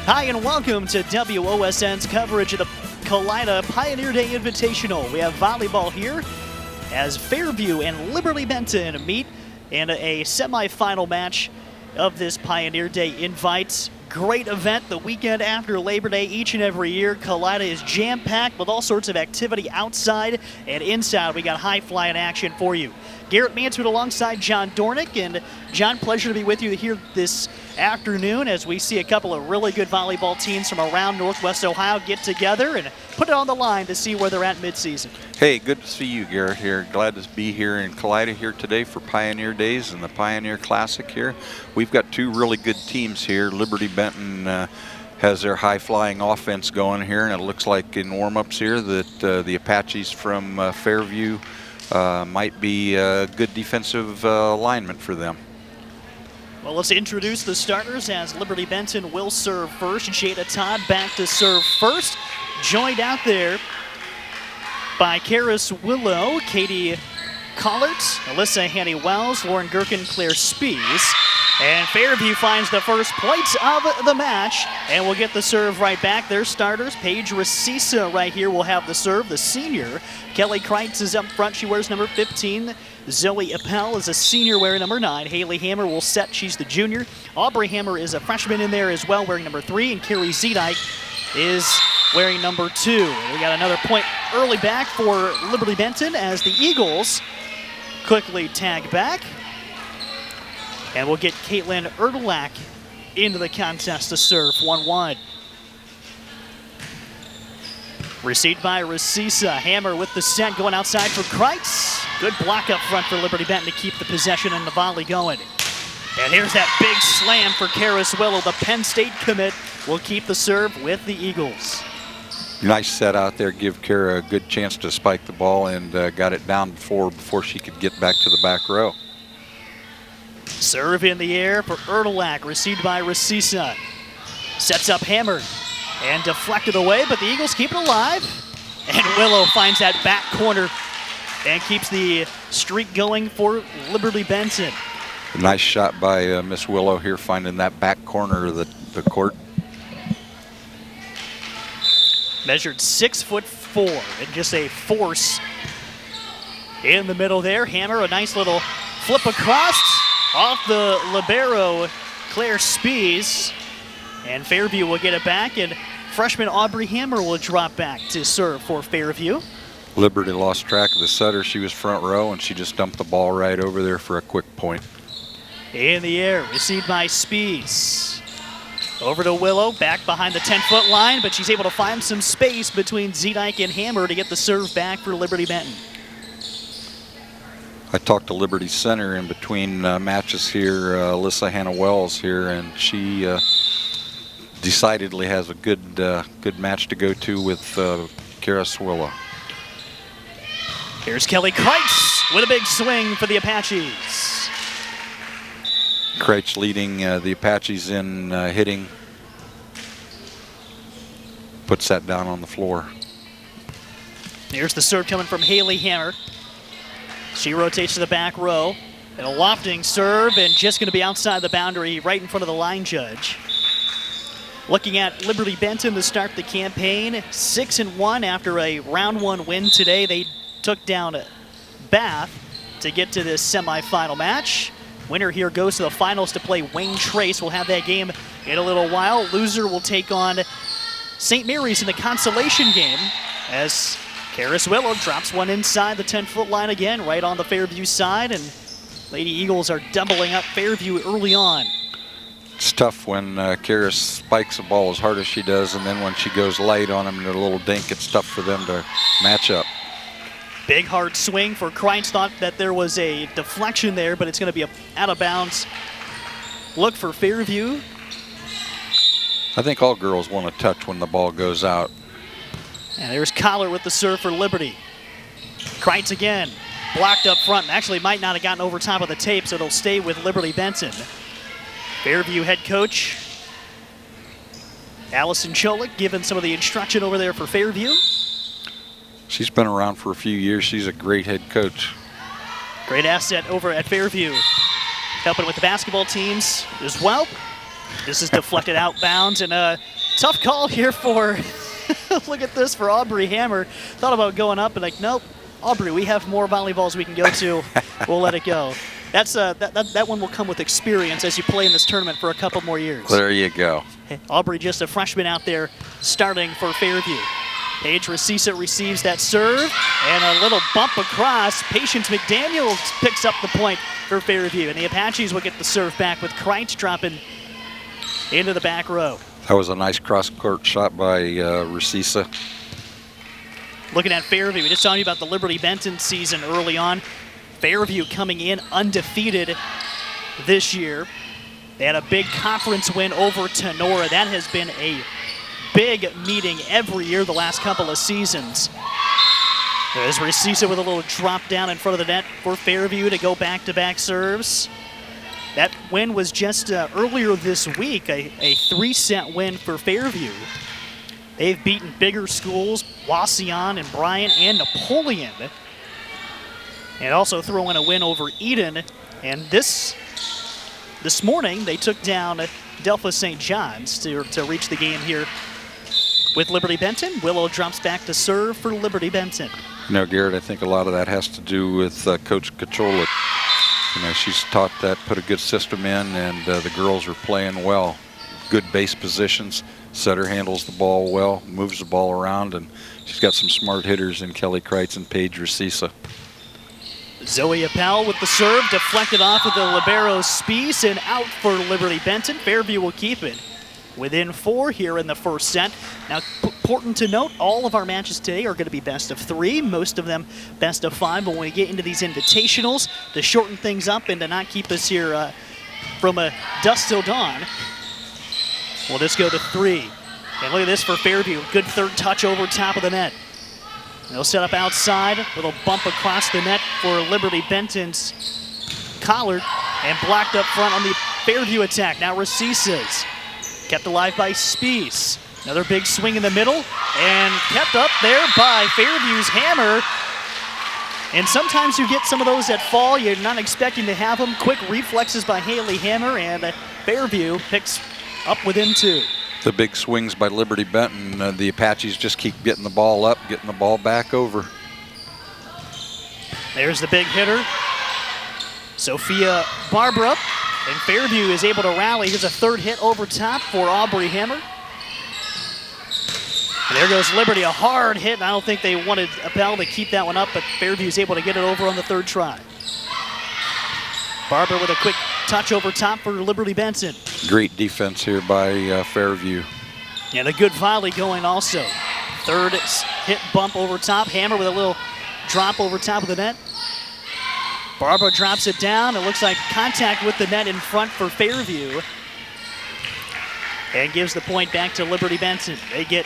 Hi and welcome to WOSN's coverage of the Kalida Pioneer Day Invitational. We have volleyball here as Fairview and Liberty Benton meet in a semifinal match of this Pioneer Day Invite. Great event the weekend after Labor Day each and every year. Kalida is jam-packed with all sorts of activity outside and inside. We got high-flying action for you. Garrett Mansfield alongside John Dornick. And John, pleasure to be with you here this afternoon as we see a couple of really good volleyball teams from around Northwest Ohio get together and put it on the line to see where they're at midseason. Hey, good to see you, Garrett, here. Glad to be here in Kalida here today for Pioneer Days and the Pioneer Classic here. We've got two really good teams here. Liberty Benton has their high-flying offense going here, and it looks like in warm-ups here that the Apaches from Fairview might be a good defensive alignment for them. Well, let's introduce the starters as Liberty Benton will serve first. Jada Todd back to serve first. Joined out there by Karis Willow, Katie Collart, Alyssa Hanny-Wells, Lauren Gherkin, Claire Spies. And Fairview finds the first points of the match, and we'll get the serve right back. Their starters, Paige Rasisa right here will have the serve, the senior. Kelly Kreitz is up front, she wears number 15. Zoe Appel is a senior wearing number 9. Haley Hammer will set, she's the junior. Aubrey Hammer is a freshman in there as well, wearing number 3. And Carrie Zedike is wearing number 2. We got another point early back for Liberty Benton as the Eagles quickly tag back. And we'll get Caitlin Erdelak into the contest to serve 1-1. Received by Rasisa. Hammer with the set going outside for Kreitz. Good block up front for Liberty Benton to keep the possession and the volley going. And here's that big slam for Karis Willow. The Penn State commit will keep the serve with the Eagles. Nice set out there. Give Kara a good chance to spike the ball and got it down before she could get back to the back row. Serve in the air for Erdelak, received by Rasisa. Sets up Hammer and deflected away, but the Eagles keep it alive. And Willow finds that back corner and keeps the streak going for Liberty Benton. A nice shot by Miss Willow here, finding that back corner of the court. Measured 6'4" and just a force in the middle there. Hammer, a nice little flip across off the libero, Claire Spies. And Fairview will get it back, and freshman Aubrey Hammer will drop back to serve for Fairview. Liberty lost track of the setter. She was front row, and she just dumped the ball right over there for a quick point. In the air, received by Spies. Over to Willow, back behind the 10-foot line, but she's able to find some space between Zedike and Hammer to get the serve back for Liberty Benton. I talked to Liberty Center in between matches here, Alyssa Hanna-Wells here, and she decidedly has a good match to go to with Karis Willow. Here's Kelly Kreitz with a big swing for the Apaches. Kreitz leading the Apaches in hitting. Puts that down on the floor. Here's the serve coming from Haley Hammer. She rotates to the back row. And a lofting serve, and just going to be outside the boundary right in front of the line judge. Looking at Liberty Benton to start the campaign, 6-1 after a round 1 win today. They took down Bath to get to this semifinal match. Winner here goes to the finals to play Wayne Trace. We'll have that game in a little while. Loser will take on St. Mary's in the consolation game as Karis Willow drops one inside the 10-foot line again, right on the Fairview side, and Lady Eagles are doubling up Fairview early on. It's tough when Karis spikes the ball as hard as she does, and then when she goes light on them in a little dink, it's tough for them to match up. Big hard swing for Kreitz. Thought that there was a deflection there, but it's going to be a out of bounds look for Fairview. I think all girls want to touch when the ball goes out. And there's Collar with the serve for Liberty. Kreitz again, blocked up front. Actually might not have gotten over top of the tape, so it'll stay with Liberty Benton. Fairview head coach Allison Cholik giving some of the instruction over there for Fairview. She's been around for a few years. She's a great head coach. Great asset over at Fairview. Helping with the basketball teams as well. This is deflected outbounds, and a tough call here for, look at this, for Aubrey Hammer. Thought about going up, but like, nope, Aubrey, we have more volleyballs we can go to. We'll let it go. That's that one will come with experience as you play in this tournament for a couple more years. There you go. Aubrey, just a freshman out there starting for Fairview. Paige Recisa receives that serve, and a little bump across. Patience McDaniel picks up the point for Fairview, and the Apaches will get the serve back with Kreitz dropping into the back row. That was a nice cross-court shot by Recisa. Looking at Fairview, we just talked about the Liberty Benton season early on. Fairview coming in undefeated this year. They had a big conference win over Tenora. That has been a big meeting every year the last couple of seasons. There's Recisa with a little drop down in front of the net for Fairview to go back-to-back serves. That win was just earlier this week, a 3-set win for Fairview. They've beaten bigger schools, Wauseon and Bryant and Napoleon. And also throw in a win over Eden. And this morning, they took down Delphos St. John's to reach the game here with Liberty Benton. Willow drops back to serve for Liberty Benton. You know, Garrett, I think a lot of that has to do with Coach Kacholik. You know, she's taught that, put a good system in, and the girls are playing well. Good base positions. Setter handles the ball well, moves the ball around, and she's got some smart hitters in Kelly Kreitz and Paige Recisa. Zoe Appel with the serve, deflected off of the libero Spies and out for Liberty Benton. Fairview will keep it within 4 here in the first set. Now, important to note, all of our matches today are going to be best of 3, most of them best of 5, but when we get into these invitationals, to shorten things up and to not keep us here from a dusk till dawn, we'll just go to 3. And look at this for Fairview, good third touch over top of the net. They'll set up outside, little bump across the net for Liberty Benton's Collard, and blocked up front on the Fairview attack. Now Recisi's kept alive by Spies. Another big swing in the middle, and kept up there by Fairview's Hammer. And sometimes you get some of those that fall, you're not expecting to have them. Quick reflexes by Haley Hammer, and Fairview picks up within 2. The big swings by Liberty Benton. The Apaches just keep getting the ball up, getting the ball back over. There's the big hitter, Sophia Barbara, and Fairview is able to rally. Here's a third hit over top for Aubrey Hammer. And there goes Liberty, a hard hit, and I don't think they wanted Appel to keep that one up, but Fairview's able to get it over on the third try. Barbara with a quick touch over top for Liberty Benton. Great defense here by Fairview. And a good volley going also. Third hit bump over top. Hammer with a little drop over top of the net. Barbara drops it down. It looks like contact with the net in front for Fairview. And gives the point back to Liberty Benton. They get,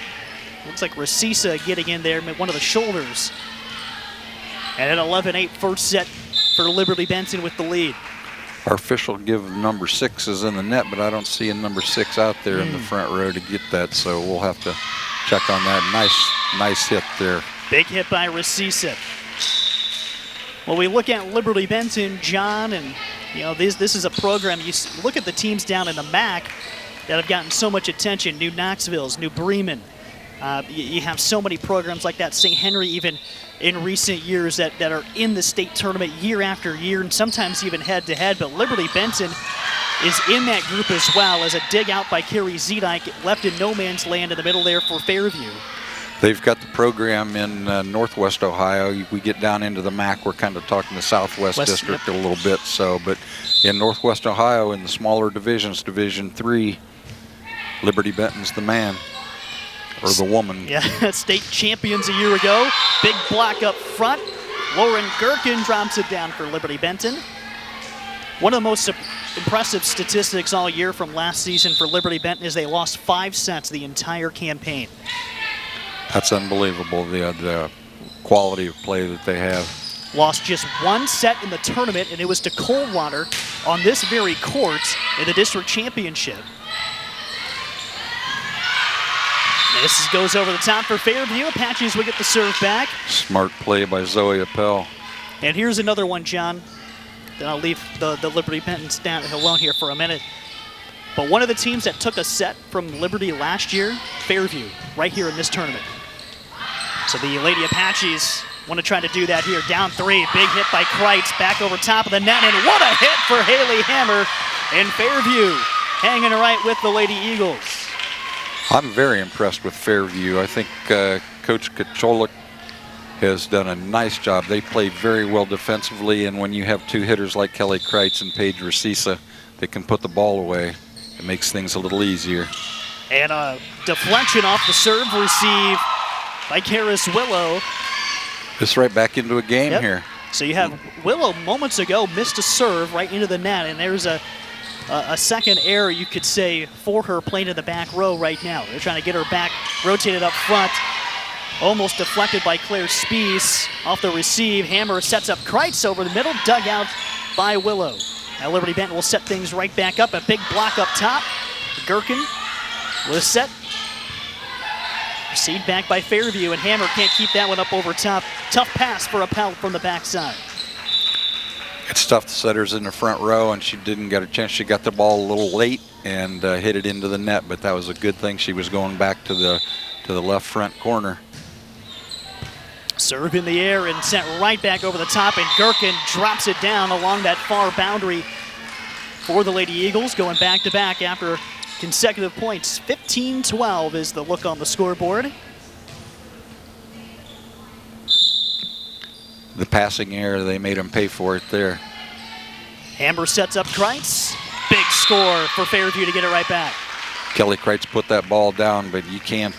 looks like Recisa getting in there, one of the shoulders. And at 11-8 first set for Liberty Benton with the lead. Our official give number 6 is in the net, but I don't see a number 6 out there in the front row to get that, so we'll have to check on that. Nice hit there. Big hit by Recisa. Well, we look at Liberty Benton, John, and you know this is a program. You look at the teams down in the MAC that have gotten so much attention. New Knoxville's, New Bremen. You have so many programs like that. St. Henry even in recent years that are in the state tournament year after year, and sometimes even head-to-head. But Liberty Benton is in that group as well, as a dig out by Carrie Zedike, left in no man's land in the middle there for Fairview. They've got the program in Northwest Ohio. We get down into the MAC, we're kind of talking the Southwest District a little bit. But in Northwest Ohio, in the smaller divisions, Division III, Liberty Benton's the man. Or the woman. Yeah, state champions a year ago. Big block up front. Lauren Gherkin drops it down for Liberty Benton. One of the most impressive statistics all year from last season for Liberty Benton is they lost 5 sets the entire campaign. That's unbelievable, the quality of play that they have. Lost just 1 set in the tournament, and it was to Coldwater on this very court in the district championship. This goes over the top for Fairview. Apaches will get the serve back. Smart play by Zoe Appel. And here's another one, John. Then I'll leave the Liberty Benton stat alone here for a minute. But one of the teams that took a set from Liberty last year, Fairview, right here in this tournament. So the Lady Apaches want to try to do that here. Down 3, big hit by Kreitz, back over top of the net, and what a hit for Haley Hammer. And Fairview hanging right with the Lady Eagles. I'm very impressed with Fairview. I think Coach Kacholik has done a nice job. They play very well defensively, and when you have 2 hitters like Kelly Kreitz and Paige Rasisa that can put the ball away, it makes things a little easier. And a deflection off the serve receive by Karis Willow. It's right back into a game here. So you have Willow moments ago missed a serve right into the net, and there's a second error, you could say, for her playing in the back row right now. They're trying to get her back rotated up front. Almost deflected by Claire Spies off the receive. Hammer sets up Kreitz over the middle, dug out by Willow. Now Liberty Benton will set things right back up. A big block up top. Gherkin with a set. Received back by Fairview, and Hammer can't keep that one up over top. Tough pass for Appel from the backside. It's tough. The setter's in the front row, and she didn't get a chance. She got the ball a little late and hit it into the net, but that was a good thing. She was going back to the left front corner. Serve in the air and sent right back over the top, and Gherkin drops it down along that far boundary for the Lady Eagles, going back to back after consecutive points. 15-12 is the look on the scoreboard. The passing error, they made them pay for it there. Hammer sets up Kreitz. Big score for Fairview to get it right back. Kelly Kreitz put that ball down, but you can't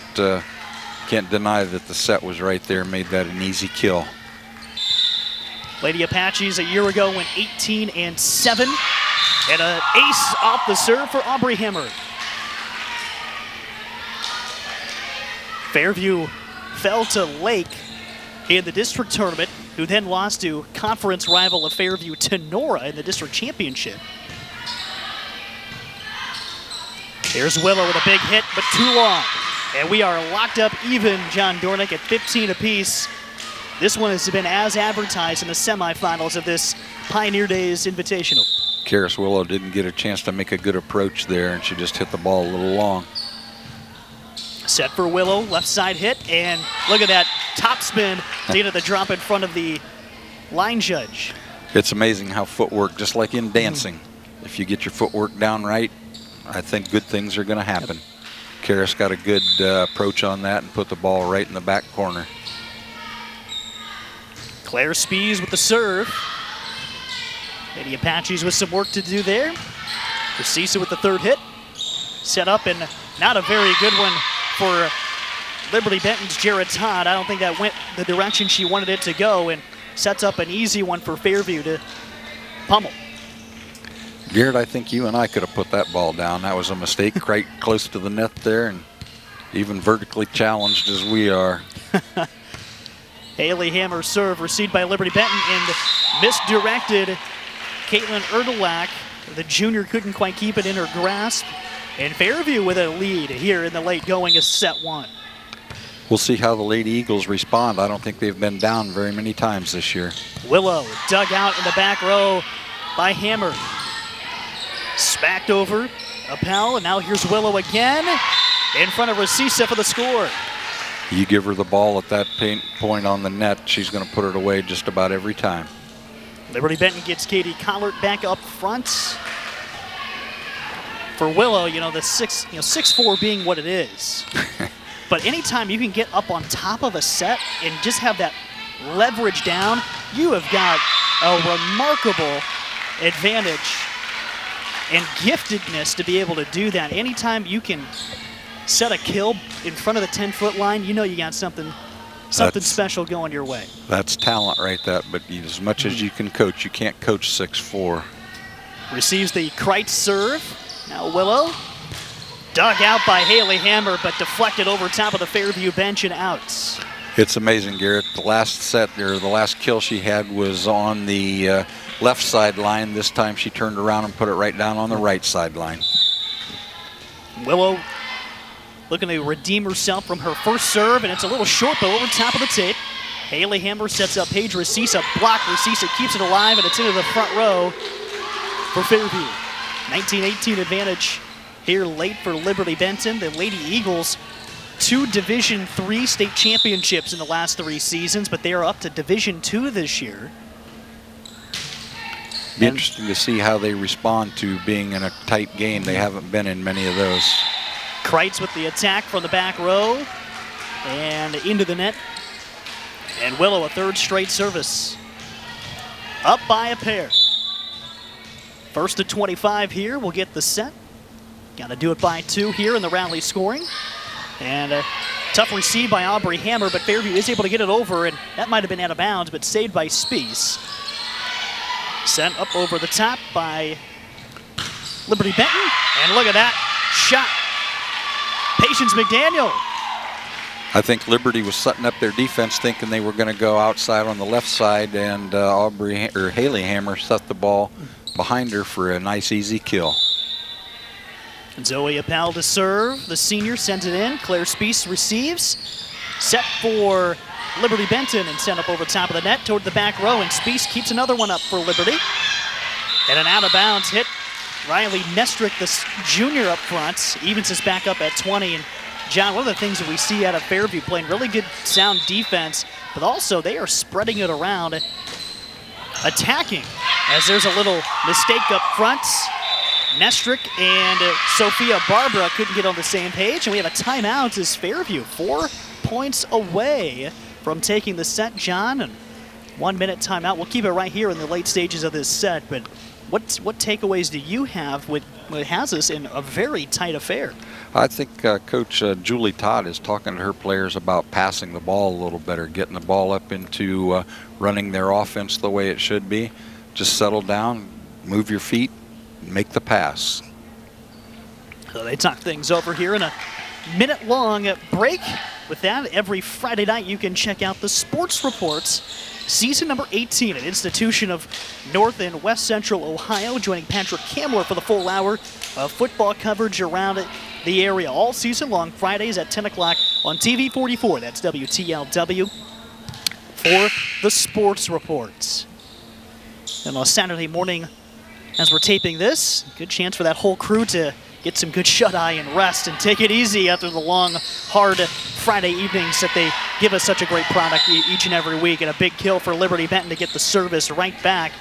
deny that the set was right there, made that an easy kill. Lady Apaches a year ago went 18-7, and an ace off the serve for Aubrey Hammer. Fairview fell to Lake in the district tournament, who then lost to conference rival of Fairview, Tenora, in the district championship. Here's Willow with a big hit, but too long. And we are locked up even, John Dornick, at 15 apiece. This one has been as advertised in the semifinals of this Pioneer Days Invitational. Karis Willow didn't get a chance to make a good approach there, and she just hit the ball a little long. Set for Willow, left side hit, and look at that top spin to get the drop in front of the line judge. It's amazing how footwork, just like in dancing, if you get your footwork down right, I think good things are going to happen. Karis got a good approach on that and put the ball right in the back corner. Claire Spies with the serve. Lady Apaches with some work to do there. Rasisa with the third hit. Set up, and not a very good one for Liberty Benton's Jared Todd. I don't think that went the direction she wanted it to go, and sets up an easy one for Fairview to pummel. Garrett, I think you and I could have put that ball down. That was a mistake right close to the net there, and even vertically challenged as we are. Haley Hammer serve received by Liberty Benton and misdirected Caitlin Erdelak. The junior couldn't quite keep it in her grasp. And Fairview with a lead here in the late going is set one. We'll see how the Lady Eagles respond. I don't think they've been down very many times this year. Willow dug out in the back row by Hammer. Smacked over Appel, and now here's Willow again in front of Rasisa for the score. You give her the ball at that point on the net, she's going to put it away just about every time. Liberty Benton gets Katie Collert back up front. For Willow, the 6'4" being what it is. But anytime you can get up on top of a set and just have that leverage down, you have got a remarkable advantage and giftedness to be able to do that. Anytime you can set a kill in front of the 10-foot line, you know you got something special going your way. That's talent right there, but as much as you can coach, you can't coach 6'4". Receives the Kreitz serve. Now Willow, dug out by Haley Hammer, but deflected over top of the Fairview bench and outs. It's amazing, Garrett. The last set, or the last kill she had was on the left sideline. This time she turned around and put it right down on the right sideline. Willow looking to redeem herself from her first serve, and it's a little short, but over top of the tape. Haley Hammer sets up Paige Rasisa, block. Rasisa keeps it alive, and it's into the front row for Fairview. 19-18 advantage here late for Liberty Benton. The Lady Eagles, 2 Division III state championships in the last 3 seasons, but they are up to Division II this year. Be interesting to see how they respond to being in a tight game. They haven't been in many of those. Kreitz with the attack from the back row and into the net. And Willow, a 3rd straight service. Up by a pair. First to 25 here will get the set. Got to do it by 2 here in the rally scoring. And a tough receive by Aubrey Hammer, but Fairview is able to get it over, and that might have been out of bounds, but saved by Spees. Sent up over the top by Liberty Benton, and look at that shot. Patience McDaniel. I think Liberty was setting up their defense thinking they were going to go outside on the left side, and Haley Hammer set the ball behind her for a nice easy kill. Zoe Appel to serve. The senior sent it in. Claire Spees receives. Set for Liberty Benton and sent up over top of the net toward the back row, and Spees keeps another one up for Liberty. And an out of bounds hit. Riley Nestrick, the junior up front, evens us back up at 20. And John, one of the things that we see out of Fairview, playing really good sound defense, but also they are spreading it around, attacking, as there's a little mistake up front. Nestrick and Sophia Barbara couldn't get on the same page, and we have a timeout as Fairview 4 points away from taking the set, John, and 1 minute timeout. We'll keep it right here in the late stages of this set, but what takeaways do you have with what has us in a very tight affair? I think Coach Julie Todd is talking to her players about passing the ball a little better, getting the ball up into running their offense the way it should be. Just settle down, move your feet, make the pass. So they talk things over here in a minute-long break. With that, every Friday night you can check out the Sports Reports, season number 18, an institution of North and West Central Ohio, joining Patrick Kamler for the full hour of football coverage around the area all season long, Fridays at 10 o'clock on TV 44. That's WTLW for the Sports Reports. And on Saturday morning, as we're taping this, good chance for that whole crew to get some good shut-eye and rest and take it easy after the long, hard Friday evenings that they give us such a great product each and every week. And a big kill for Liberty Benton to get the service right back.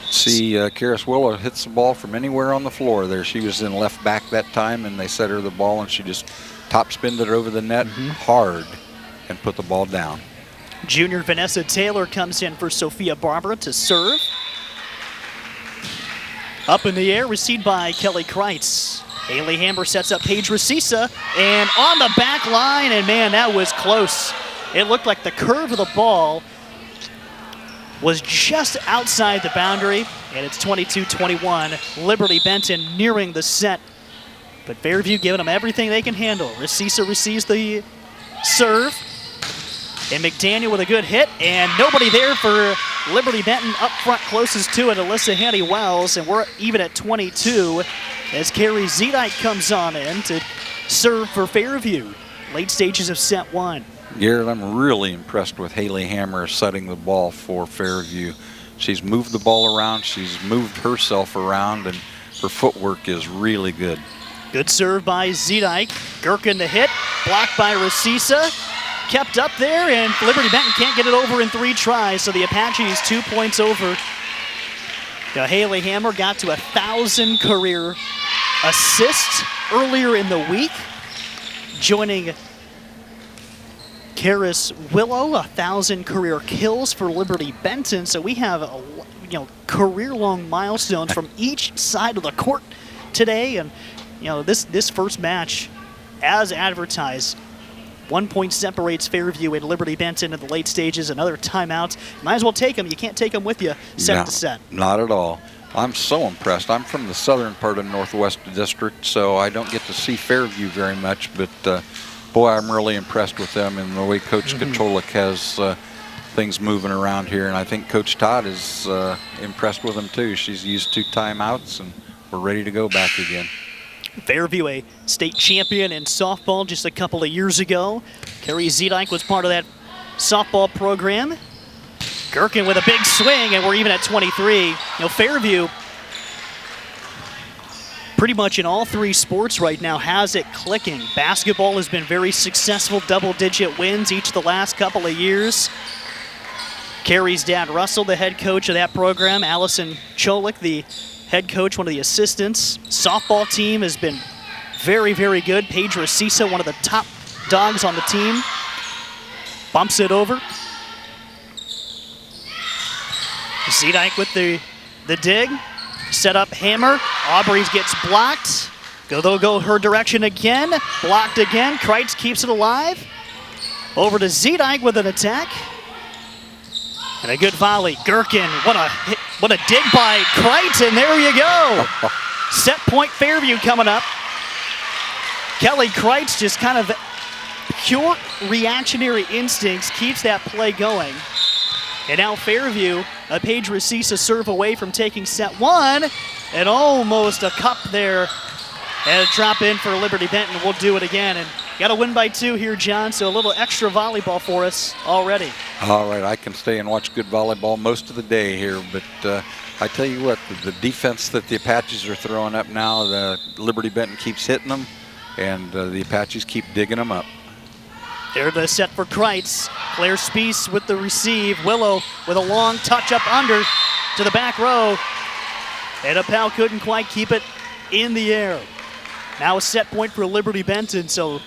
See, Karis Willow hits the ball from anywhere on the floor there. She was in left back that time, and they set her the ball, and she just top-spinned it over the net hard and put the ball down. Junior Vanessa Taylor comes in for Sophia Barbara to serve. Up in the air, received by Kelly Kreitz. Haley Hammer sets up Paige Rasisa, and on the back line, and man, that was close. It looked like the curve of the ball was just outside the boundary, and it's 22-21. Liberty Benton nearing the set, but Fairview giving them everything they can handle. Rasisa receives the serve, and McDaniel with a good hit, and nobody there for Liberty Benton. Up front closest to it, Alyssa Handy-Wells, and we're even at 22 as Carrie Zedike comes on in to serve for Fairview. Late stages of set 1. Garrett, I'm really impressed with Haley Hammer setting the ball for Fairview. She's moved the ball around, she's moved herself around, and her footwork is really good. Good serve by Zedike. Gherkin the hit, blocked by Rasisa. Kept up there, and Liberty Benton can't get it over in 3 tries, so the Apaches 2 points over. Now, Haley Hammer got to 1,000 career assists earlier in the week, joining Karis Willow, 1,000 career kills for Liberty Benton. So we have career-long milestones from each side of the court today, and this first match, as advertised, 1 point separates Fairview and Liberty Benton in the late stages. Another timeout. Might as well take them. You can't take them with you set to set. Not at all. I'm so impressed. I'm from the southern part of Northwest District, so I don't get to see Fairview very much, but boy, I'm really impressed with them and the way Coach Katolik has things moving around here, and I think Coach Todd is impressed with them too. She's used 2 timeouts, and we're ready to go back again. Fairview, a state champion in softball just a couple of years ago. Carrie Zedike was part of that softball program. Gherkin with a big swing, and we're even at 23. Fairview pretty much in all three sports right now has it clicking. Basketball has been very successful, double-digit wins each of the last couple of years. Carrie's dad, Russell, the head coach of that program. Allison Cholik, the head coach, one of the assistants. Softball team has been very, very good. Paige Racisa, one of the top dogs on the team. Bumps it over. Zedike with the dig. Set up hammer. Aubrey gets blocked. They'll go her direction again. Blocked again. Kreitz keeps it alive. Over to Zedike with an attack. And a good volley. Gherkin, what a dig by Kreitz, and there you go. Set point Fairview coming up. Kelly Kreitz, just kind of pure reactionary instincts, keeps that play going. And now Fairview, a Paige Racisa serve away from taking set one, and almost a cup there. And a drop in for Liberty Benton. We'll do it again. And got to win by 2 here, John, so a little extra volleyball for us already. All right, I can stay and watch good volleyball most of the day here, but I tell you what, the defense that the Apaches are throwing up now, the Liberty Benton keeps hitting them, and the Apaches keep digging them up. They're the set for Kreitz. Claire Speece with the receive. Willow with a long touch up under to the back row. And Appel couldn't quite keep it in the air. Now a set point for Liberty Benton, so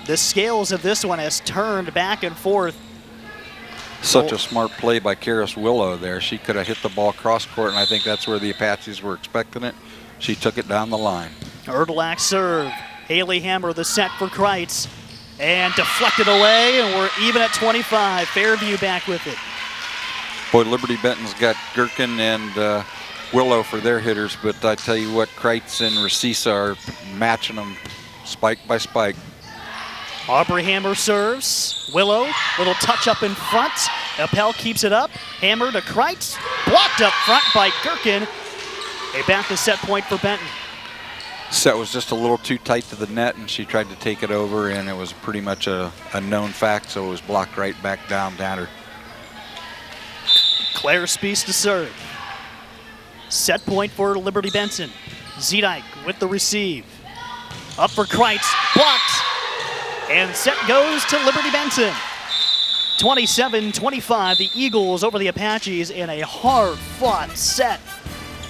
the scales of this one has turned back and forth. Such a smart play by Karis Willow there. She could have hit the ball cross court, and I think that's where the Apaches were expecting it. She took it down the line. Erdlach serve. Haley Hammer the set for Kreitz. And deflected away, and we're even at 25. Fairview back with it. Boy, Liberty Benton's got Gherkin and Willow for their hitters, but I tell you what, Kreitz and Racisa are matching them spike by spike. Aubrey Hammer serves. Willow, little touch up in front. Appel keeps it up. Hammer to Kreitz. Blocked up front by Gherkin. A back to set point for Benton. Set was just a little too tight to the net, and she tried to take it over, and it was pretty much a known fact, so it was blocked right back down at her. Claire Speece to serve. Set point for Liberty Benton. Zedike with the receive. Up for Kreitz. Blocked. And set goes to Liberty Benton. 27-25, the Eagles over the Apaches in a hard-fought set.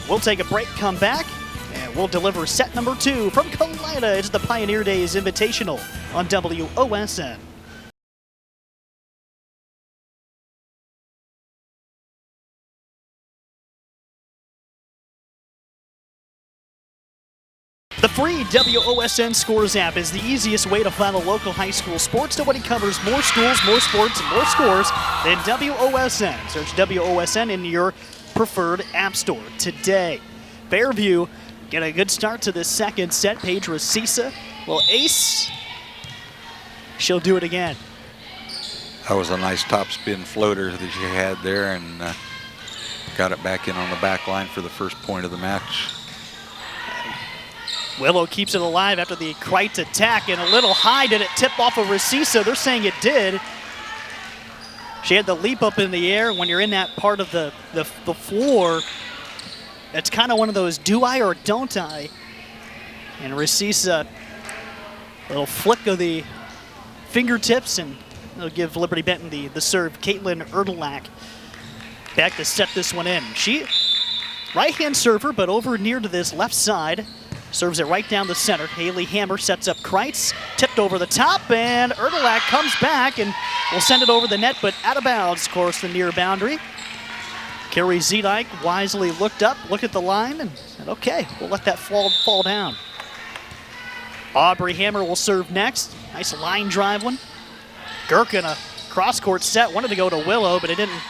We'll take a break, come back, and we'll deliver set number 2 from Kalida. It's the Pioneer Days Invitational on WOSN. The free WOSN Scores app is the easiest way to follow local high school sports. Nobody covers more schools, more sports, and more scores than WOSN. Search WOSN in your preferred app store today. Fairview get a good start to this second set. Paige Racisa will ace. She'll do it again. That was a nice topspin floater that she had there, and got it back in on the back line for the first point of the match. Willow keeps it alive after the Kreitz attack, and a little high. Did it tip off of Racisa? They're saying it did. She had the leap up in the air. When you're in that part of the floor, it's kind of one of those do I or don't I? And Racisa, a little flick of the fingertips, and it'll give Liberty Benton the serve. Caitlin Erdlach back to set this one in. She, right-hand server, but over near to this left side. Serves it right down the center. Haley Hammer sets up Kreitz. Tipped over the top, and Erdlach comes back and will send it over the net, but out of bounds, of course, the near boundary. Carrie Zedike wisely looked up, looked at the line, and said, okay, we'll let that fall down. Aubrey Hammer will serve next. Nice line drive one. Gherkin, a cross-court set. Wanted to go to Willow, but it didn't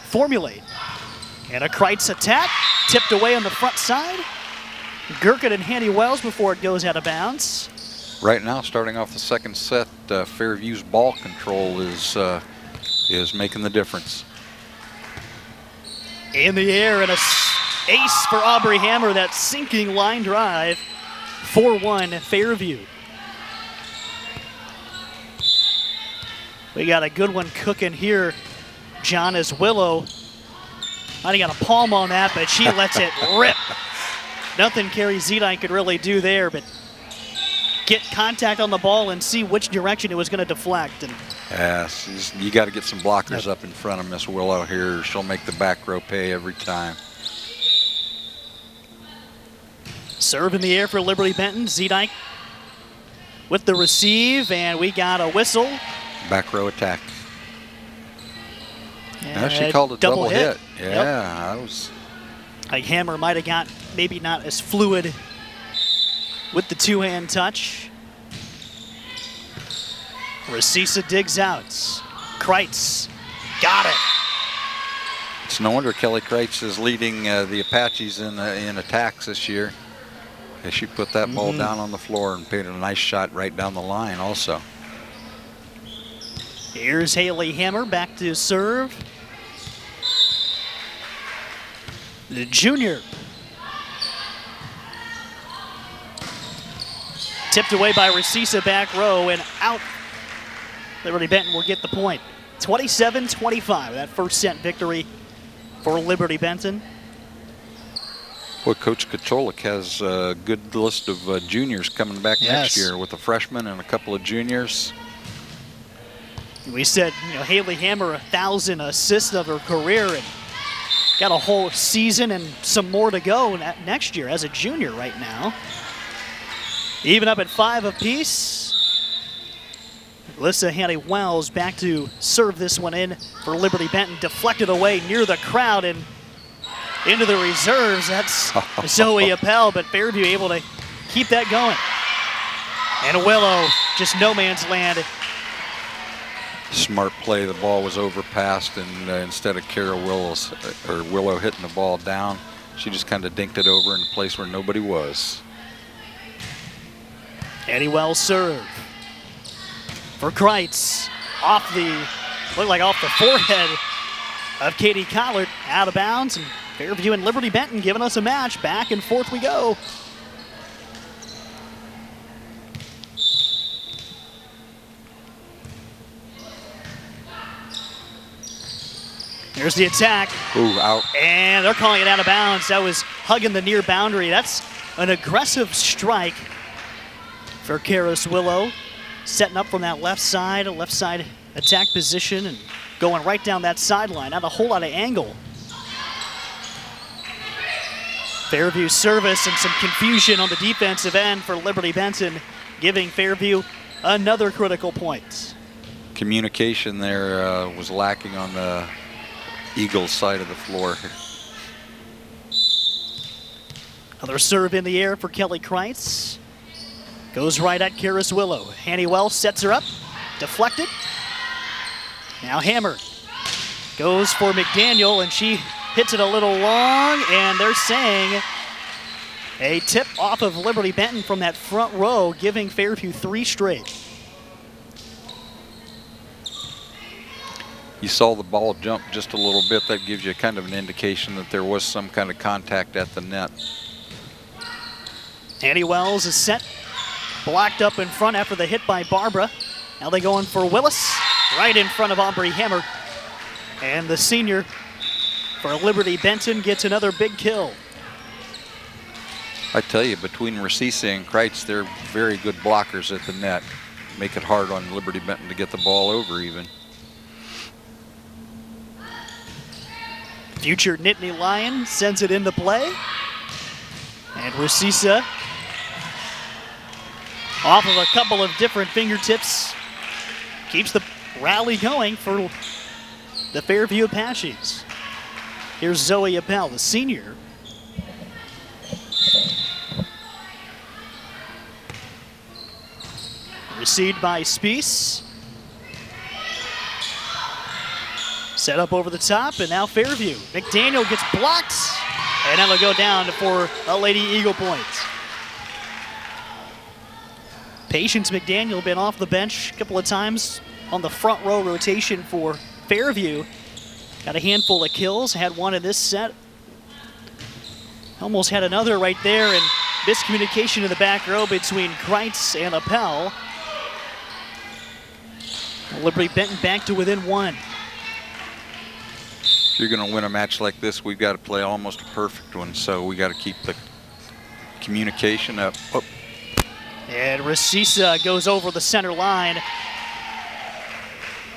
formulate. And a Kreitz attack. Tipped away on the front side. Gherkin and Hanny Wells before it goes out of bounds. Right now, starting off the second set, Fairview's ball control is making the difference. In the air, and a ace for Aubrey Hammer, that sinking line drive. 4-1 Fairview. We got a good one cooking here, John, as Willow. I got a palm on that, but she lets it rip. Nothing Carrie Zedine could really do there, but get contact on the ball and see which direction it was going to deflect. And yes, you got to get some blockers up in front of Miss Willow here. She'll make the back row pay every time. Serve in the air for Liberty Benton. Zedine with the receive, and we got a whistle. Back row attack. Yeah, she called a double hit. Yeah, that was. Like Hammer might have got maybe not as fluid with the two-hand touch. Rasisa digs out. Kreitz got it. It's no wonder Kelly Kreitz is leading the Apaches in attacks this year. She put that ball down on the floor and paid a nice shot right down the line also. Here's Haley Hammer back to serve. The junior. Tipped away by Rasisa back row and out. Liberty Benton will get the point. 27-25, that first set victory for Liberty Benton. Well, Coach Kocholik has a good list of juniors coming back next year with a freshman and a couple of juniors. We said, Haley Hammer, 1,000 assists of her career and got a whole season and some more to go next year as a junior right now. Even up at 5 apiece. Alyssa Hanny-Wells back to serve this one in for Liberty Benton. Deflected away near the crowd and into the reserves. That's Zoe Appel, but Fairview able to keep that going. And Willow, just no man's land. Smart play. The ball was overpassed, and instead of Willow hitting the ball down, she just kind of dinked it over in a place where nobody was. Hanny-Wells serve for Kreitz. Looked like off the forehead of Katie Collard, out of bounds, and Fairview and Liberty Benton giving us a match. Back and forth we go. There's the attack. Ooh, out. And they're calling it out of bounds. That was hugging the near boundary. That's an aggressive strike for Karis Willow. Setting up from that left side attack position and going right down that sideline. Not a whole lot of angle. Fairview service and some confusion on the defensive end for Liberty Benton, giving Fairview another critical point. Communication there was lacking on the Eagles side of the floor. Another serve in the air for Kelly Kreitz. Goes right at Karis Willow. Hanny-Wells sets her up, deflected. Now Hammer goes for McDaniel, and she hits it a little long, and they're saying a tip off of Liberty Benton from that front row, giving Fairview 3 straight. You saw the ball jump just a little bit. That gives you kind of an indication that there was some kind of contact at the net. Hanny-Wells is set, blocked up in front after the hit by Barbara. Now they go in for Willis, right in front of Aubrey Hammer. And the senior for Liberty Benton gets another big kill. I tell you, between Rasisa and Kreitz, they're very good blockers at the net. Make it hard on Liberty Benton to get the ball over even. Future Nittany Lion sends it into play. And Rasisa, off of a couple of different fingertips, keeps the rally going for the Fairview Apaches. Here's Zoe Appel, the senior. Received by Spiess. Set up over the top, and now Fairview. McDaniel gets blocked, and that'll go down for a Lady Eagle point. Patience McDaniel been off the bench a couple of times on the front row rotation for Fairview. Got a handful of kills, had one in this set. Almost had another right there, and miscommunication in the back row between Kreitz and Appel. Liberty Benton back to within 1. If you're going to win a match like this, we've got to play almost a perfect one, so we got to keep the communication up. Oh. And Resisa goes over the center line,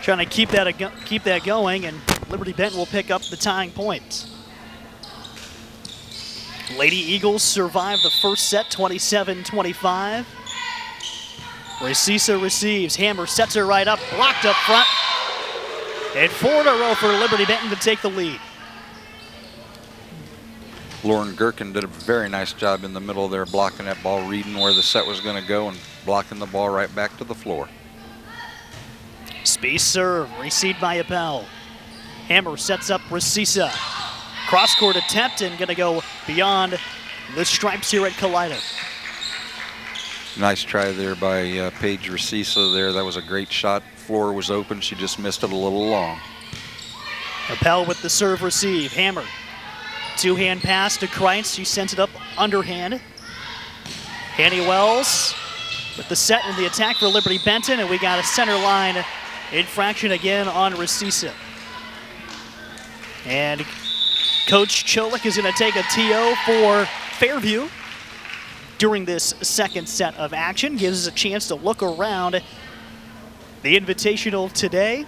trying to keep that going, and Liberty Benton will pick up the tying point. Lady Eagles survive the first set, 27-25. Resisa receives. Hammer sets her right up, blocked up front. And 4 in a row for Liberty Benton to take the lead. Lauren Gherkin did a very nice job in the middle there, blocking that ball, reading where the set was going to go, and blocking the ball right back to the floor. Space serve, received by Appel. Hammer sets up Resisa. Cross-court attempt and going to go beyond the stripes here at Kalida. Nice try there by Paige Resisa there. That was a great shot. Floor was open. She just missed it a little long. Appel with the serve receive. Hammer. Two-hand pass to Kreitz. She sends it up underhand. Hanny Wells with the set and the attack for Liberty Benton. And we got a center line infraction again on Resisa. And Coach Cholik is going to take a TO for Fairview during this second set of action. Gives us a chance to look around the Invitational today.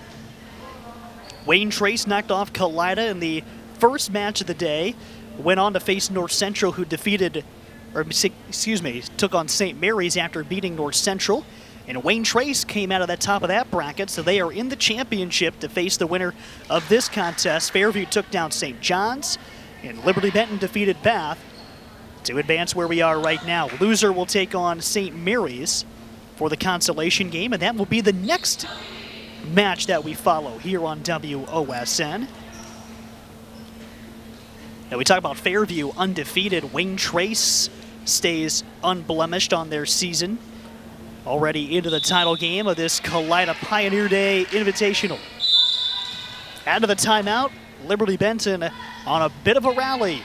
Wayne Trace knocked off Kalida in the first match of the day. Went on to face North Central, who took on St. Mary's after beating North Central. And Wayne Trace came out of the top of that bracket, so they are in the championship to face the winner of this contest. Fairview took down St. John's, and Liberty Benton defeated Bath to advance where we are right now. Loser will take on St. Mary's for the consolation game, and that will be the next match that we follow here on WOSN. Now we talk about Fairview undefeated. Wayne Trace stays unblemished on their season. Already into the title game of this Kalida Pioneer Day Invitational. Out of the timeout, Liberty Benton on a bit of a rally.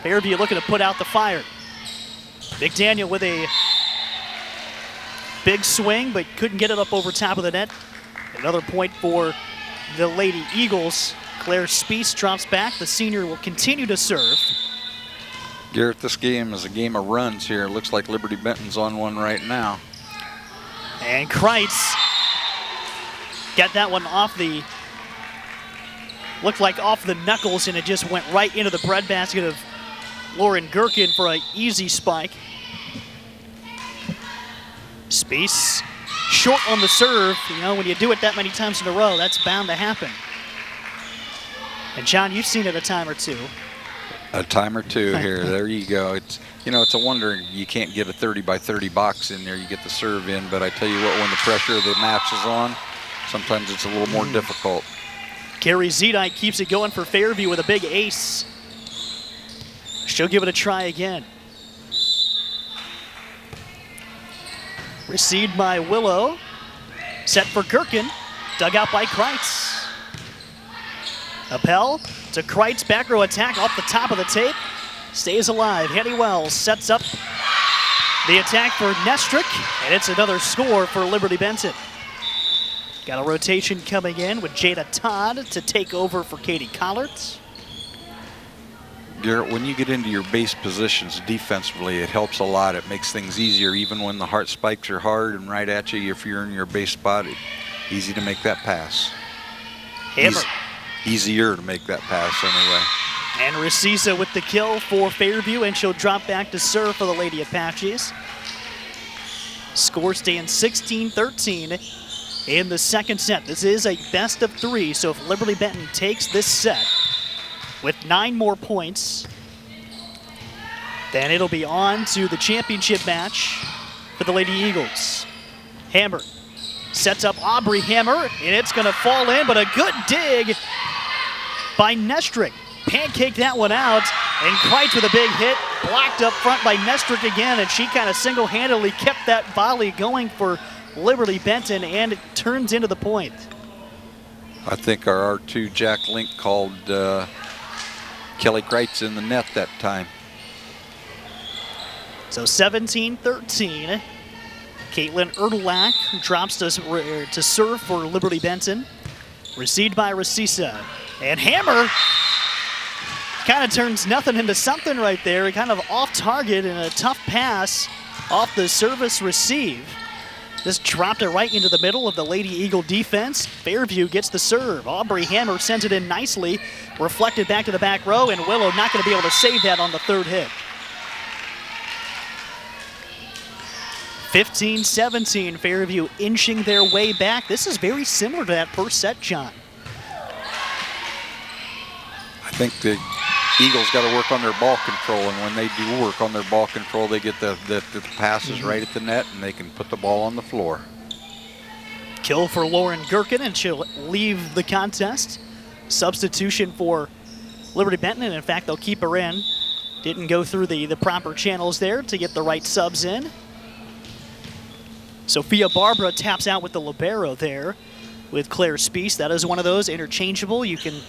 Fairview looking to put out the fire. McDaniel with a big swing, but couldn't get it up over top of the net. Another point for the Lady Eagles. Claire Speece drops back. The senior will continue to serve. Garrett, this game is a game of runs here. It looks like Liberty Benton's on one right now. And Kreitz got that one off the, looked like off the knuckles, and it just went right into the breadbasket of Lauren Gherkin for an easy spike. Space short on the serve. You know, when you do it that many times in a row, that's bound to happen. And John, you've seen it a time or two. A time or two here. There you go. It's, you know, it's a wonder you can't get a 30 by 30 box in there. You get the serve in, but I tell you what, when the pressure of the match is on, sometimes it's a little more difficult. Carrie Zedike keeps it going for Fairview with a big ace. She'll give it a try again. Received by Willow. Set for Gherkin. Dug out by Kreitz. Appel to Kreitz, back row attack off the top of the tape. Stays alive. Hanny Wells sets up the attack for Nestrick, and it's another score for Liberty Benton. Got a rotation coming in with Jada Todd to take over for Katie Collards. Garrett, when you get into your base positions defensively, it helps a lot. It makes things easier, even when the heart spikes are hard and right at you. If you're in your base spot, it's easy to make that pass. Hammer. Easier to make that pass anyway. And Resisa with the kill for Fairview, and she'll drop back to serve for the Lady Apaches. Score staying 16-13 in the second set. This is a best of three, so if Liberty Benton takes this set with 9 more points, then it'll be on to the championship match for the Lady Eagles. Hammer sets up Aubrey Hammer, and it's going to fall in, but a good dig by Nestrick. Pancake that one out, and Kreitz with a big hit, blocked up front by Nestrick again, and she kind of single-handedly kept that volley going for Liberty Benton, and it turns into the point. I think our R2 Jack Link called Kelly Kreitz in the net that time. So 17-13. Caitlin Erdelak drops to serve for Liberty Benton. Received by Resisa. And Hammer kind of turns nothing into something right there. Kind of off target and a tough pass off the service receive. Just dropped it right into the middle of the Lady Eagle defense. Fairview gets the serve. Aubrey Hammer sends it in nicely, reflected back to the back row, and Willow not going to be able to save that on the third hit. 15-17, Fairview inching their way back. This is very similar to that first set, John. I think the Eagles got to work on their ball control, and when they do work on their ball control, they get the passes right at the net, and they can put the ball on the floor. Kill for Lauren Gherkin, and she'll leave the contest. Substitution for Liberty Benton, and in fact, they'll keep her in. Didn't go through the proper channels there to get the right subs in. Sophia Barbara taps out with the libero there with Claire Speece. That is one of those interchangeable. You can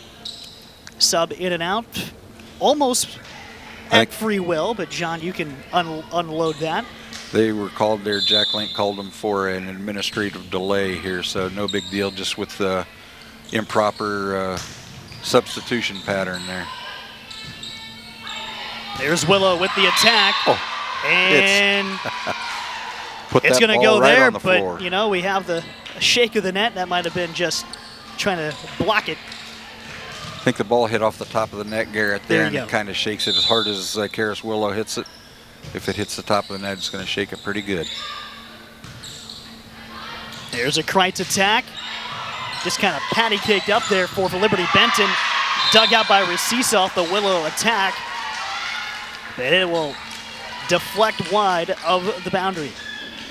sub in and out almost at free will, but John, you can unload that. They were called there, Jack Link called them for an administrative delay here, so no big deal, just with the improper substitution pattern there. There's Willow with the attack. Oh, and put it's that going to ball go right there, on the floor. but you know, we have the shake of the net. That might have been just trying to block it. I think the ball hit off the top of the net, Garrett, there and it kind of shakes it as hard as Karis Willow hits it. If it hits the top of the net, it's going to shake it pretty good. There's a Kreitz attack. Just kind of patty caked up there for Liberty Benton. Dug out by Recisa off the Willow attack. But it will deflect wide of the boundary.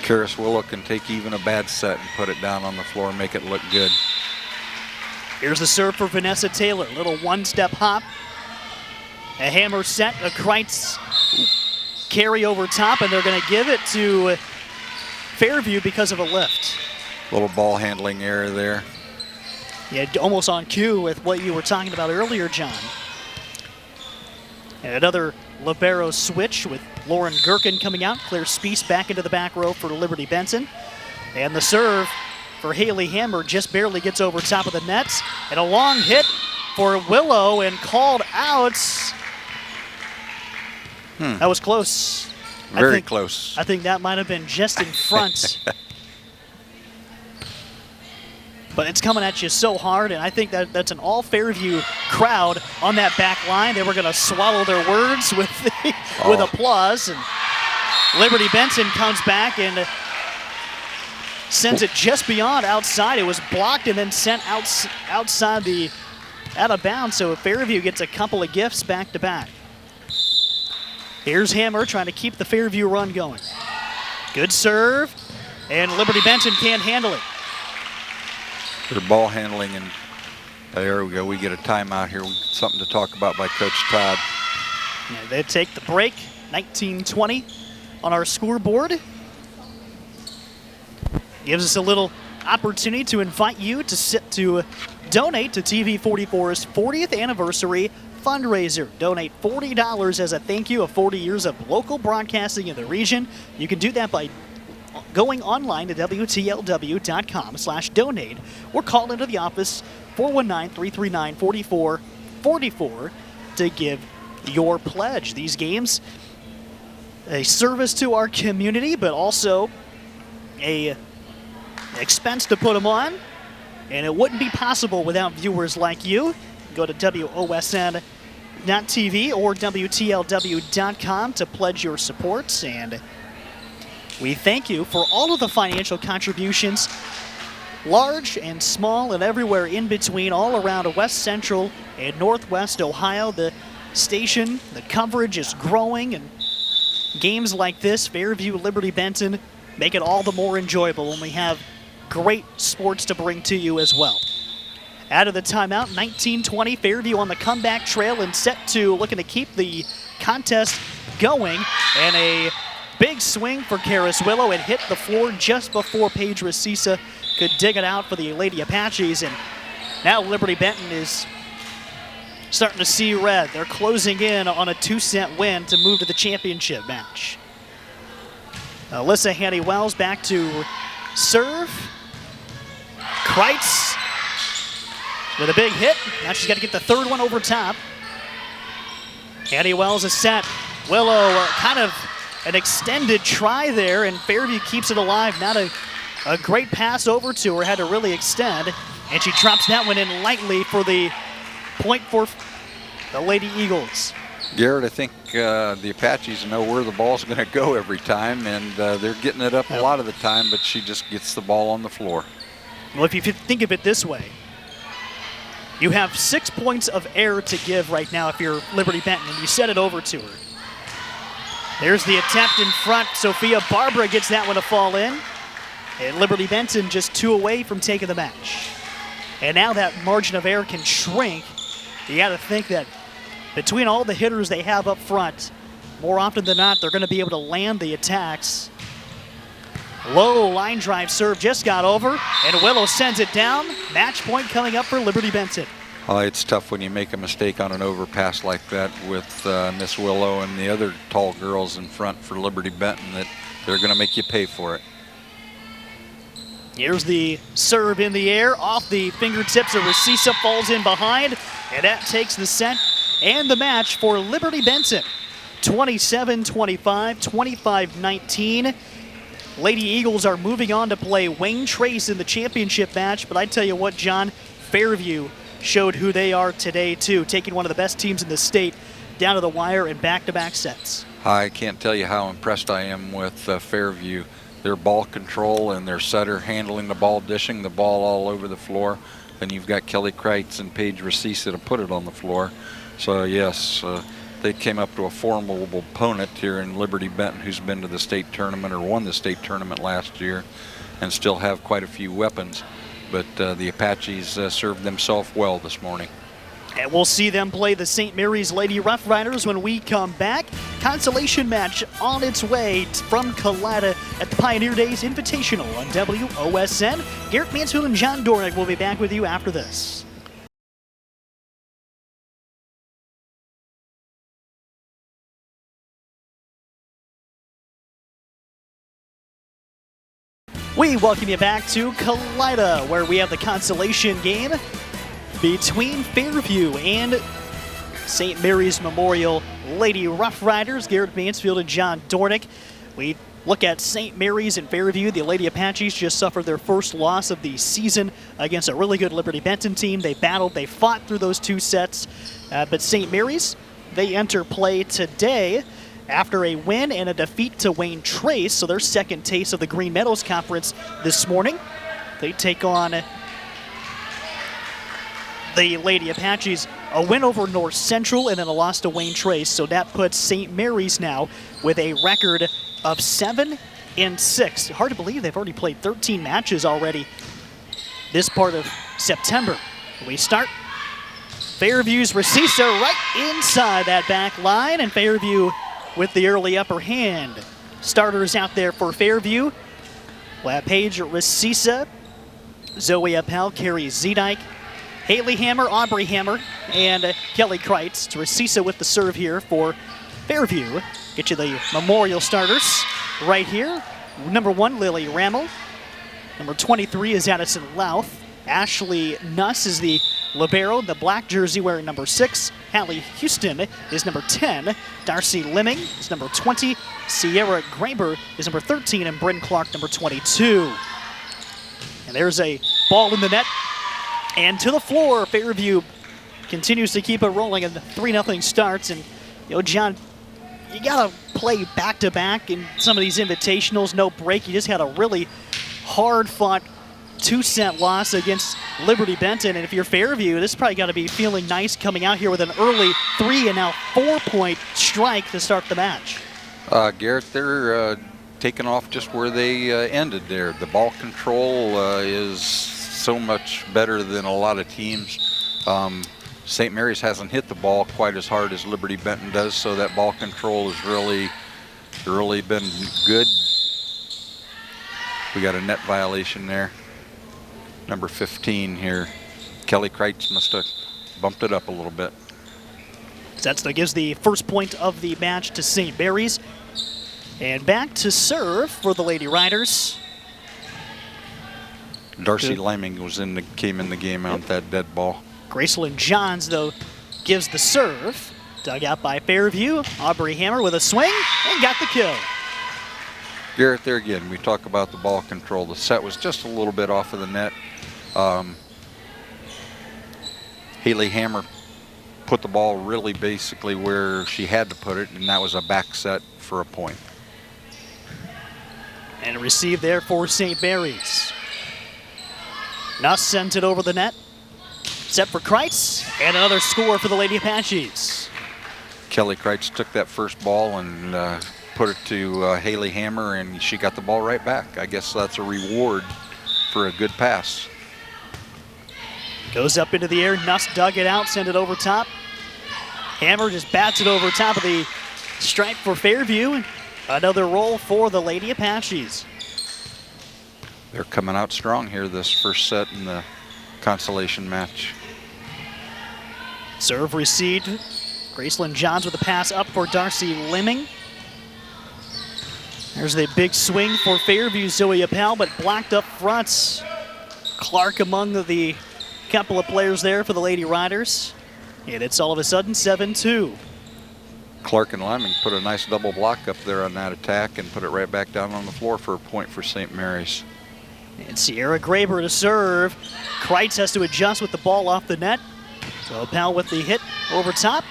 Karis Willow can take even a bad set and put it down on the floor and make it look good. Here's the serve for Vanessa Taylor. Little one-step hop. A hammer set, a Kreitz carry over top, and they're going to give it to Fairview because of a lift. Little ball handling error there. Yeah, almost on cue with what you were talking about earlier, John. And another libero switch with Lauren Gherkin coming out. Claire Speece back into the back row for Liberty Benton. And the serve for Haley Hammer just barely gets over top of the nets. And a long hit for Willow and called out. That was close. Very close. I think that might have been just in front. But it's coming at you so hard, and I think that's an all Fairview crowd on that back line. They were going to swallow their words with with applause. And Liberty Benton comes back and sends it just beyond outside. It was blocked and then sent outside out of bounds. So Fairview gets a couple of gifts back to back. Here's Hammer trying to keep the Fairview run going. Good serve, and Liberty Benton can't handle it. Their ball handling, and there we go. We get a timeout here. Something to talk about by Coach Todd. And they take the break, 19-20 on our scoreboard. Gives us a little opportunity to invite you to donate to TV44's 40th anniversary fundraiser. Donate $40 as a thank you of 40 years of local broadcasting in the region. You can do that by going online to WTLW.com/donate or call into the office 419-339-4444 to give your pledge. These games, a service to our community, but also a expense to put them on, and it wouldn't be possible without viewers like you. Go to WOSN.TV or WTLW.com to pledge your support, and we thank you for all of the financial contributions, large and small and everywhere in between, all around West Central and Northwest Ohio. The station, the coverage is growing, and games like this, Fairview, Liberty Benton, make it all the more enjoyable when we have great sports to bring to you as well. Out of the timeout, 19-20, Fairview on the comeback trail and set to looking to keep the contest going, and a big swing for Karis Willow. It hit the floor just before Paige Recisa could dig it out for the Lady Apaches, and now Liberty Benton is starting to see red. They're closing in on a 2-set win to move to the championship match. Alyssa Handy-Wells back to serve. Kreitz with a big hit. Now she's got to get the third one over top. Annie Wells is set. Willow kind of an extended try there, and Fairview keeps it alive. Not a great pass over to her, had to really extend, and she drops that one in lightly for the point for the Lady Eagles. Garrett, I think the Apaches know where the ball's going to go every time, and they're getting it up a lot of the time, but she just gets the ball on the floor. Well, if you think of it this way, you have 6 points of error to give right now if you're Liberty Benton, and you set it over to her. There's the attempt in front. Sophia Barbara gets that one to fall in. And Liberty Benton just 2 away from taking the match. And now that margin of error can shrink. You got to think that between all the hitters they have up front, more often than not, they're going to be able to land the attacks. Low line drive serve just got over, and Willow sends it down. Match point coming up for Liberty Benton. It's tough when you make a mistake on an overpass like that with Miss Willow and the other tall girls in front for Liberty Benton, that they're going to make you pay for it. Here's the serve in the air, off the fingertips of Resisa, falls in behind, and that takes the set and the match for Liberty Benton. 27-25, 25-19. Lady Eagles are moving on to play Wayne Trace in the championship match, but I tell you what, John, Fairview showed who they are today too, taking one of the best teams in the state down to the wire in back-to-back sets. I can't tell you how impressed I am with Fairview. Their ball control and their setter handling the ball, dishing the ball all over the floor. Then you've got Kelly Kreitz and Paige Resisa to put it on the floor. So yes, they came up to a formidable opponent here in Liberty Benton, who's been to the state tournament or won the state tournament last year and still have quite a few weapons. But the Apaches served themselves well this morning. And we'll see them play the St. Mary's Lady Rough Riders when we come back. Consolation match on its way from Kalida at the Pioneer Days Invitational on WOSN. Garrett Mansfield and John Dornick will be back with you after this. We welcome you back to Kalida, where we have the consolation game between Fairview and St. Mary's Memorial Lady Rough Riders. Garrett Mansfield and John Dornick. We look at St. Mary's and Fairview. The Lady Apaches just suffered their first loss of the season against a really good Liberty Benton team. They battled, they fought through those 2 sets. But St. Mary's, they enter play today after a win and a defeat to Wayne Trace, so their second taste of the Green Meadows Conference this morning. They take on the Lady Apaches, a win over North Central and then a loss to Wayne Trace, so that puts St. Mary's now with a record of 7-6. Hard to believe they've already played 13 matches already this part of September. We start. Fairview's Resisa right inside that back line, and Fairview with the early upper hand. Starters out there for Fairview. We'll have Paige Resisa, Zoe Appel, Carrie Zedike, Haley Hammer, Aubrey Hammer, and Kelly Kreitz. It's Resisa with the serve here for Fairview. Get you the Memorial starters right here. Number 1, Lily Rammel. Number 23 is Addison Louth. Ashley Nuss is the libero, the black jersey wearing number 6. Hallie Houston is number 10. Darcy Lemming is number 20. Sierra Graber is number 13. And Bryn Clark, number 22. And there's a ball in the net. And to the floor, Fairview continues to keep it rolling, and 3-0 starts. And, you know, John, you got to play back-to-back in some of these invitationals, no break. You just had a really hard-fought 2-set loss against Liberty Benton, and if you're Fairview, this probably got to be feeling nice coming out here with an early 3 and now 4-point strike to start the match. Garrett, they're taking off just where they ended there. The ball control is so much better than a lot of teams. St. Mary's hasn't hit the ball quite as hard as Liberty Benton does, so that ball control has really been good. We got a net violation there. Number 15 here. Kelly Kreitz must have bumped it up a little bit. That gives the first point of the match to St. Mary's. And back to serve for the Lady Riders. Darcy Lemming came in the game on that dead ball. Gracelyn Johns, though, gives the serve. Dug out by Fairview. Aubrey Hammer with a swing and got the kill. Garrett, there again, we talk about the ball control. The set was just a little bit off of the net. Haley Hammer put the ball really basically where she had to put it, and that was a back set for a point. And received there for St. Mary's. Nuss sent it over the net. Set for Kreitz, and another score for the Lady Apaches. Kelly Kreitz took that first ball and put it to Haley Hammer, and she got the ball right back. I guess that's a reward for a good pass. Goes up into the air. Nuss dug it out, sent it over top. Hammer just bats it over top of the stripe for Fairview. Another roll for the Lady Apaches. They're coming out strong here this first set in the consolation match. Serve received. Gracelyn Johns with a pass up for Darcy Lemming. There's the big swing for Fairview, Zoe Appel, but blocked up front. Clark among the couple of players there for the Lady Riders. And it's all of a sudden 7-2. Clark and Lemming put a nice double block up there on that attack and put it right back down on the floor for a point for St. Mary's. And Sierra Graber to serve. Kreitz has to adjust with the ball off the net. So Appel with the hit over top.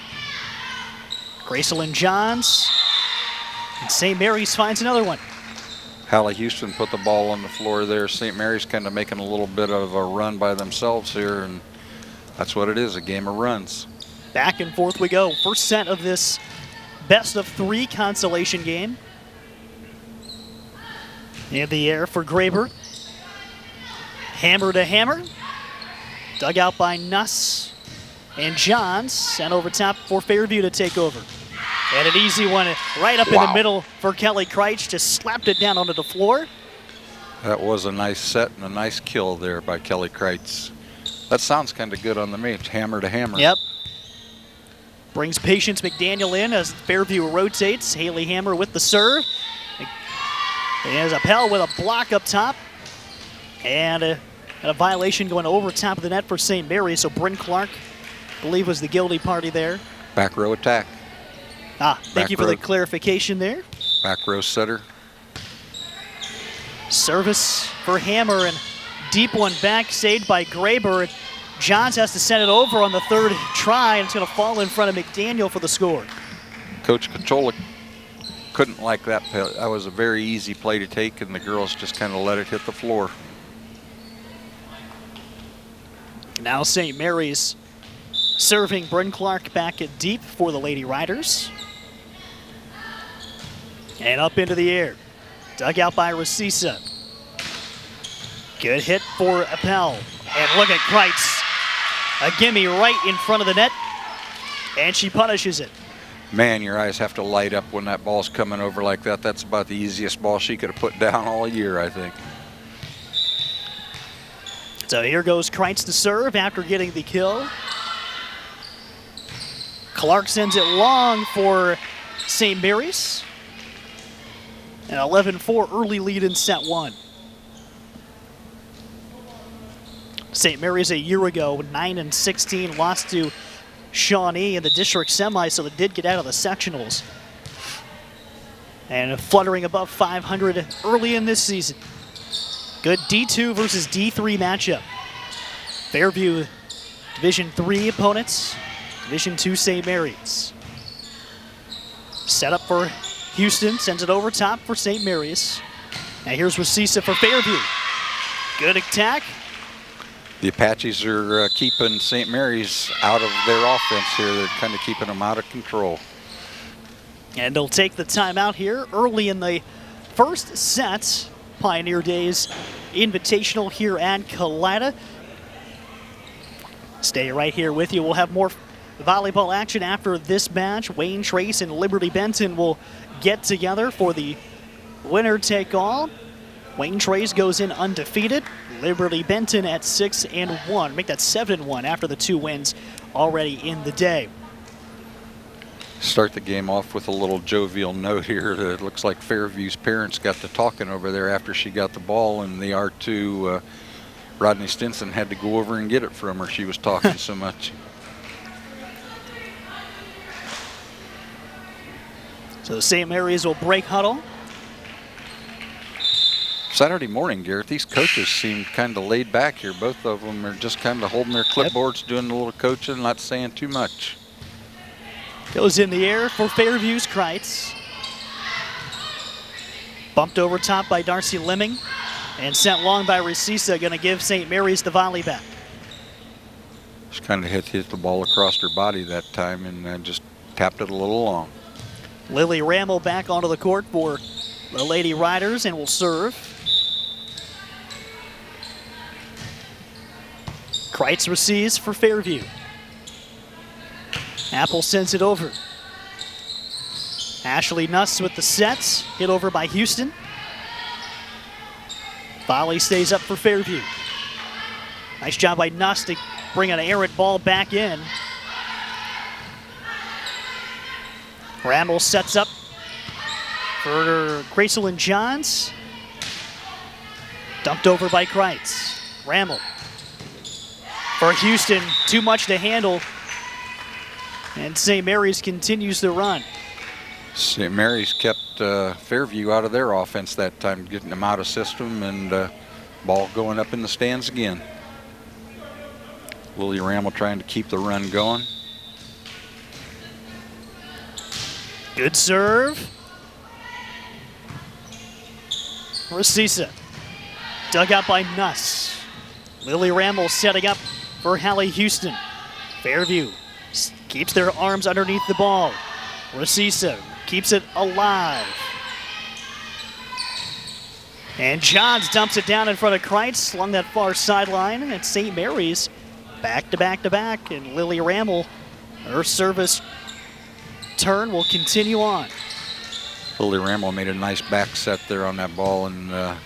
Gracelyn Johns. And St. Mary's finds another one. Hallie Houston put the ball on the floor there. St. Mary's kind of making a little bit of a run by themselves here, and that's what it is, a game of runs. Back and forth we go. First set of this best of three consolation game. In the air for Graber. Hammer to Hammer. Dug out by Nuss and Johns. Sent over top for Fairview to take over. And an easy one right up in the middle for Kelly Kreitz. Just slapped it down onto the floor. That was a nice set and a nice kill there by Kelly Kreitz. That sounds kind of good on the match, hammer to hammer. Yep. Brings Patience McDaniel in as Fairview rotates. Haley Hammer with the serve. There's Appel with a block up top. And a violation going over top of the net for St. Mary's. So Bryn Clark, I believe, was the guilty party there. Back row attack. Thank you for the clarification there. Back row setter. Service for Hammer, and deep one back, saved by Graber. Johns has to send it over on the third try, and it's going to fall in front of McDaniel for the score. Coach Cachola couldn't like that. That was a very easy play to take, and the girls just kind of let it hit the floor. Now St. Mary's serving. Bryn Clark back at deep for the Lady Riders. And up into the air. Dug out by Rasisa. Good hit for Appel. And look at Kreitz. A gimme right in front of the net. And she punishes it. Man, your eyes have to light up when that ball's coming over like that. That's about the easiest ball she could have put down all year, I think. So here goes Kreitz to serve after getting the kill. Clark sends it long for St. Mary's. An 11-4 early lead in set one. St. Mary's a year ago, 9-16, lost to Shawnee in the district semi, so they did get out of the sectionals. And fluttering above 500 early in this season. Good D2 versus D3 matchup. Fairview Division III opponents, Division II St. Mary's. Set up for Houston, sends it over top for St. Mary's. Now here's Rasisa for Fairview. Good attack. The Apaches are keeping St. Mary's out of their offense here. They're kind of keeping them out of control. And they'll take the timeout here early in the first set. Pioneer Days Invitational here at Kalida. Stay right here with you. We'll have more volleyball action after this match. Wayne Trace and Liberty Benton will get together for the winner-take-all. Wayne Trace goes in undefeated. Liberty Benton at 6-1. Make that 7-1 after the two wins already in the day. Start the game off with a little jovial note here. It looks like Fairview's parents got to talking over there after she got the ball, and the R2, Rodney Stinson, had to go over and get it from her. She was talking so much. So St. Mary's will break huddle. Saturday morning, Garrett, these coaches seem kind of laid back here. Both of them are just kind of holding their clipboards, doing a little coaching, not saying too much. Goes in the air for Fairview's Kreitz. Bumped over top by Darcy Lemming and sent long by Resisa, going to give St. Mary's the volley back. She kind of hit the ball across her body that time and just tapped it a little long. Lily Ramel back onto the court for the Lady Riders and will serve. Kreitz receives for Fairview. Apple sends it over. Ashley Nuss with the sets, hit over by Houston. Volley stays up for Fairview. Nice job by Nuss to bring an errant ball back in. Ramel sets up for Gracelyn Johns. Dumped over by Kreitz. Ramel. For Houston, too much to handle. And St. Mary's continues the run. St. Mary's kept Fairview out of their offense that time, getting them out of system, and ball going up in the stands again. Lily Ramel trying to keep the run going. Good serve. Resisa. Dug out by Nuss. Lily Ramel setting up for Hallie Houston. Fairview keeps their arms underneath the ball. Resisa keeps it alive. And Johns dumps it down in front of Kreitz along that far sideline. And St. Mary's back to back to back. And Lily Ramel, her service turn will continue on. Lily Ramel made a nice back set there on that ball, and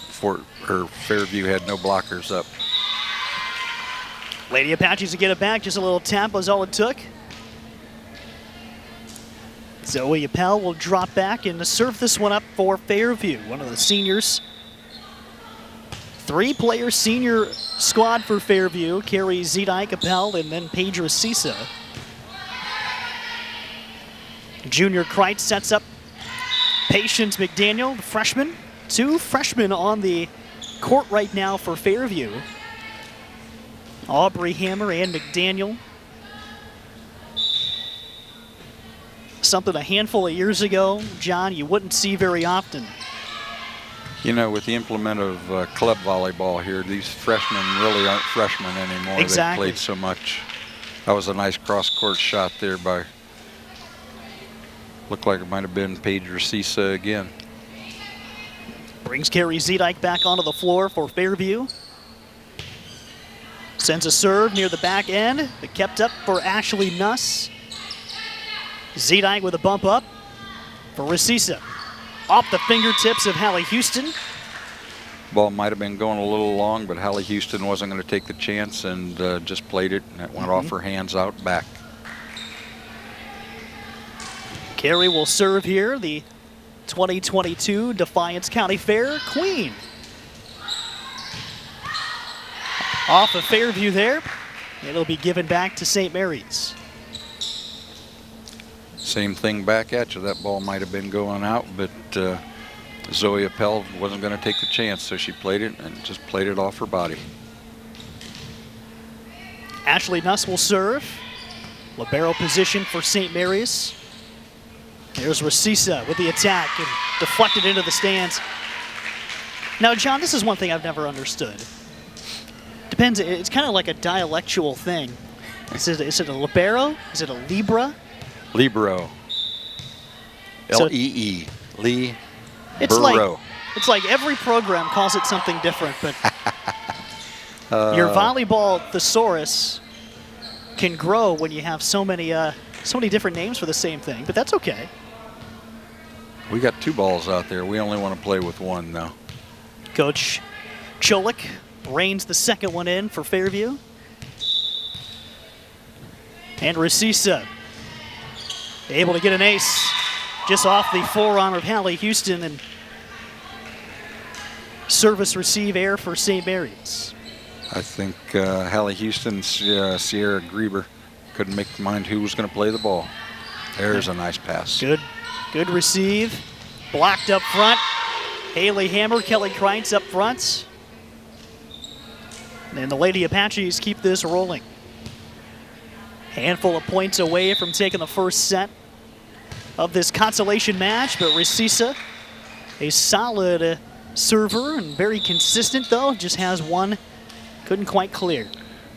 Fairview had no blockers up. Lady Apaches to get it back. Just a little tap was all it took. Zoe Appel will drop back and serve this one up for Fairview, one of the seniors. 3-player senior squad for Fairview. Carrie Zedike, Appel, and then Paige Resisa. Junior Kreitz sets up Patience McDaniel, the freshman. 2 freshmen on the court right now for Fairview. Aubrey Hammer and McDaniel. Something a handful of years ago, John, you wouldn't see very often. You know, with the implement of club volleyball here, these freshmen really aren't freshmen anymore. Exactly. They played so much. That was a nice cross-court shot there by, looked like it might have been Paige Resisa again. Brings Carrie Zedike back onto the floor for Fairview. Sends a serve near the back end, but kept up for Ashley Nuss. Zedike with a bump up for Resisa. Off the fingertips of Hallie Houston. Ball might have been going a little long, but Hallie Houston wasn't going to take the chance and just played it, and it went off her hands out back. Carrie will serve here, the 2022 Defiance County Fair Queen. Off of Fairview there. It'll be given back to St. Mary's. Same thing back at you. That ball might have been going out, but Zoe Appel wasn't going to take the chance, so she played it and just played it off her body. Ashley Nuss will serve. Libero position for St. Mary's. There's Resisa with the attack and deflected into the stands. Now, John, this is one thing I've never understood. Depends, it's kind of like a dialectual thing. Is it a libero? Is it a libra? Libero. So L-E-E. Libero. It's like every program calls it something different, but your volleyball thesaurus can grow when you have so many different names for the same thing, but that's okay. We got 2 balls out there. We only want to play with 1 now. Coach Cholik reins the second one in for Fairview. And Resisa able to get an ace just off the forearm of Hallie Houston, and service receive air for St. Mary's. I think Hallie Houston, Sierra Grieber couldn't make mind who was going to play the ball. There's a nice pass. Good Good receive. Blocked up front. Haley Hammer, Kelly Kreitz up front. And the Lady Apaches keep this rolling. Handful of points away from taking the first set of this consolation match, but Resisa, a solid server and very consistent though, just has one, couldn't quite clear.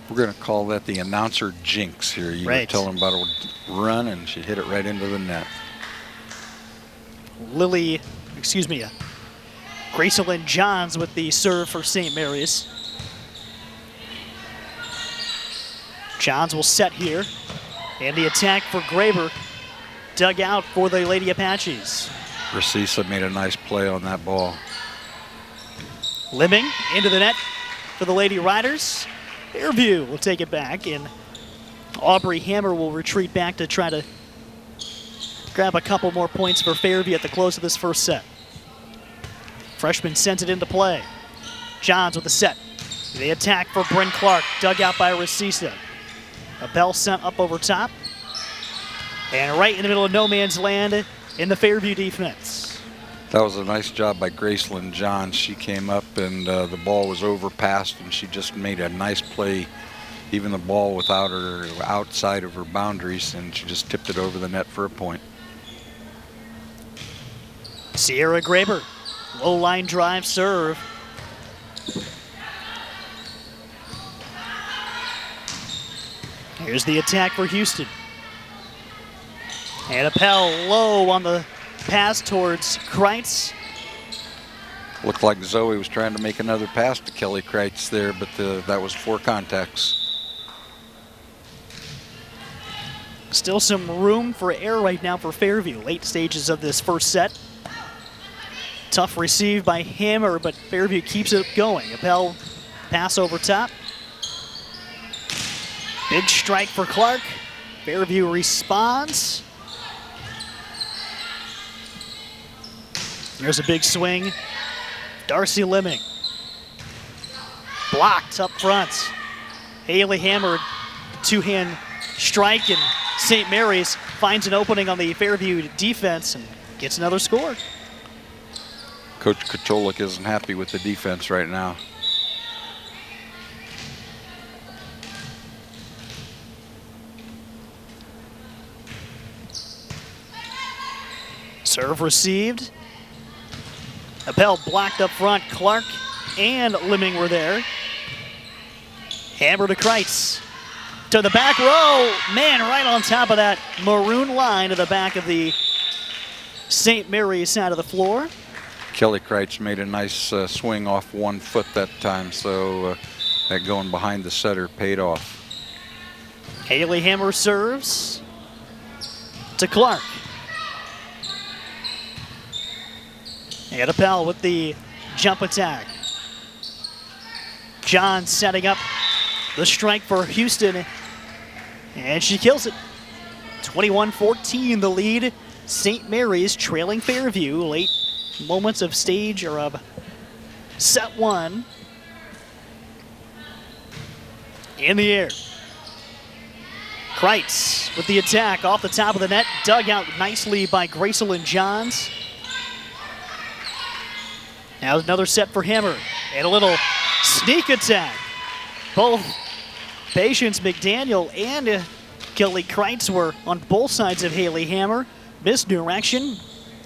We're going to call that the announcer jinx here. You were telling about a run and she hit it right into the net. Gracelyn Johns with the serve for St. Mary's. Johns will set here. And the attack for Graber. Dug out for the Lady Apaches. Resisa made a nice play on that ball. Limming into the net for the Lady Riders. Fairview will take it back, and Aubrey Hammer will retreat back to try to grab a couple more points for Fairview at the close of this first set. Freshman sent it into play. Johns with the set. The attack for Bryn Clark, dug out by Resisa. A bell sent up over top. And right in the middle of no man's land in the Fairview defense. That was a nice job by Gracelyn Johns. She came up and the ball was overpassed and she just made a nice play, even the ball without her outside of her boundaries, and she just tipped it over the net for a point. Sierra Graber, low line drive serve. Here's the attack for Houston. And Appel low on the pass towards Kreitz. Looked like Zoe was trying to make another pass to Kelly Kreitz there, but that was 4 contacts. Still some room for error right now for Fairview. Late stages of this first set. Tough receive by Hammer, but Fairview keeps it going. Appel pass over top. Big strike for Clark. Fairview responds. There's a big swing. Darcy Limming. Blocked up front. Haley Hammer, two-hand strike, and St. Mary's finds an opening on the Fairview defense and gets another score. Coach Kocholik isn't happy with the defense right now. Serve received. Appel blocked up front. Clark and Limming were there. Hammer to Kreitz. To the back row. Man, right on top of that maroon line to the back of the St. Mary's side of the floor. Kelly Kreitz made a nice swing off 1 foot that time, so that going behind the setter paid off. Haley Hammer serves to Clark. And Appel with the jump attack. John setting up the strike for Houston, and she kills it. 21-14 the lead. St. Mary's trailing Fairview. Late moments of stage or of set 1. In the air. Kreitz with the attack off the top of the net. Dug out nicely by Gracelyn Johns. Now another set for Hammer, and a little sneak attack. Both Patience McDaniel and Kelly Kreitz were on both sides of Haley Hammer. Misdirection,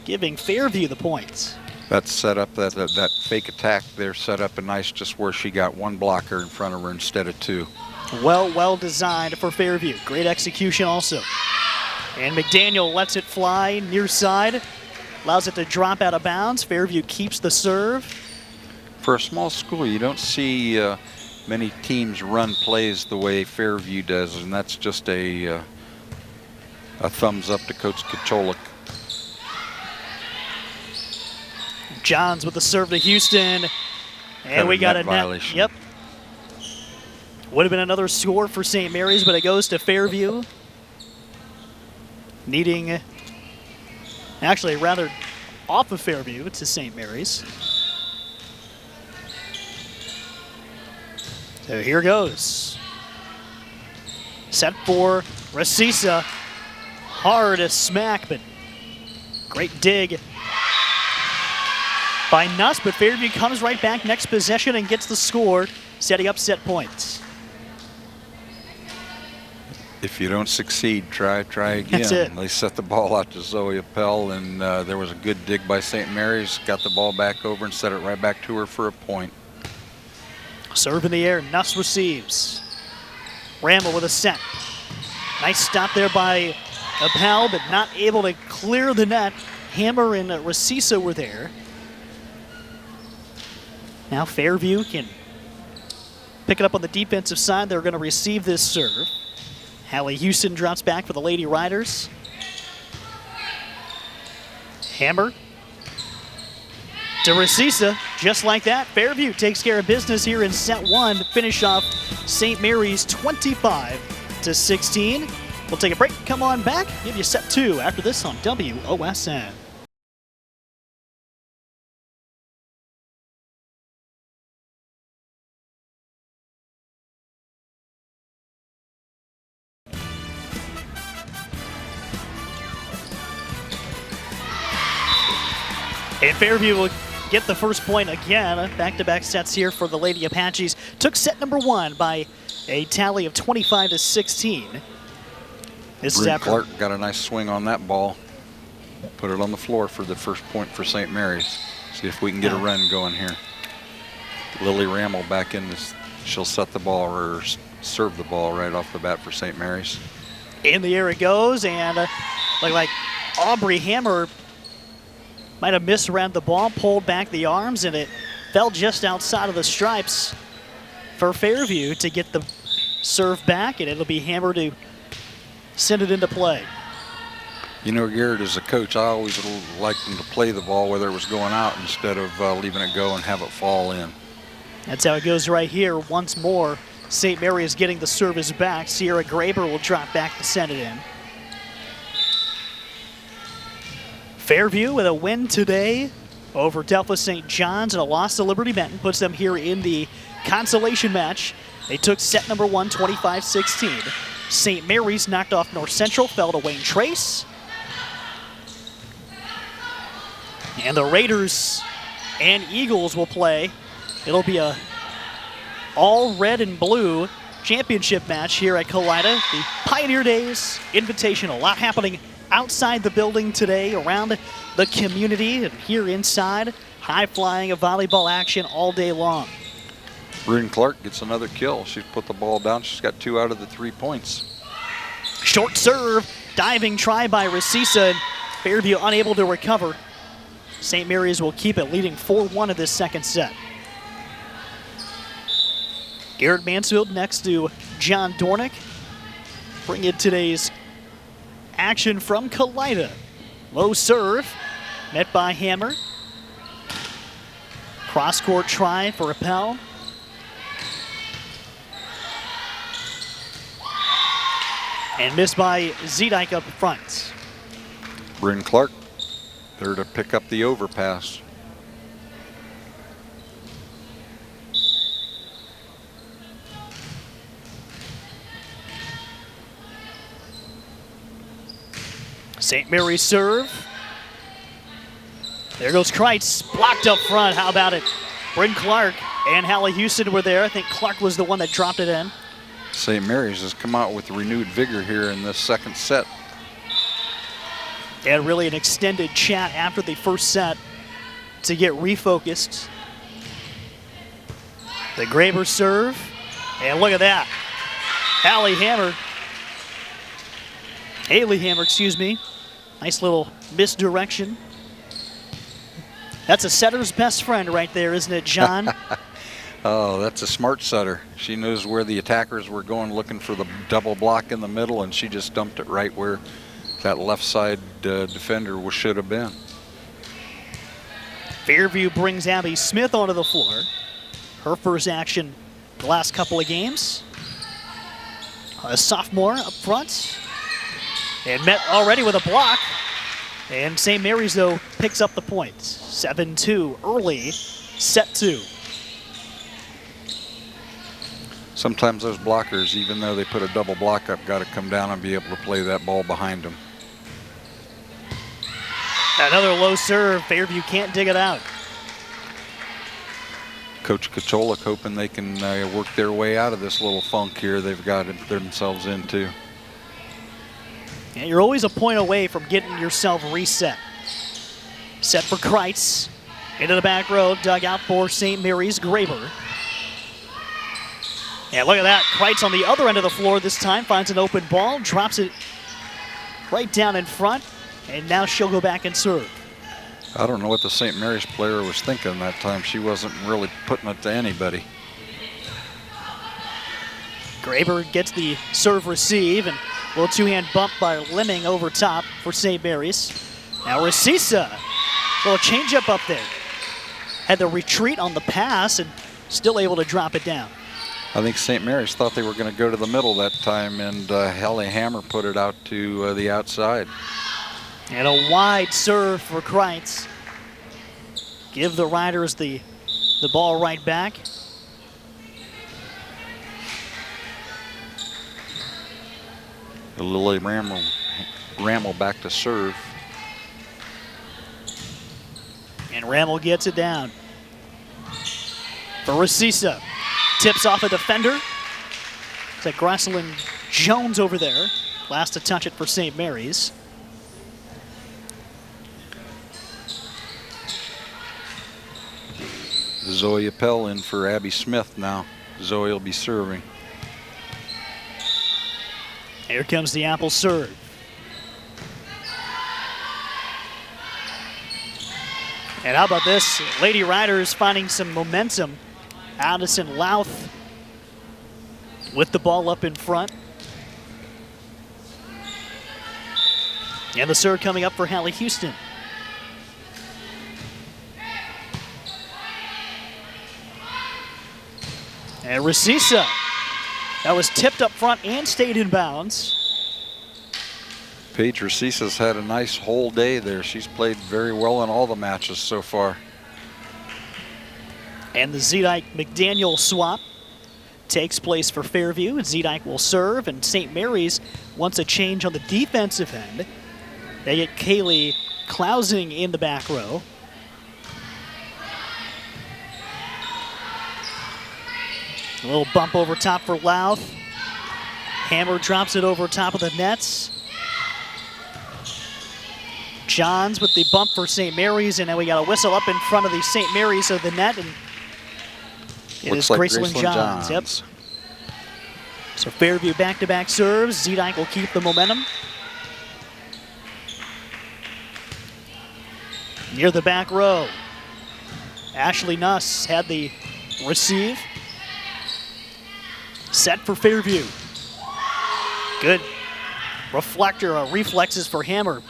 giving Fairview the points. That set up, that fake attack there set up a nice, just where she got 1 blocker in front of her instead of 2. Well designed for Fairview. Great execution also. And McDaniel lets it fly near side. Allows it to drop out of bounds. Fairview keeps the serve. For a small school, you don't see many teams run plays the way Fairview does, and that's just a thumbs up to Coach Kocholik. Johns with the serve to Houston. And we got a net violation. Yep. Would have been another score for St. Mary's, but it goes to Fairview. Needing, actually rather off of Fairview to St. Mary's. So here goes. Set for Resisa. Hard as smack, but Great dig by Nuss, but Fairview comes right back next possession and gets the score, setting up set points. If you don't succeed, try again. That's it. They set the ball out to Zoe Appel, and there was a good dig by St. Mary's. Got the ball back over and set it right back to her for a point. Serve in the air, Nuss receives. Ramble with a set. Nice stop there by Appel, but not able to clear the net. Hammer and Recisa were there. Now Fairview can pick it up on the defensive side. They're going to receive this serve. Hallie Houston drops back for the Lady Riders. Hammer to Recisa, just like that. Fairview takes care of business here in set one to finish off St. Mary's 25-16. We'll take a break, come on back, give you set two after this on WOSN. And Fairview will get the first point again. Back-to-back sets here for the Lady Apaches. Took set number one by a tally of 25-16. This is after Clark got a nice swing on that ball. Put it on the floor for the first point for St. Mary's. See if we can get a run going here. Lily Ramel back in this. She'll set the ball or serve the ball right off the bat for St. Mary's. In the air it goes, and like Aubrey Hammer might have missed around the ball, pulled back the arms, and it fell just outside of the stripes for Fairview to get the serve back, and it'll be Hammer to send it into play. You know, Garrett, as a coach, I always liked them to play the ball whether it was going out instead of leaving it go and have it fall in. That's how it goes right here. Once more, St. Mary is getting the service back. Sierra Graber will drop back to send it in. Fairview with a win today over Delphos St. John's and a loss to Liberty Benton puts them here in the consolation match. They took set number one, 25-16. St. Mary's knocked off North Central, fell to Wayne Trace. And the Raiders and Eagles will play. It'll be a all red and blue championship match here at Kalida. The Pioneer Days Invitational. A lot happening outside the building today, around the community, and here inside. High flying of volleyball action all day long. Bryn Clark gets another kill. She's put the ball down. She's got 2 out of the 3 points. Short serve, diving try by Recisa, and Fairview unable to recover. St. Mary's will keep it, leading 4-1 of this second set. Garrett Mansfield next to John Dornick. Bring in today's action from Kalida. Low serve, met by Hammer. Cross-court try for Appel. And missed by Zedike up front. Bryn Clark there to pick up the overpass. St. Mary's serve. There goes Kreitz, blocked up front. How about it? Bryn Clark and Hallie Houston were there. I think Clark was the one that dropped it in. St. Mary's has come out with renewed vigor here in this second set. And really an extended chat after the first set to get refocused. The Graber serve. And look at that. Hallie Hammer, excuse me. Nice little misdirection. That's a setter's best friend right there, isn't it, John? Oh, that's a smart setter. She knows where the attackers were going, looking for the double block in the middle, and she just dumped it right where that left side defender should have been. Fairview brings Abby Smith onto the floor. Her first action the last couple of games. A sophomore up front. And met already with a block. And St. Mary's, though, picks up the points. 7-2 early, set 2. Sometimes those blockers, even though they put a double block up, got to come down and be able to play that ball behind them. Another low serve. Fairview can't dig it out. Coach Kocholik hoping they can work their way out of this little funk here they've got themselves into. And you're always a point away from getting yourself reset. Set for Kreitz. Into the back row, dug out for St. Mary's, Graber. And look at that, Kreitz on the other end of the floor this time, finds an open ball, drops it right down in front, and now she'll go back and serve. I don't know what the St. Mary's player was thinking that time. She wasn't really putting it to anybody. Graber gets the serve receive, and a little two-hand bump by Lemming over top for St. Mary's. Now Rasisa, little changeup up there. Had the retreat on the pass and still able to drop it down. I think St. Mary's thought they were going to go to the middle that time, and Hallie Hammer put it out to the outside. And a wide serve for Kreitz. Give the Riders the ball right back. Lily Rammel back to serve. And Rammel gets it down. For Rasisa. Tips off a defender. It's like Grosselin Jones over there. Last to touch it for St. Mary's. Zoe Appel in for Abby Smith now. Zoe will be serving. Here comes the Apple serve. And how about this? Lady Riders finding some momentum. Addison Louth with the ball up in front. And the serve coming up for Hallie Houston. And Rasisa, that was tipped up front and stayed in bounds. Paige Rasisa's had a nice whole day there. She's played very well in all the matches so far. And the Zedike-McDaniel swap takes place for Fairview. Zedike will serve, and St. Mary's wants a change on the defensive end. They get Kaylee Klausing in the back row. A little bump over top for Louth. Hammer drops it over top of the nets. Johns with the bump for St. Mary's, and then we got a whistle up in front of the St. Mary's of the net, and it Looks is like Gracelyn Johns. Yep. So Fairview back-to-back serves. Zedike will keep the momentum. Near the back row, Ashley Nuss had the receive. Set for Fairview. Good reflexes for Hammer.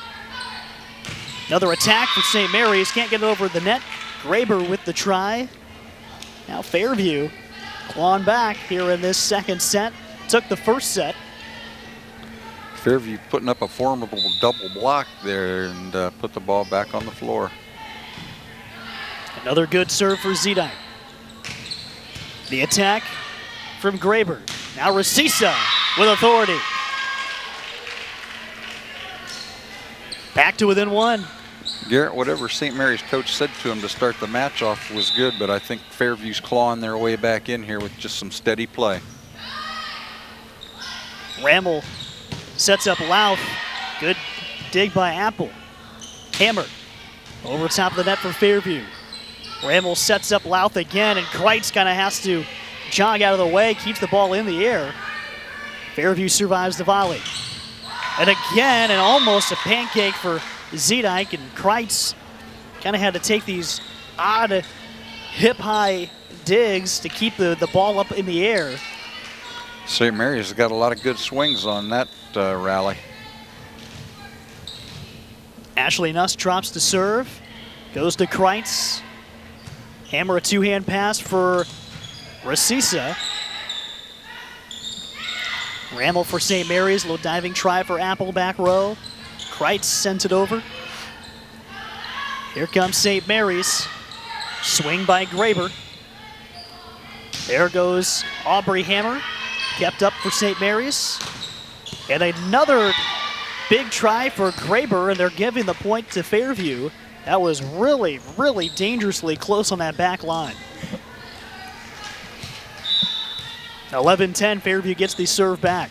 Another attack for St. Mary's. Can't get it over the net. Graber with the try. Now Fairview clawing back here in this second set. Took the first set. Fairview putting up a formidable double block there and put the ball back on the floor. Another good serve for Zedike. The attack from Graber. Now Rasisa with authority. Back to within one. Garrett, whatever St. Mary's coach said to him to start the match off was good, but I think Fairview's clawing their way back in here with just some steady play. Rammel sets up Louth. Good dig by Apple. Hammer over top of the net for Fairview. Rammel sets up Louth again, and Kreitz kind of has to jog out of the way, keeps the ball in the air. Fairview survives the volley. And again, and almost a pancake for Zedike, and Kreitz kind of had to take these odd hip-high digs to keep the ball up in the air. St. Mary's has got a lot of good swings on that rally. Ashley Nuss drops to serve, goes to Kreitz. Hammer a two-hand pass for Rasisa. Rammel for St. Mary's, little diving try for Apple back row. Kreitz sends it over. Here comes St. Mary's. Swing by Graber. There goes Aubrey Hammer. Kept up for St. Mary's. And another big try for Graber, and they're giving the point to Fairview. That was really, really dangerously close on that back line. 11-10, Fairview gets the serve back.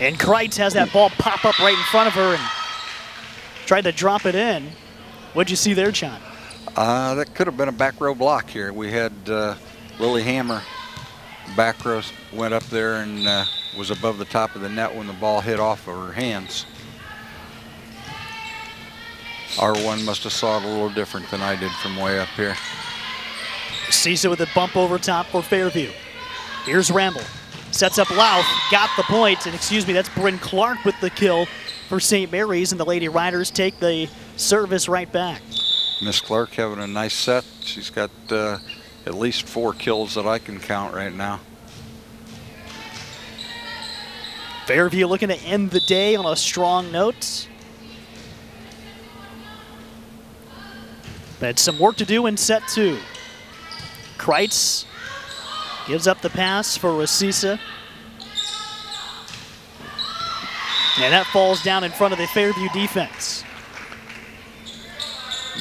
And Kreitz has that ball pop up right in front of her and tried to drop it in. What'd you see there, John? That could have been a back row block here. We had Lily Hammer, back row, went up there and was above the top of the net when the ball hit off of her hands. R1 must have saw it a little different than I did from way up here. Cisa with a bump over top for Fairview. Here's Ramble. Sets up Louth, got the point, and excuse me, that's Bryn Clark with the kill for St. Mary's, and the Lady Riders take the service right back. Miss Clark having a nice set. She's got at least 4 kills that I can count right now. Fairview looking to end the day on a strong note. But some work to do in set 2. Kreitz gives up the pass for Rasisa. And that falls down in front of the Fairview defense.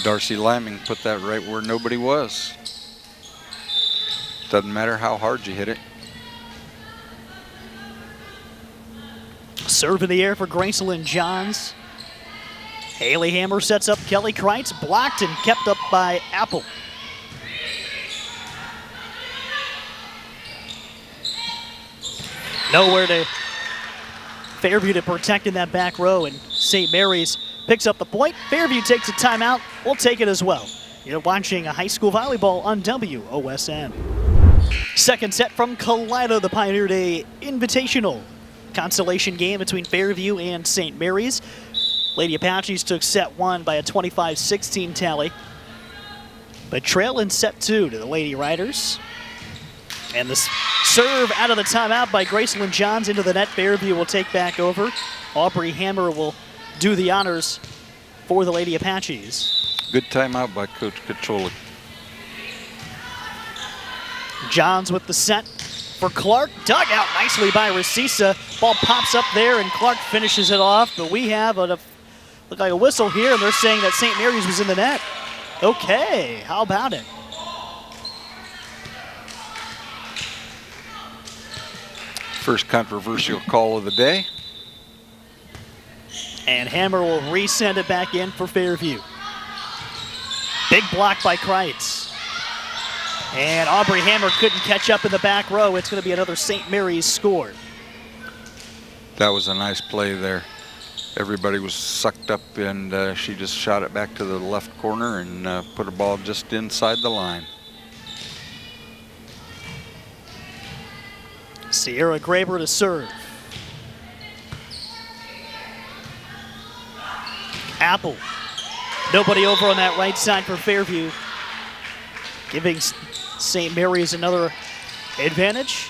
Darcy Lamming put that right where nobody was. Doesn't matter how hard you hit it. Serve in the air for Gracelyn Johns. Haley Hammer sets up Kelly Kreitz, blocked and kept up by Apple. Nowhere to Fairview to protect in that back row, and St. Mary's picks up the point. Fairview takes a timeout. We'll take it as well. You're watching a high school volleyball on WOSN. Second set from Kalida, the Pioneer Day Invitational consolation game between Fairview and St. Mary's. Lady Apaches took set 1 by a 25-16 tally, but trail in set 2 to the Lady Riders. And the serve out of the timeout by Gracelyn Johns into the net. Fairview will take back over. Aubrey Hammer will do the honors for the Lady Apaches. Good timeout by Coach Kacholik. Johns with the set for Clark. Dug out nicely by Rasisa. Ball pops up there and Clark finishes it off. But we have a look like a whistle here, and they're saying that St. Mary's was in the net. Okay, how about it? First controversial call of the day. And Hammer will resend it back in for Fairview. Big block by Kreitz. And Aubrey Hammer couldn't catch up in the back row. It's going to be another St. Mary's score. That was a nice play there. Everybody was sucked up, and she just shot it back to the left corner and put a ball just inside the line. Sierra Graber to serve. Apple. Nobody over on that right side for Fairview, giving St. Mary's another advantage.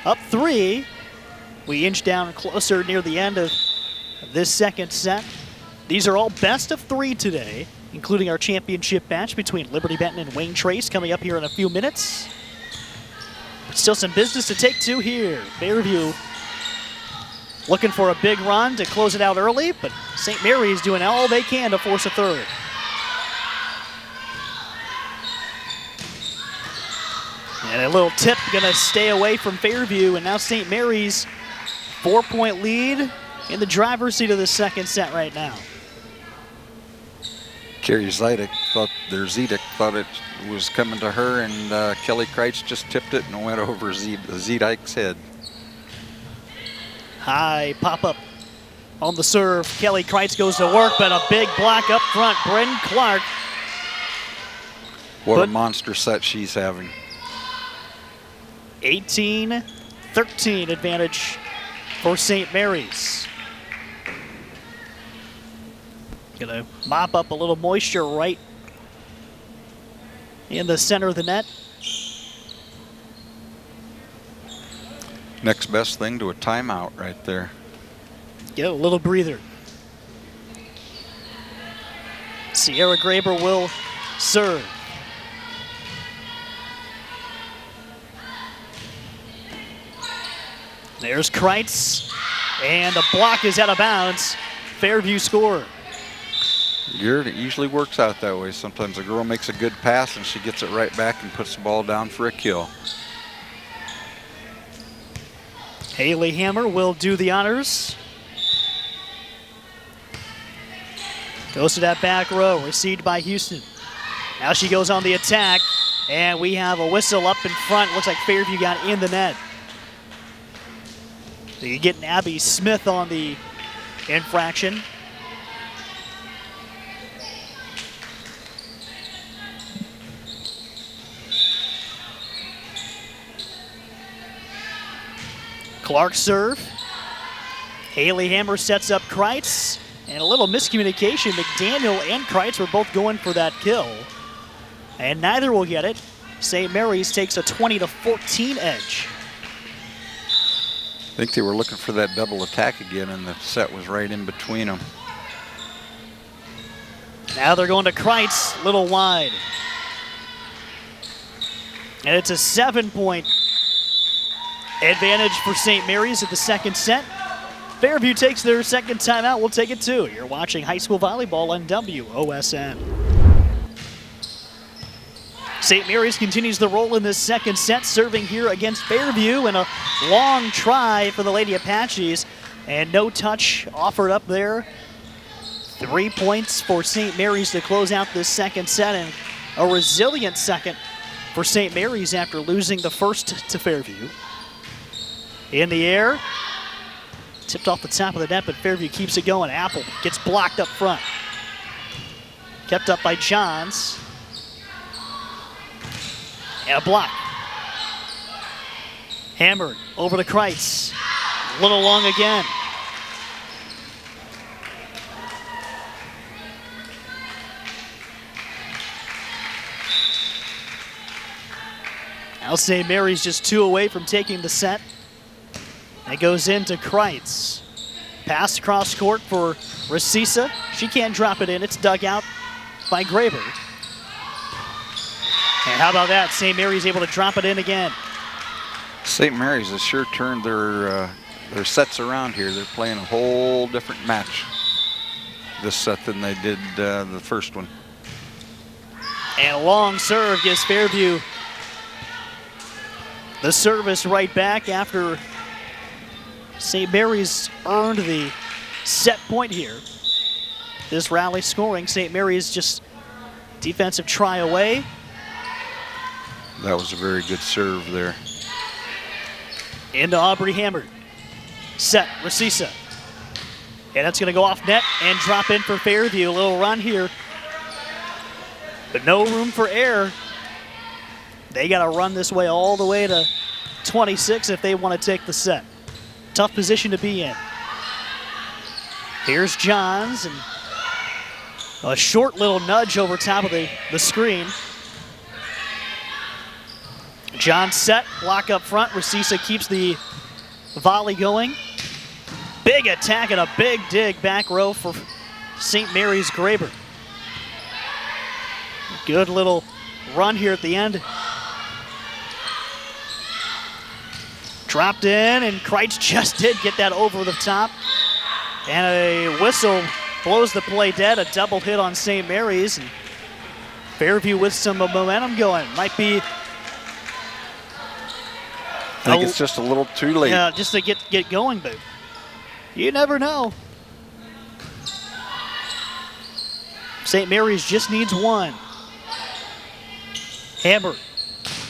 Up 3. We inch down closer near the end of this second set. These are all best of 3 today, including our championship match between Liberty Benton and Wayne Trace coming up here in a few minutes. But still some business to take to here. Fairview looking for a big run to close it out early, but St. Mary's doing all they can to force a third. And a little tip gonna stay away from Fairview, and now St. Mary's 4-point lead in the driver's seat of the second set right now. Carrie Zedek thought it was coming to her, and Kelly Kreitz just tipped it and went over Zedek's head. High pop-up on the serve. Kelly Kreitz goes to work, but a big block up front. Bryn Clark. What a monster set she's having. 18-13 advantage for St. Mary's. Gonna mop up a little moisture right in the center of the net. Next best thing to a timeout right there. Get a little breather. Sierra Graber will serve. There's Kreitz, and the block is out of bounds. Fairview score. Garrett, it usually works out that way. Sometimes a girl makes a good pass and she gets it right back and puts the ball down for a kill. Haley Hammer will do the honors. Goes to that back row, received by Houston. Now she goes on the attack, and we have a whistle up in front. Looks like Fairview got in the net. So you're getting Abby Smith on the infraction. Clark serve. Haley Hammer sets up Kreitz. And a little miscommunication. McDaniel and Kreitz were both going for that kill. And neither will get it. St. Mary's takes a 20-14 edge. I think they were looking for that double attack again, and the set was right in between them. Now they're going to Kreitz, little wide. And it's a 7-point advantage for St. Mary's at the second set. Fairview takes their second timeout. We'll take it too. You're watching high school volleyball on WOSN. St. Mary's continues the roll in this second set, serving here against Fairview, and a long try for the Lady Apaches, and no touch offered up there. 3 points for St. Mary's to close out this second set, and a resilient second for St. Mary's after losing the first to Fairview. In the air, tipped off the top of the net, but Fairview keeps it going. Apple gets blocked up front. Kept up by Johns. And a block. Hammered over to Kreitz. A little long again. Now St. Mary's just 2 away from taking the set. It goes into Kreitz. Pass across court for Rasisa. She can't drop it in. It's dug out by Graber. And how about that? St. Mary's able to drop it in again. St. Mary's has sure turned their sets around here. They're playing a whole different match this set than they did the first one. And a long serve gives Fairview the service right back after St. Mary's earned the set point here. This rally scoring, St. Mary's just defensive try away. That was a very good serve there. Into Aubrey Hammered. Set, Rasisa. And that's going to go off net and drop in for Fairview. A little run here. But no room for error. They got to run this way all the way to 26 if they want to take the set. Tough position to be in. Here's Johns, and a short little nudge over top of the screen. Johns set, block up front. Rasisa keeps the volley going. Big attack and a big dig back row for St. Mary's Graber. Good little run here at the end. Dropped in, and Kreitz just did get that over the top. And a whistle blows the play dead, a double hit on St. Mary's. And Fairview with some momentum going. Might be... I think it's just a little too late. Yeah, just to get going, but you never know. St. Mary's just needs one. Hammer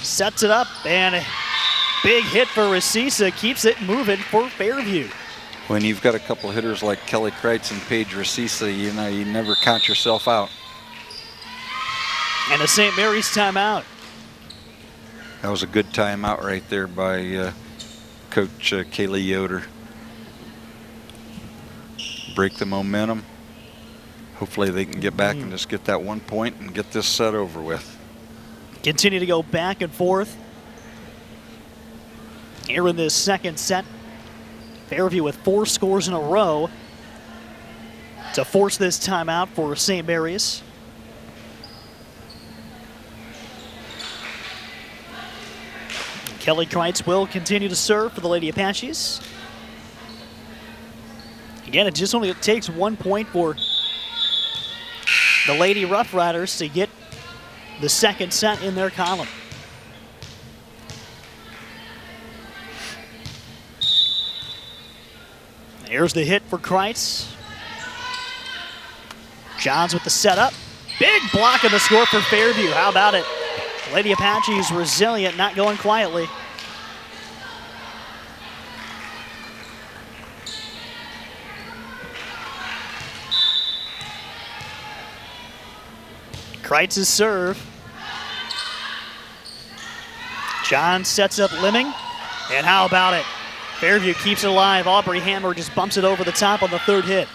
sets it up, and a big hit for Rasisa keeps it moving for Fairview. When you've got a couple hitters like Kelly Kreitz and Paige Rasisa, you know, you never count yourself out. And a St. Mary's timeout. That was a good timeout right there by Coach Kaylee Yoder. Break the momentum. Hopefully they can get back and just get that 1 point and get this set over with. Continue to go back and forth here in this second set. Fairview with 4 scores in a row to force this timeout for St. Mary's. Kelly Kreitz will continue to serve for the Lady Apaches. Again, it just only takes 1 point for the Lady Rough Riders to get the second set in their column. Here's the hit for Kreitz. Johns with the setup. Big block of the score for Fairview. How about it? Lady Apaches resilient, not going quietly. Kreitz's serve. John sets up Lemming. And how about it? Fairview keeps it alive. Aubrey Hammer just bumps it over the top on the third hit.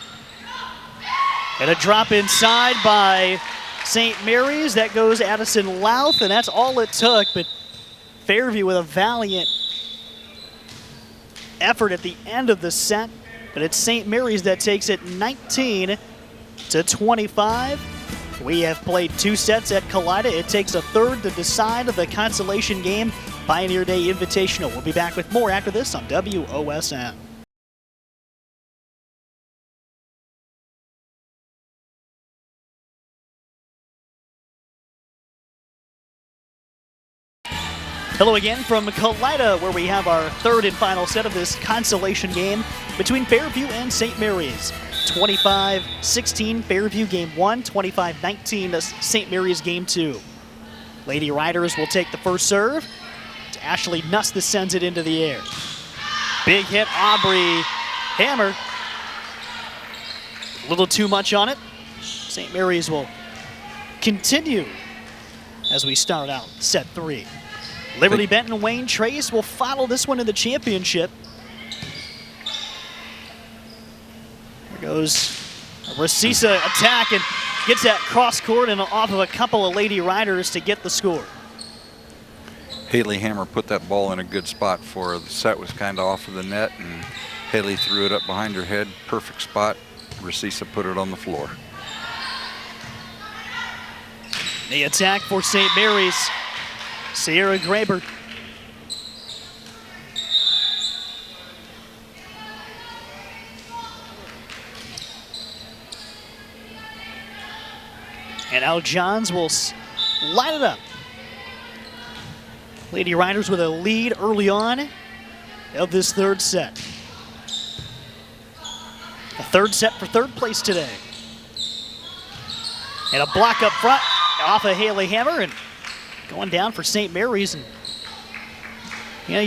And a drop inside by St. Mary's. That goes Addison Louth, and that's all it took. But Fairview with a valiant effort at the end of the set. But it's St. Mary's that takes it 19-25. We have played 2 sets at Kalida. It takes a third to decide the consolation game. Pioneer Day Invitational. We'll be back with more after this on WOSN. Hello again from Kalida, where we have our third and final set of this consolation game between Fairview and St. Mary's. 25-16 Fairview game 1, 25-19 St. Mary's game 2. Lady Riders will take the first serve. Ashley Nuss that sends it into the air. Big hit, Aubrey Hammer. A little too much on it. St. Mary's will continue as we start out set 3. Liberty Benton Wayne Trace will follow this one in the championship. There goes a Rasisa attack and gets that cross court and off of a couple of Lady Riders to get the score. Haley Hammer put that ball in a good spot for her. The set was kind of off of the net, and Haley threw it up behind her head. Perfect spot. Rasisa put it on the floor. The attack for St. Mary's. Sierra Graber. And Al Johns will light it up. Lady Riders with a lead early on of this third set. A third set for third place today. And a block up front off of Haley Hammer and going down for St. Mary's. And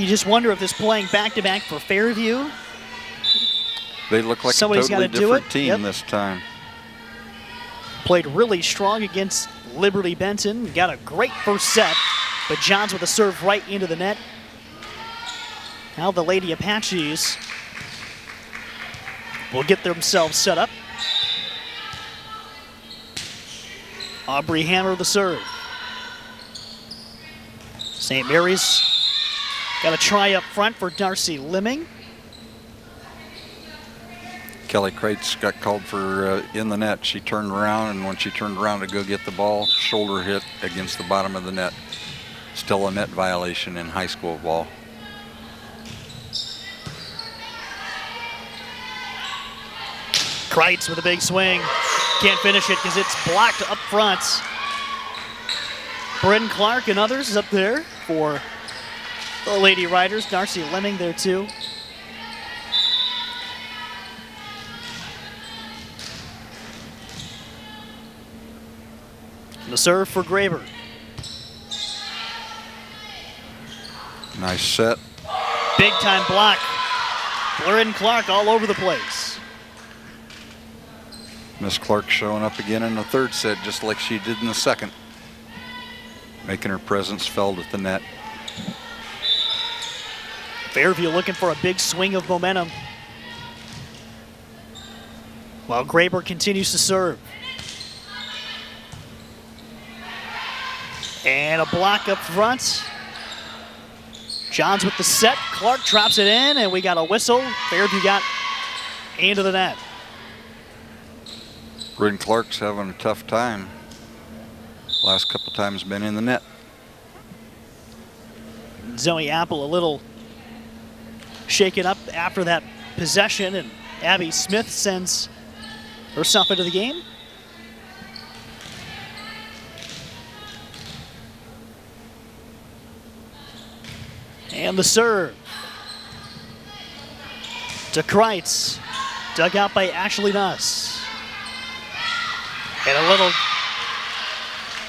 you just wonder if this playing back-to-back for Fairview. They look like Somebody's a totally gotta do different it. team this time. Played really strong against Liberty Benton. Got a great first set, but Johns with a serve right into the net. Now the Lady Apaches will get themselves set up. Aubrey Hammer the serve. St. Mary's got a try up front for Darcy Lemming. Kelly Kreitz got called for in the net. She turned around, and when she turned around to go get the ball, shoulder hit against the bottom of the net. Still a net violation in high school ball. Kreitz with a big swing. Can't finish it because it's blocked up front. Bryn Clark and others is up there for the Lady Riders. Darcy Lemming there too. The serve for Graber. Nice set. Big time block. Bryn Clark all over the place. Miss Clark showing up again in the third set, just like she did in the second. Making her presence felt at the net. Fairview looking for a big swing of momentum. While Graber continues to serve. And a block up front. Johns with the set. Clark drops it in, and we got a whistle. Fairview got into the net. Bryn Clark's having a tough time. Last couple times been in the net. Zoe Apple a little shaken up after that possession, and Abby Smith sends herself into the game. And the serve to Kreitz, dug out by Ashley Nuss. And a little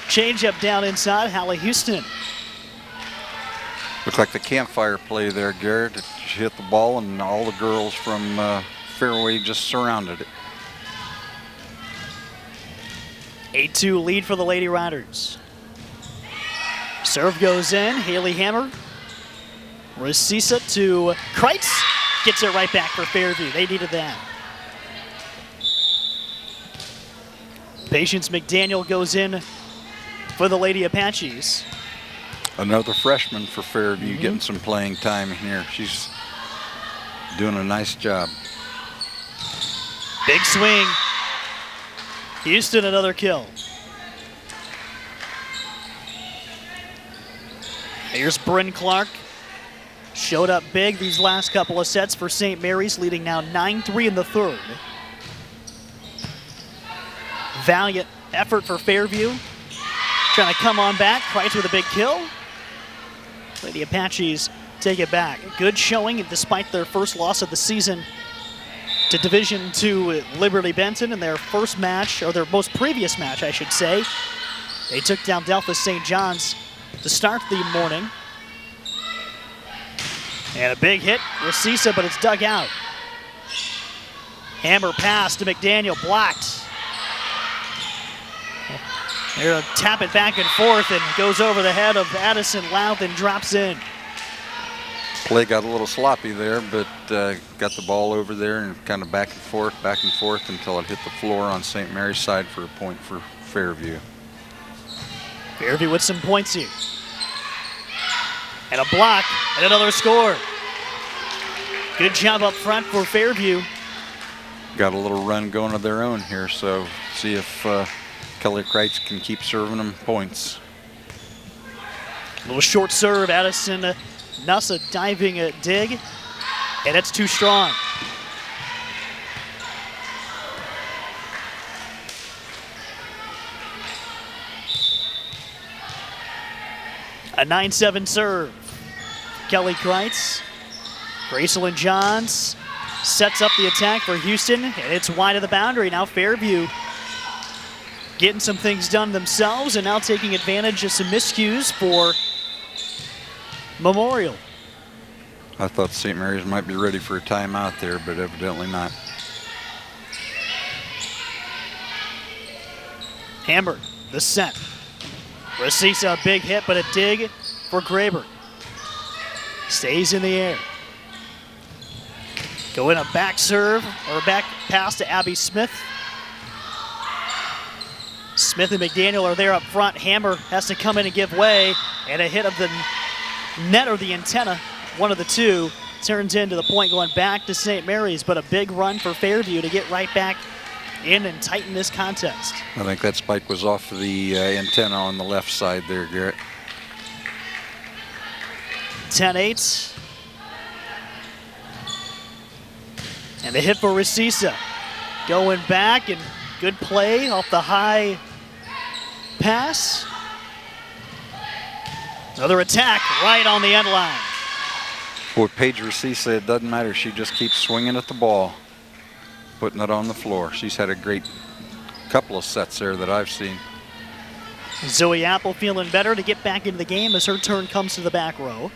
change up down inside, Hallie Houston. Looked like the campfire play there, Garrett. She hit the ball and all the girls from Fairway just surrounded it. 8-2 lead for the Lady Riders. Serve goes in, Haley Hammer. Resisa to Kreitz, gets it right back for Fairview. They needed that. Patience McDaniel goes in for the Lady Apaches. Another freshman for Fairview getting some playing time here. She's doing a nice job. Big swing. Houston, another kill. Here's Bryn Clark. Showed up big these last couple of sets for St. Mary's, leading now 9-3 in the third. Valiant effort for Fairview. Trying to come on back. Kreitz with a big kill. Lady Apaches take it back. Good showing despite their first loss of the season to Division II Liberty Benton in their first match, or their most previous match, I should say. They took down Delphos St. John's to start the morning. And a big hit, Resisa, but it's dug out. Hammer pass to McDaniel, blocked. They're gonna tap it back and forth, and goes over the head of Addison Louth and drops in. Play got a little sloppy there, but got the ball over there and kind of back and forth until it hit the floor on St. Mary's side for a point for Fairview. Fairview with some points here. And a block, and another score. Good job up front for Fairview. Got a little run going of their own here, so see if Kelly Kreitz can keep serving them points. A little short serve, Addison Nuss diving dig, and it's too strong. A 9-7 serve. Kelly Kreitz. Gracelyn Johns sets up the attack for Houston, and it's wide of the boundary. Now Fairview getting some things done themselves, and now taking advantage of some miscues for Memorial. I thought St. Mary's might be ready for a timeout there, but evidently not. Hammer, the set. Resisa, a big hit, but a dig for Graber. Stays in the air. Go in a back serve, or a back pass to Abby Smith. Smith and McDaniel are there up front. Hammer has to come in and give way, and a hit of the net or the antenna, one of the two, turns into the point going back to St. Mary's, but a big run for Fairview to get right back in and tighten this contest. I think that spike was off of the antenna on the left side there, Garrett. 10-8. And the hit for Resisa. Going back, and good play off the high pass. Another attack right on the end line. Boy, Paige Resisa, it doesn't matter. She just keeps swinging at the ball, putting it on the floor. She's had a great couple of sets there that I've seen. Zoe Apple feeling better to get back into the game as her turn comes to the back row.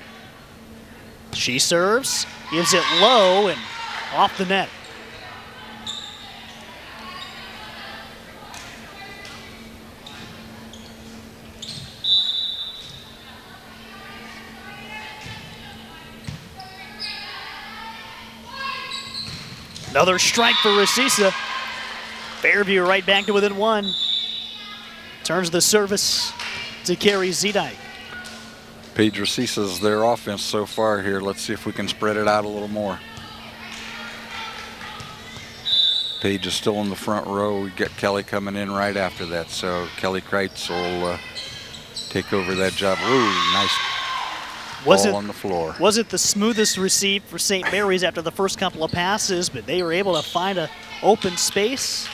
She serves, gives it low and off the net. Another strike for Resisa. Fairview right back to within one. Turns the service to Carrie Zedike. Paige Resisa's their offense so far here. Let's see if we can spread it out a little more. Paige is still in the front row. We get Kelly coming in right after that. So Kelly Kreitz will take over that job. Ooh, nice Ball on the floor. Wasn't the smoothest receive for St. Mary's after the first couple of passes, but they were able to find an open space.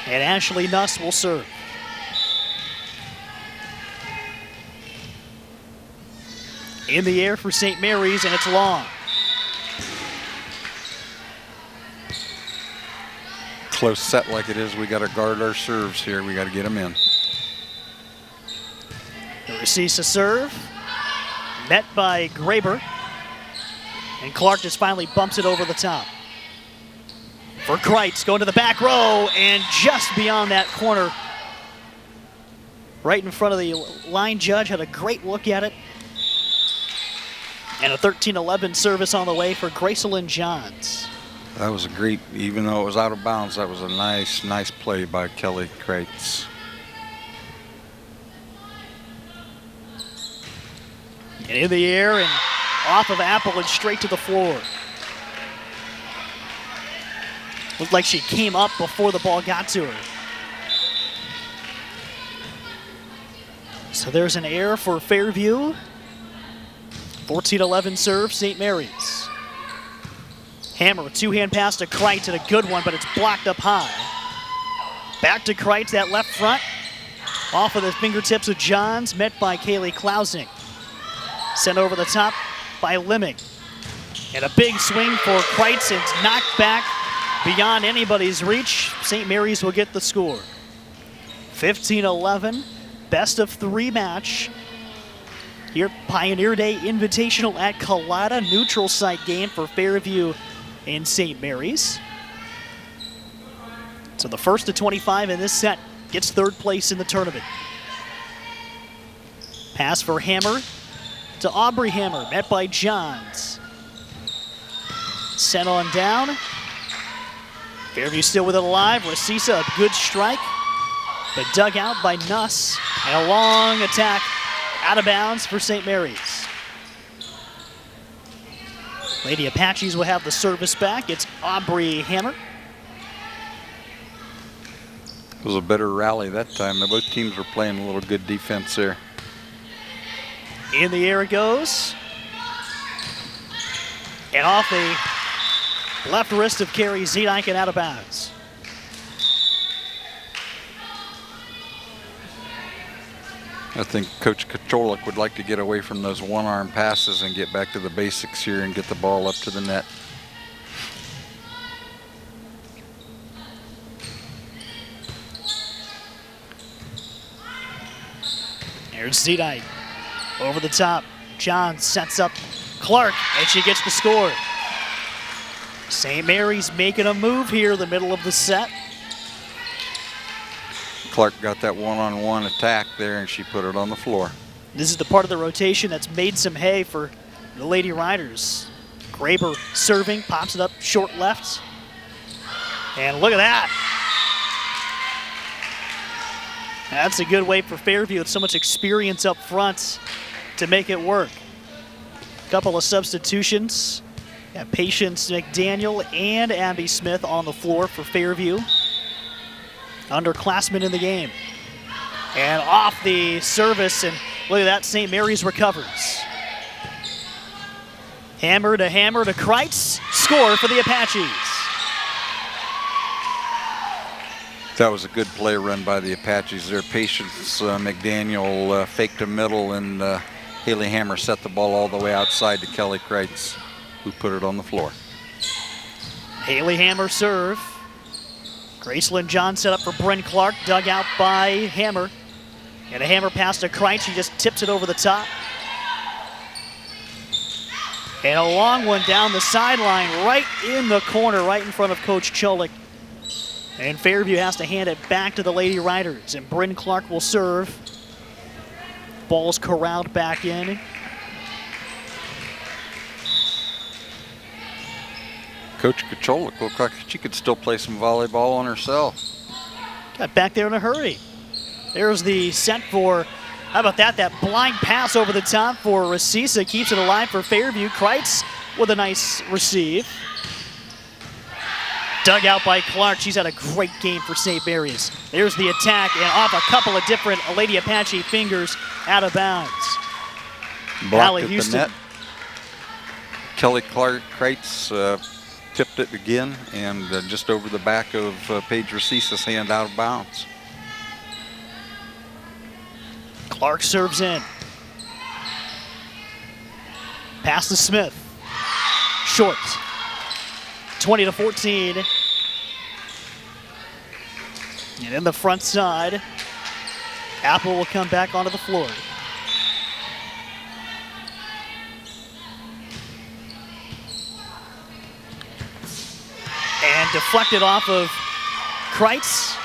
And Ashley Nuss will serve. In the air for St. Mary's, and it's long. Close set like it is, we got to guard our serves here. We got to get them in. The Resisa serve, met by Graber. And Clark just finally bumps it over the top. For Kreitz, going to the back row, and just beyond that corner, right in front of the line judge, had a great look at it. And a 13-11 service on the way for Gracelyn Johns. That was a great, even though it was out of bounds, that was a nice play by Kelly Kreitz. And in the air and off of Apple and straight to the floor. Looked like she came up before the ball got to her. So there's an error for Fairview. 14-11 serve, St. Mary's. Hammer, two-hand pass to Kreitz, and a good one, but it's blocked up high. Back to Kreitz, that left front. Off of the fingertips of Johns, met by Kaylee Klausing. Sent over the top by Limming. And a big swing for Kreitz, and it's knocked back beyond anybody's reach. St. Mary's will get the score. 15-11, best of three match. Here, Pioneer Day Invitational at Kalata, neutral site game for Fairview and St. Mary's. So the first to 25 in this set gets third place in the tournament. Pass for Hammer to Aubrey Hammer, met by Johns. Sent on down. Fairview still with it alive. Resisa, a good strike, but dug out by Nuss. And a long attack out of bounds for St. Mary's. Lady Apaches will have the service back. It's Aubrey Hammer. It was a better rally that time. Both teams were playing a little good defense there. In the air it goes. And off the left wrist of Carrie Zedek and out of bounds. I think Coach Kacholik would like to get away from those one-arm passes and get back to the basics here and get the ball up to the net. Here's Zedek over the top. John sets up Clark, and she gets the score. St. Mary's making a move here in the middle of the set. Clark got that one-on-one attack there, and she put it on the floor. This is the part of the rotation that's made some hay for the Lady Riders. Graber serving, pops it up short left. And look at that. That's a good way for Fairview with so much experience up front to make it work. Couple of substitutions. Got Patience McDaniel and Abby Smith on the floor for Fairview. Underclassmen in the game. And off the service, and look at that, St. Mary's recovers. Hammer to Kreitz, score for the Apaches. That was a good play run by the Apaches there. Patience McDaniel faked a middle, and Haley Hammer set the ball all the way outside to Kelly Kreitz, who put it on the floor. Haley Hammer serve. Gracelyn John set up for Bryn Clark, dug out by Hammer. And a Hammer pass to Kreitz, she just tips it over the top. And a long one down the sideline, right in the corner, right in front of Coach Cholik. And Fairview has to hand it back to the Lady Riders, and Bryn Clark will serve. Ball's corralled back in. Coach Kacholik looked like she could still play some volleyball on herself. Got back there in a hurry. There's the set for, how about that? That blind pass over the top for Resisa keeps it alive for Fairview. Kreitz with a nice receive. Dug out by Clark. She's had a great game for St. Mary's. There's the attack, and off a couple of different Lady Apache fingers, out of bounds. Blocked Allie at the Houston. net. Kelly Kreitz tipped it again, and just over the back of Paige Racisa's hand out of bounds. Clark serves in. Pass to Smith. Short. 20-14. And in the front side, Apple will come back onto the floor. And deflected off of Kreitz.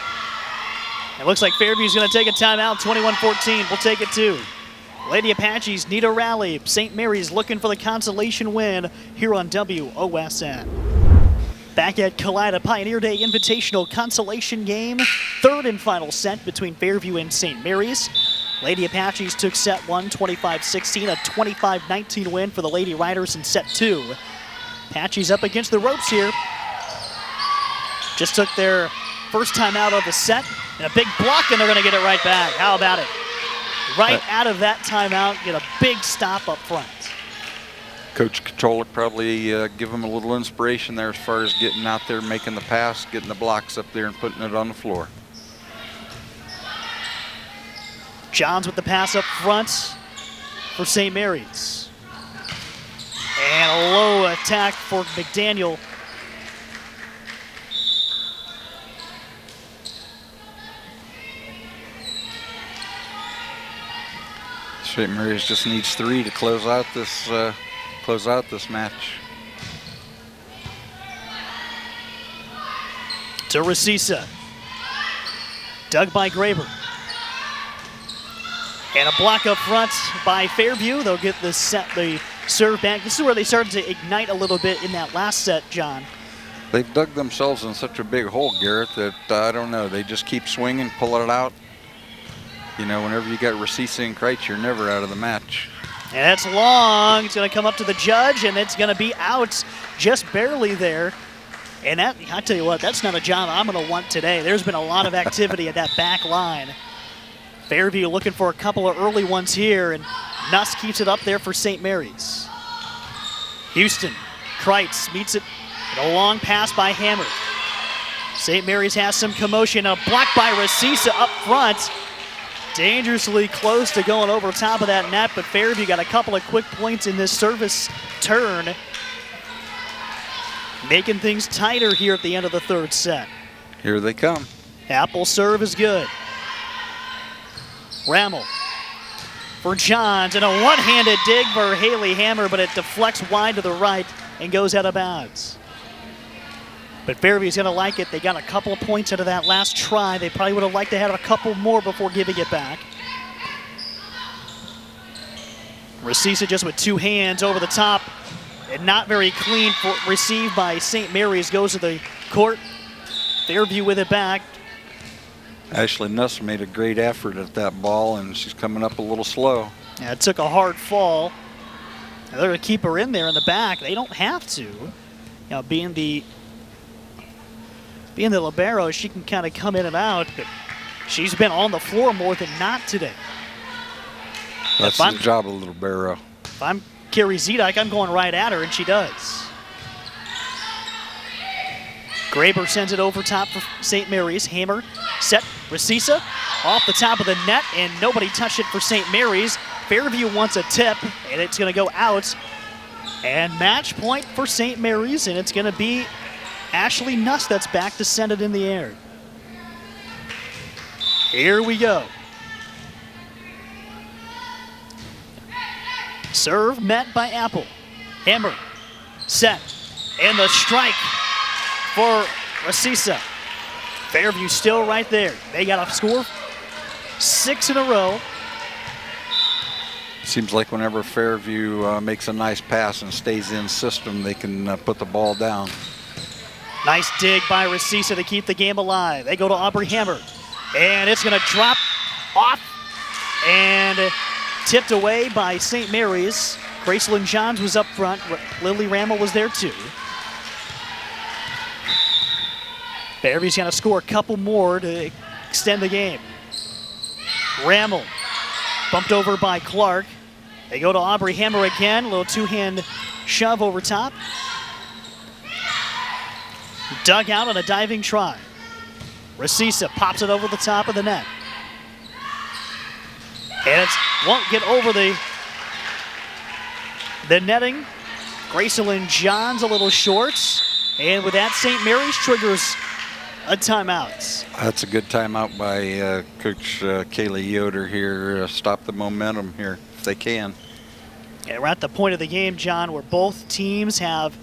It looks like Fairview's going to take a timeout. 21-14. We'll take it too. Lady Apaches need a rally. St. Mary's looking for the consolation win here on WOSN. Back at Kalida, Pioneer Day Invitational consolation game. Third and final set between Fairview and St. Mary's. Lady Apaches took set one, 25-16, a 25-19 win for the Lady Riders in set two. Apaches up against the ropes here. Just took their first time out of the set. And a big block, and they're going to get it right back. How about it? Right out of that timeout, get a big stop up front. Coach Katolik probably give them a little inspiration there as far as getting out there, making the pass, getting the blocks up there, and putting it on the floor. Johns with the pass up front for St. Mary's. And a low attack for McDaniel. St. Mary's just needs 3 to close out this match. To Racisa. Dug by Graber. And a block up front by Fairview. They'll get the serve back. This is where they started to ignite a little bit in that last set, John. They've dug themselves in such a big hole, Garrett, that I don't know. They just keep swinging, pull it out. You know, whenever you got Racisa and Kreitz, you're never out of the match. And that's long. It's going to come up to the judge, and it's going to be out just barely there. And that, I tell you what, that's not a job I'm going to want today. There's been a lot of activity at that back line. Fairview looking for a couple of early ones here, and Nuss keeps it up there for St. Mary's. Houston, Kreitz meets it, and a long pass by Hammer. St. Mary's has some commotion, a block by Racisa up front. Dangerously close to going over top of that net, but Fairview got a couple of quick points in this service turn, making things tighter here at the end of the third set. Here they come. Apple serve is good. Rammel for Johns, and a one-handed dig for Haley Hammer, but it deflects wide to the right and goes out of bounds. But Fairview's going to like it. They got a couple of points out of that last try. They probably would have liked to have a couple more before giving it back. Racisa just with two hands over the top, and not very clean for received by St. Mary's. Goes to the court. Fairview with it back. Ashley Nuss made a great effort at that ball, and she's coming up a little slow. Yeah, it took a hard fall. Now they're going to keep her in there in the back. They don't have to. You know, being the libero, she can kind of come in and out, but she's been on the floor more than not today. That's the job of the libero. If I'm Carrie Zedek, I'm going right at her, and she does. Graber sends it over top for St. Mary's. Hammer set. Racisa off the top of the net, and nobody touched it for St. Mary's. Fairview wants a tip, and it's going to go out. And match point for St. Mary's, and it's going to be Ashley Nuss that's back to send it in the air. Here we go. Serve met by Apple. Hammer set, and the strike for Racisa. Fairview still right there. They got a score 6 in a row. Seems like whenever Fairview makes a nice pass and stays in system, they can put the ball down. Nice dig by Racisa to keep the game alive. They go to Aubrey Hammer, and it's going to drop off and tipped away by St. Mary's. Gracelyn Johns was up front. Lily Rammel was there too. Fairview's going to score a couple more to extend the game. Rammel bumped over by Clark. They go to Aubrey Hammer again. A little two-hand shove over top. Dug out on a diving try. Rasisa pops it over the top of the net. And it won't get over the netting. Gracelyn Johns a little short. And with that, St. Mary's triggers a timeout. That's a good timeout by Coach Kaylee Yoder here. Stop the momentum here if they can. And we're at the point of the game, John, where both teams have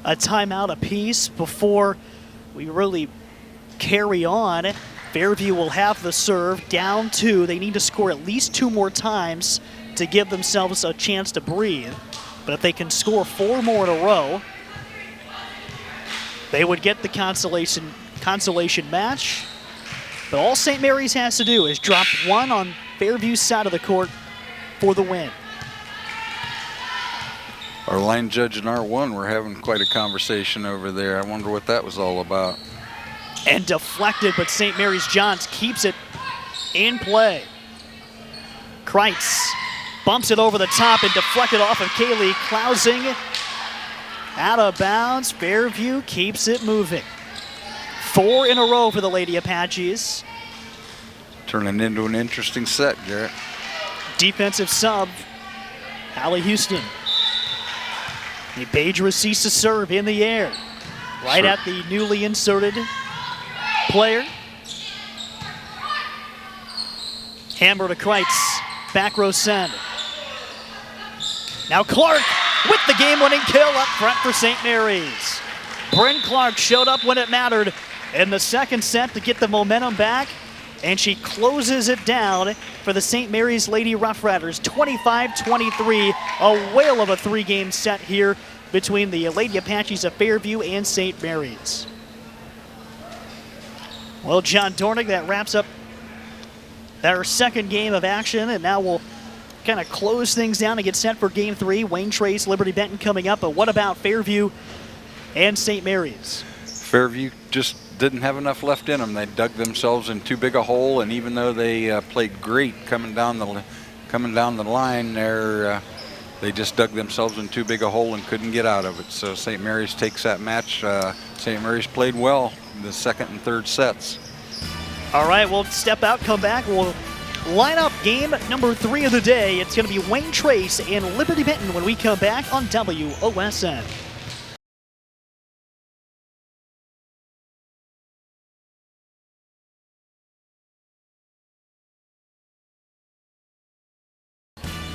a timeout apiece before we really carry on. Fairview will have the serve, down 2. They need to score at least 2 more times to give themselves a chance to breathe. But if they can score 4 more in a row, they would get the consolation match. But all St. Mary's has to do is drop 1 on Fairview's side of the court for the win. Our line judge in R1, we're having quite a conversation over there. I wonder what that was all about. And deflected, but St. Mary's Johns keeps it in play. Kreitz bumps it over the top and deflected off of Kaylee Klausing. Out of bounds, Fairview keeps it moving. 4 in a row for the Lady Apaches. Turning into an interesting set, Garrett. Defensive sub, Allie Houston. The Paige Rasisa serve in the air. Right at the newly inserted player. Hammer to Kreitz, back row send. Now Clark with the game-winning kill up front for St. Mary's. Bryn Clark showed up when it mattered in the second set to get the momentum back, and she closes it down for the St. Mary's Lady Rough Riders. 25-23, a whale of a 3-game set here between the Lady Apaches of Fairview and St. Mary's. Well, John Dornick, that wraps up our second game of action, and now we'll kind of close things down and get set for game 3. Wayne Trace, Liberty Benton coming up, but what about Fairview and St. Mary's? Fairview just didn't have enough left in them. They dug themselves in too big a hole, and even though they played great coming down the line there, they just dug themselves in too big a hole and couldn't get out of it. So St. Mary's takes that match. St. Mary's played well in the second and third sets. All right, we'll step out, come back. We'll line up game number 3 of the day. It's going to be Wayne Trace and Liberty Benton when we come back on WOSN.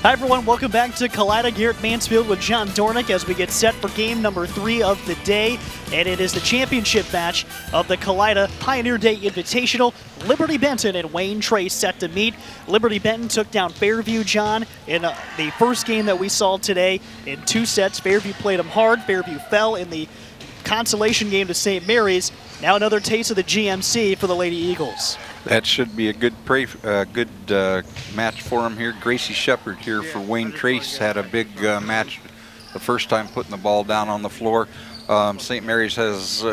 Hi everyone, welcome back to Kaleida. Garrett Mansfield with John Dornick as we get set for game number 3 of the day. And it is the championship match of the Kaleida Pioneer Day Invitational. Liberty Benton and Wayne Trace set to meet. Liberty Benton took down Fairview, John, in the first game that we saw today in 2 sets. Fairview played them hard. Fairview fell in the consolation game to St. Mary's. Now another taste of the GMC for the Lady Eagles. That should be a good match for them here. Gracie Shepard here for Wayne Trace had a big match the first time putting the ball down on the floor. St. Mary's has,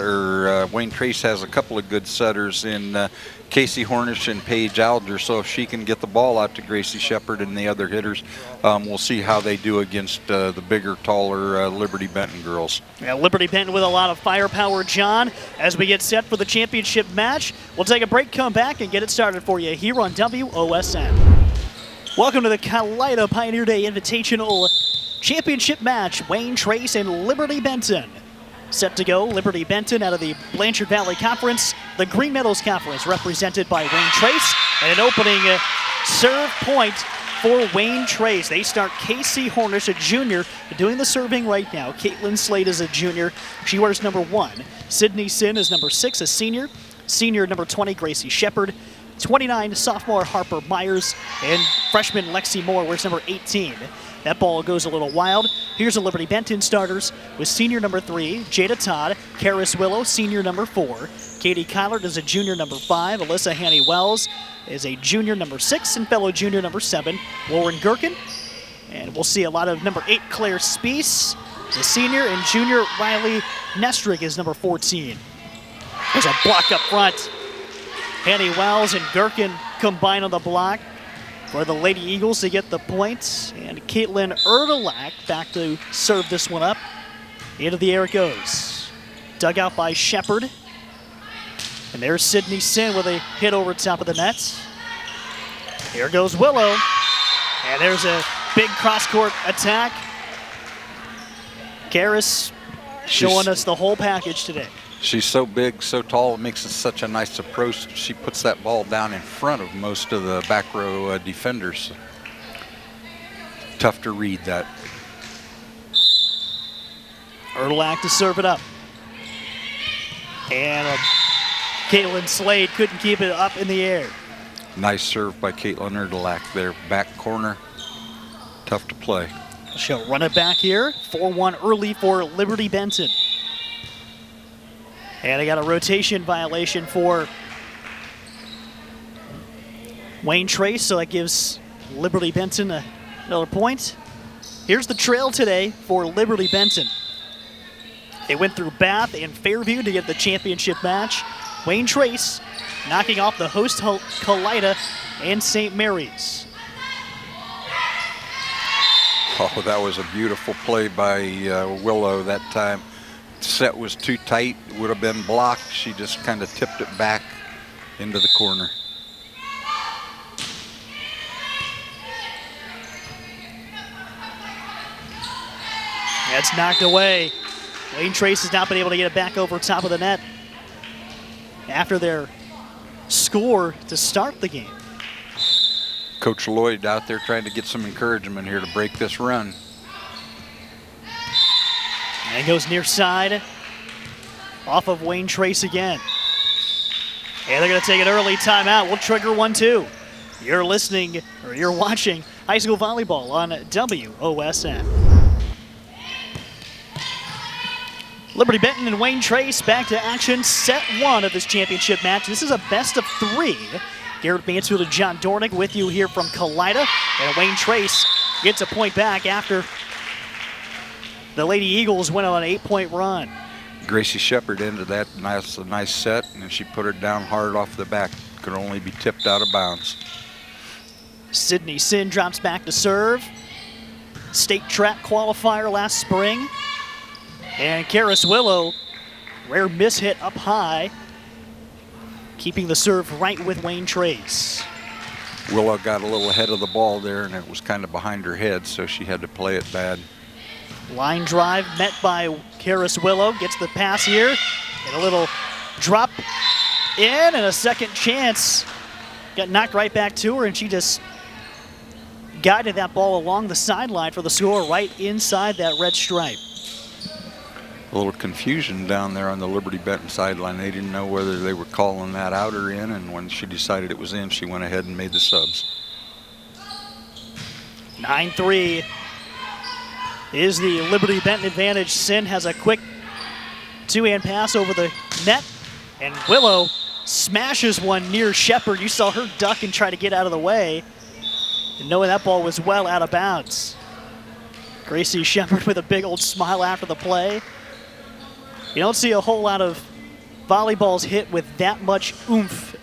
Wayne Trace has a couple of good setters in Casey Hornish and Paige Alger, so if she can get the ball out to Gracie Shepard and the other hitters, we'll see how they do against the bigger, taller Liberty Benton girls. Yeah, Liberty Benton with a lot of firepower, John, as we get set for the championship match. We'll take a break, come back, and get it started for you here on WOSN. Welcome to the Kaleida Pioneer Day Invitational Championship match, Wayne Trace and Liberty Benton. Set to go, Liberty Benton out of the Blanchard Valley Conference, the Green Meadows Conference, represented by Wayne Trace, and an opening serve point for Wayne Trace. They start Casey Hornish, a junior, doing the serving right now. Caitlin Slade is a junior. She wears number 1. Sydney Sin is number 6, a senior. Senior number 20, Gracie Shepard. 29, sophomore Harper Myers. And freshman Lexi Moore wears number 18. That ball goes a little wild. Here's the Liberty Benton starters with senior number 3, Jada Todd, Karis Willow, senior number 4. Katie Kyler is a junior number 5. Alyssa Hanny Wells is a junior number 6 and fellow junior number 7. Lauren Gherkin. And we'll see a lot of number 8, Claire Speece, is a senior, and junior Riley Nestrick is number 14. There's a block up front. Hanny Wells and Gherkin combine on the block. for the Lady Eagles to get the points. And Caitlin Erdelak back to serve this one up. Into the air it goes. Dug out by Shepard. And there's Sydney Sin with a hit over top of the net. Here goes Willow. And there's a big cross-court attack. Karis showing us the whole package today. She's so big, so tall, it makes it such a nice approach. She puts that ball down in front of most of the back row defenders. Tough to read that. Erdelak to serve it up. And Caitlin Slade couldn't keep it up in the air. Nice serve by Caitlin Erdelak there, back corner. Tough to play. She'll run it back here. 4-1 early for Liberty Benton. And I got a rotation violation for Wayne Trace, so that gives Liberty Benton another point. Here's the trail today for Liberty Benton. They went through Bath and Fairview to get the championship match. Wayne Trace knocking off the host Kalida and St. Mary's. Oh, that was a beautiful play by Willow that time. Set was too tight, would have been blocked. She just kind of tipped it back into the corner. That's knocked away. Wayne Trace has not been able to get it back over top of the net after their score to start the game. Coach Lloyd out there trying to get some encouragement here to break this run. And it goes near side off of Wayne Trace again. And they're going to take an early timeout. We'll trigger 1-2. You're listening, or you're watching high school volleyball on WOSN. Liberty Benton and Wayne Trace back to action. Set one of this championship match. This is a best of three. Garrett Mansfield and John Dornick with you here from Kalida. And Wayne Trace gets a point back after the Lady Eagles went on an 8-point run. Gracie Shepard ended that nice set, and she put it down hard off the back. Could only be tipped out of bounds. Sydney Sin drops back to serve. State track qualifier last spring. And Karis Willow, rare miss hit up high, keeping the serve right with Wayne Trace. Willow got a little ahead of the ball there, and it was kind of behind her head, so she had to play it bad. Line drive met by Karis Willow, gets the pass here, and a little drop in, and a second chance. Got knocked right back to her, and she just guided that ball along the sideline for the score right inside that red stripe. A little confusion down there on the Liberty Benton sideline. They didn't know whether they were calling that out or in, and when she decided it was in, she went ahead and made the subs. 9-3 is the Liberty Benton advantage. Sin has a quick two-hand pass over the net, and Willow smashes one near Shepard. You saw her duck and try to get out of the way, and knowing that ball was well out of bounds. Gracie Shepard with a big old smile after the play. You don't see a whole lot of volleyballs hit with that much oomph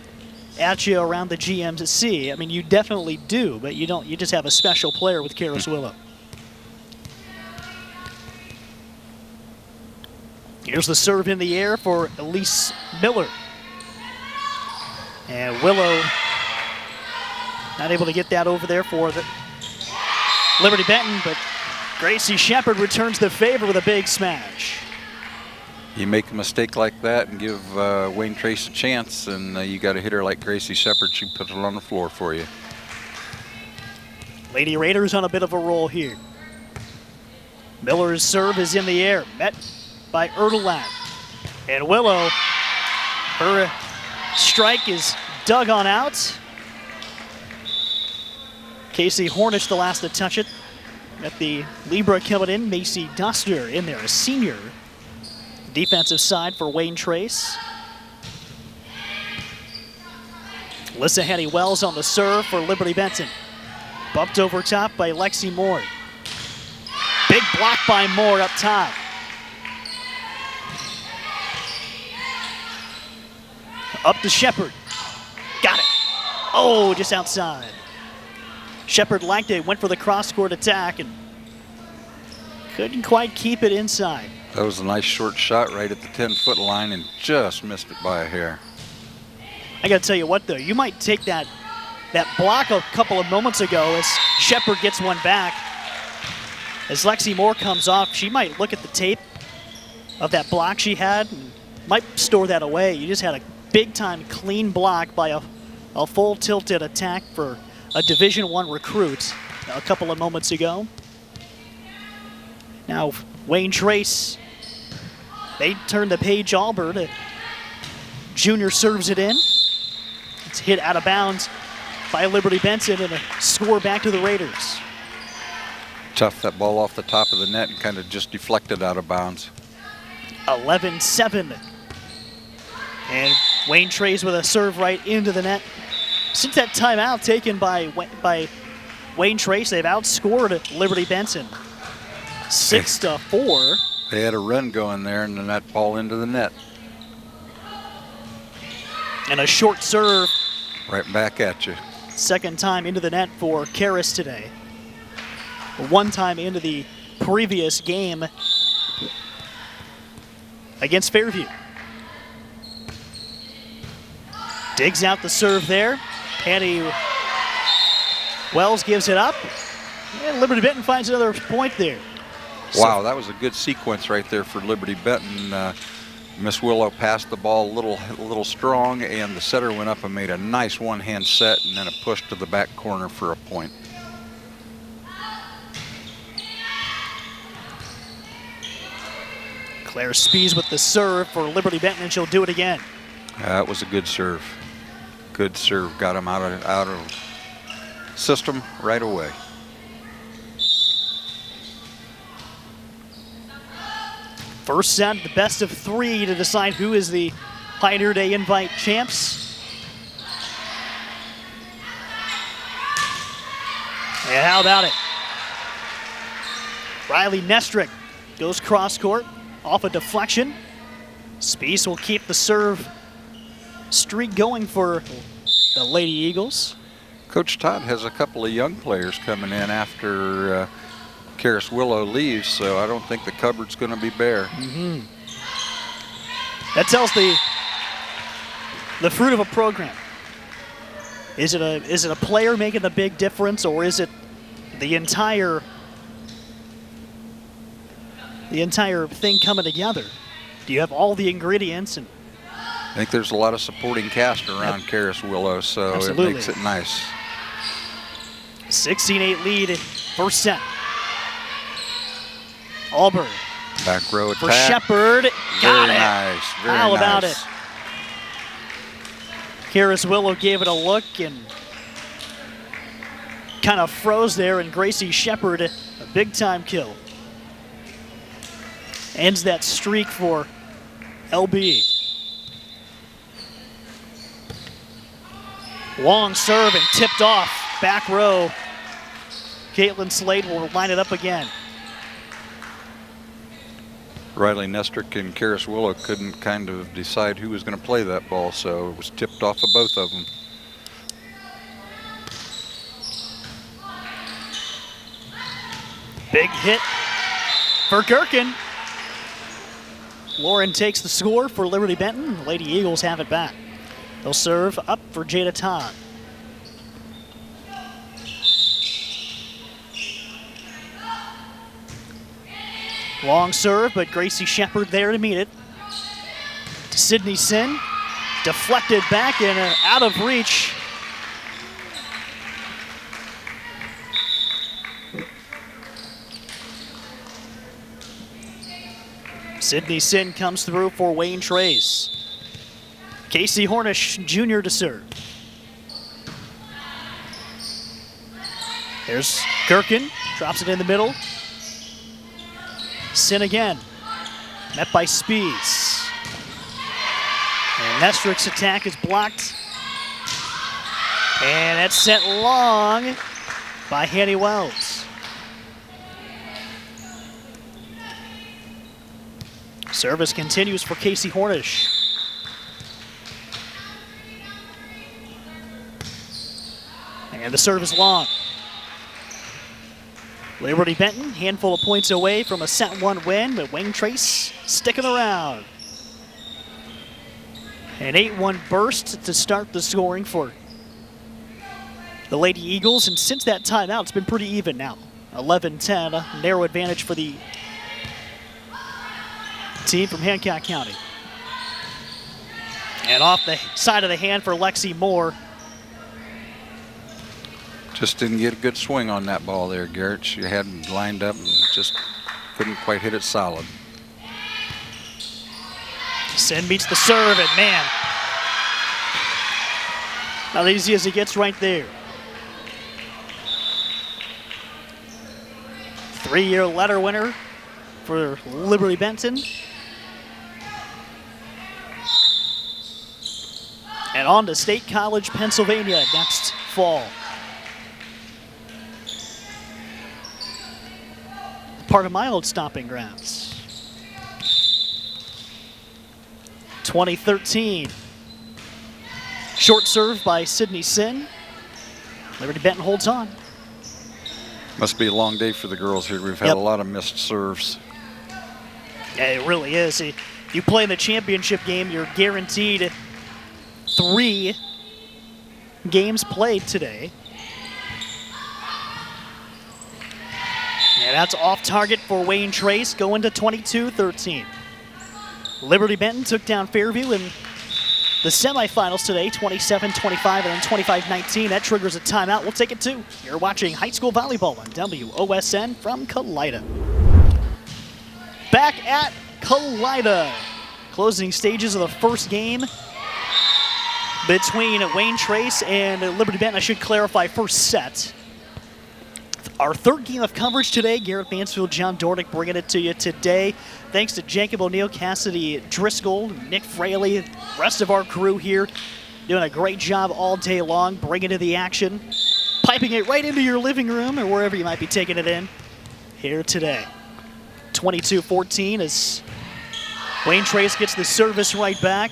at you around the GMC. I mean, you definitely do, but you don't. You just have a special player with Karis Willow. Here's the serve in the air for Elise Miller. And Willow not able to get that over there for the Liberty Benton, but Gracie Shepard returns the favor with a big smash. You make a mistake like that and give Wayne Trace a chance, and you got a hitter like Gracie Shepard, she puts it on the floor for you. Lady Raiders on a bit of a roll here. Miller's serve is in the air, met by Erdelak. And Willow, her strike is dug on out. Casey Hornish the last to touch it. Got the Libra coming in, Macy Duster in there, a senior. Defensive side for Wayne Trace. Alyssa Henny-Wells on the serve for Liberty Benton. Bumped over top by Lexi Moore. Big block by Moore up top. Up to Shepard. Got it. Oh, just outside. Shepard liked it, went for the cross-court attack and couldn't quite keep it inside. That was a nice short shot right at the 10-foot line and just missed it by a hair. I got to tell you what, though, you might take that block a couple of moments ago as Shepard gets one back. As Lexi Moore comes off, she might look at the tape of that block she had and might store that away. You just had a big-time clean block by a full tilted attack for a Division I recruit a couple of moments ago. Now, Wayne Trace, they turn the page. Auburn. Junior serves it in. It's hit out of bounds by Liberty Benson and a score back to the Raiders. Tough, that ball off the top of the net and kind of just deflected out of bounds. 11-7. And Wayne Trace with a serve right into the net. Since that timeout taken by Wayne Trace, they've outscored Liberty Benson 6-4. They had a run going there and then that ball into the net. And a short serve. Right back at you. Second time into the net for Karras today. One time into the previous game against Fairview. Digs out the serve there. Hanny Wells gives it up. And Liberty Benton finds another point there. Wow, that was a good sequence right there for Liberty Benton. Miss Willow passed the ball a little strong, and the setter went up and made a nice one-hand set and then a push to the back corner for a point. Claire Spees with the serve for Liberty Benton, and she'll do it again. That was a good serve. Good serve. Got him out of system right away. First set, the best of 3 to decide who is the Pioneer Day Invite champs. And how about it? Riley Nestrick goes cross court off a deflection. Spees will keep the serve streak going for the Lady Eagles. Coach Todd has a couple of young players coming in after Karras Willow leaves, so I don't think the cupboard's going to be bare. Mm-hmm. That tells the fruit of a program. Is it a player making the big difference, or is it the entire thing coming together? Do you have all the ingredients? And I think there's a lot of supporting cast around Karras Willow, so absolutely. It makes it nice. 16-8 lead in first set. Auburn. Back row attack. For Shepard. Got Very it. Nice. Very How nice. about it? Karras Willow gave it a look and kind of froze there, and Gracie Shepard, a big-time kill. Ends that streak for LB. Long serve and tipped off. Back row. Caitlin Slade will line it up again. Riley Nestrick and Karras Willow couldn't kind of decide who was going to play that ball, so it was tipped off of both of them. Big hit for Gherkin. Lauren takes the score for Liberty Benton. Lady Eagles have it back. They'll serve up for Jada Todd. Long serve, but Gracie Shepard there to meet it. To Sydney Sin. Deflected back and out of reach. Sydney Sin comes through for Wayne Trace. Casey Hornish Jr. to serve. There's Gherkin, drops it in the middle. Sin again, met by Spees. And Nestrick's attack is blocked. And that's sent long by Hanny Wells. Service continues for Casey Hornish. And the serve is long. Liberty Benton, handful of points away from a set 1 win, but Wayne Trace sticking around. An 8-1 burst to start the scoring for the Lady Eagles, and since that timeout, it's been pretty even now. 11-10, a narrow advantage for the team from Hancock County. And off the side of the hand for Lexi Moore. Just didn't get a good swing on that ball there, Garrett. She had it lined up and just couldn't quite hit it solid. Sin meets the serve, and man, not easy as he gets right there. 3-year letter winner for Liberty Benton. And on to State College, Pennsylvania next fall. Part of my old stomping grounds. 2013. Short serve by Sydney Sin. Liberty Benton holds on. Must be a long day for the girls here. We've had a lot of missed serves. Yeah, it really is. If you play in the championship game, you're guaranteed 3 games played today. And that's off target for Wayne Trace, going to 22-13. Liberty Benton took down Fairview in the semifinals today, 27-25 and then 25-19. That triggers a timeout. We'll take it too. You're watching high school volleyball on WOSN from Kalida. Back at Kalida. Closing stages of the first game between Wayne Trace and Liberty Benton. I should clarify, first set. Our third game of coverage today. Garrett Mansfield, John Dornick bringing it to you today. Thanks to Jacob O'Neill, Cassidy Driscoll, Nick Fraley, rest of our crew here doing a great job all day long, bringing to the action, piping it right into your living room or wherever you might be taking it in here today. 22-14 as Wayne Trace gets the service right back.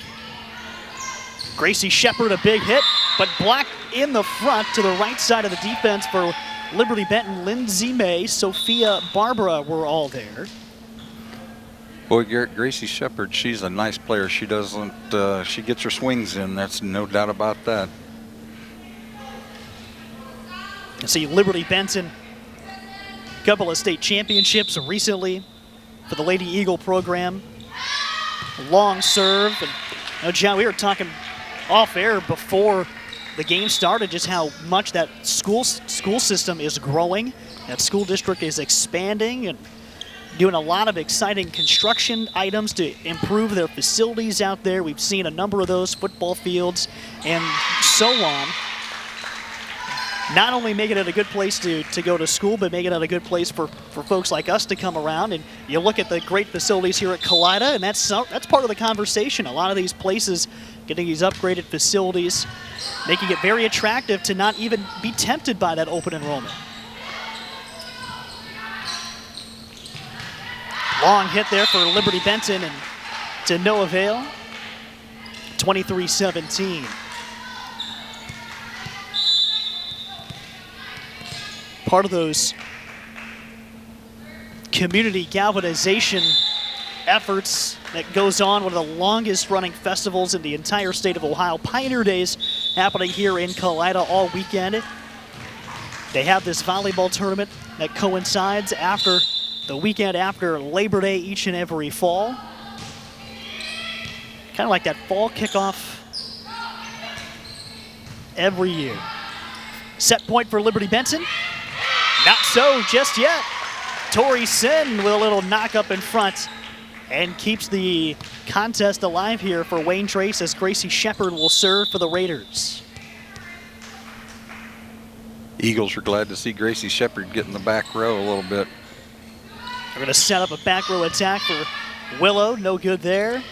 Gracie Shepard, a big hit, but blocked in the front to the right side of the defense for Liberty Benton. Lindsay May, Sophia Barbara were all there. Boy, Garrett, Gracie Shepard, she's a nice player. She doesn't, she gets her swings in. That's no doubt about that. You see Liberty Benton, a couple of state championships recently for the Lady Eagle program. Long serve. And, John, we were talking off air before the game started just how much that school system is growing. That school district is expanding and doing a lot of exciting construction items to improve their facilities out there. We've seen a number of those, football fields and so on. Not only making it a good place to go to school, but making it a good place for folks like us to come around. And you look at the great facilities here at Kalida, and that's part of the conversation. A lot of these places getting these upgraded facilities, making it very attractive to not even be tempted by that open enrollment. Long hit there for Liberty Benton and to no avail. 23-17. Part of those community galvanization efforts that goes on, one of the longest running festivals in the entire state of Ohio. Pioneer Days happening here in Kalida all weekend. They have this volleyball tournament that coincides after the weekend after Labor Day each and every fall. Kind of like that fall kickoff every year. Set point for Liberty Benton. Not so just yet. Tori Sin with a little knock up in front and keeps the contest alive here for Wayne Trace as Gracie Shepard will serve for the Raiders. Eagles are glad to see Gracie Shepard get in the back row a little bit. They're going to set up a back row attack for Willow. No good there.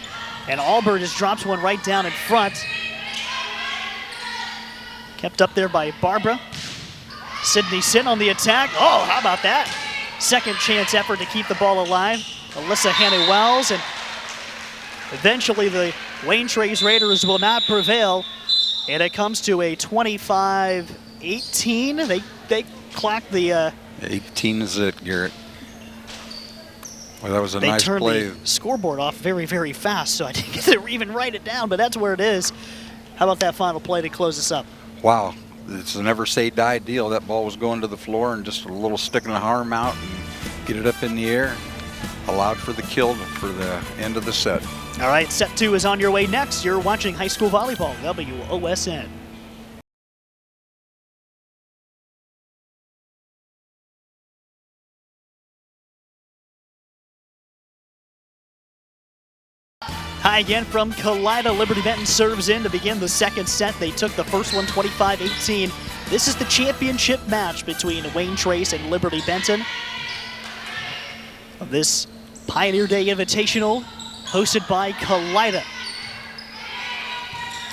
And Allbird just drops one right down in front. Kept up there by Barbara. Sydney Sin on the attack. Oh, how about that? Second chance effort to keep the ball alive. Alyssa Hannay-Wells, and eventually the Wayne Trace Raiders will not prevail, and it comes to a 25-18. They clocked the 18 is it, Garrett. Well, that was a They nice turned play. the scoreboard off very, very fast, so I didn't get to even write it down, but that's where it is. How about that final play to close us up? Wow, it's a never say die deal. That ball was going to the floor and just a little sticking the arm out and get it up in the air. Allowed for the kill for the end of the set. All right, set 2 is on your way next. You're watching high school volleyball, WOSN. Hi again from Kalida. Liberty Benton serves in to begin the second set. They took the first one 25-18. This is the championship match between Wayne Trace and Liberty Benton of this Pioneer Day Invitational hosted by Kalida.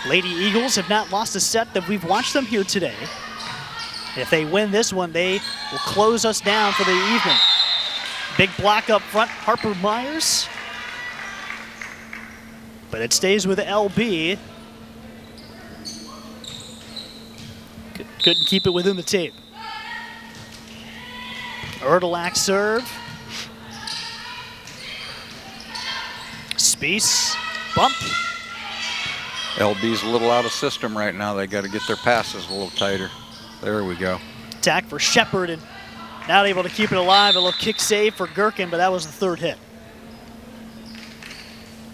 Lady Eagles have not lost a set that we've watched them here today. If they win this one, they will close us down for the evening. Big block up front, Harper Myers. But it stays with LB. Couldn't keep it within the tape. Erdelak serve. Spiess, bump. LB's a little out of system right now. They got to get their passes a little tighter. There we go. Attack for Shepard and not able to keep it alive. A little kick save for Gherkin, but that was the third hit.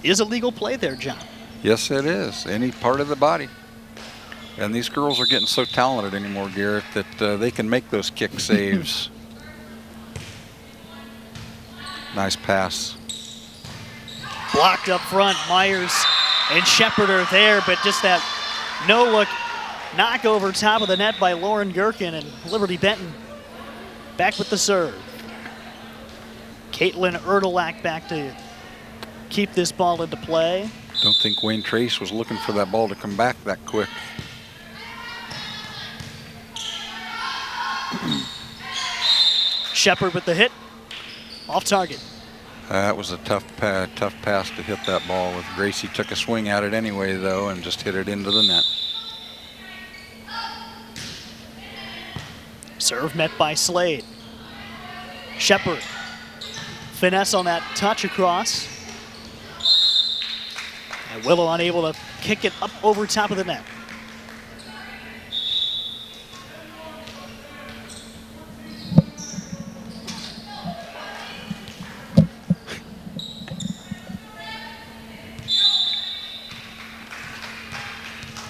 Is a legal play there, John? Yes, it is. Any part of the body. And these girls are getting so talented anymore, Garrett, that they can make those kick saves. Nice pass. Blocked up front. Myers and Shepard are there, but just that no-look knock over top of the net by Lauren Gherkin, and Liberty Benton back with the serve. Caitlin Erdelak back to keep this ball into play. Don't think Wayne Trace was looking for that ball to come back that quick. Shepard with the hit, off target. That was a tough pass to hit that ball with. Gracie took a swing at it anyway, though, and just hit it into the net. Serve met by Slade. Shepard. Finesse on that touch across. And Willow unable to kick it up over top of the net.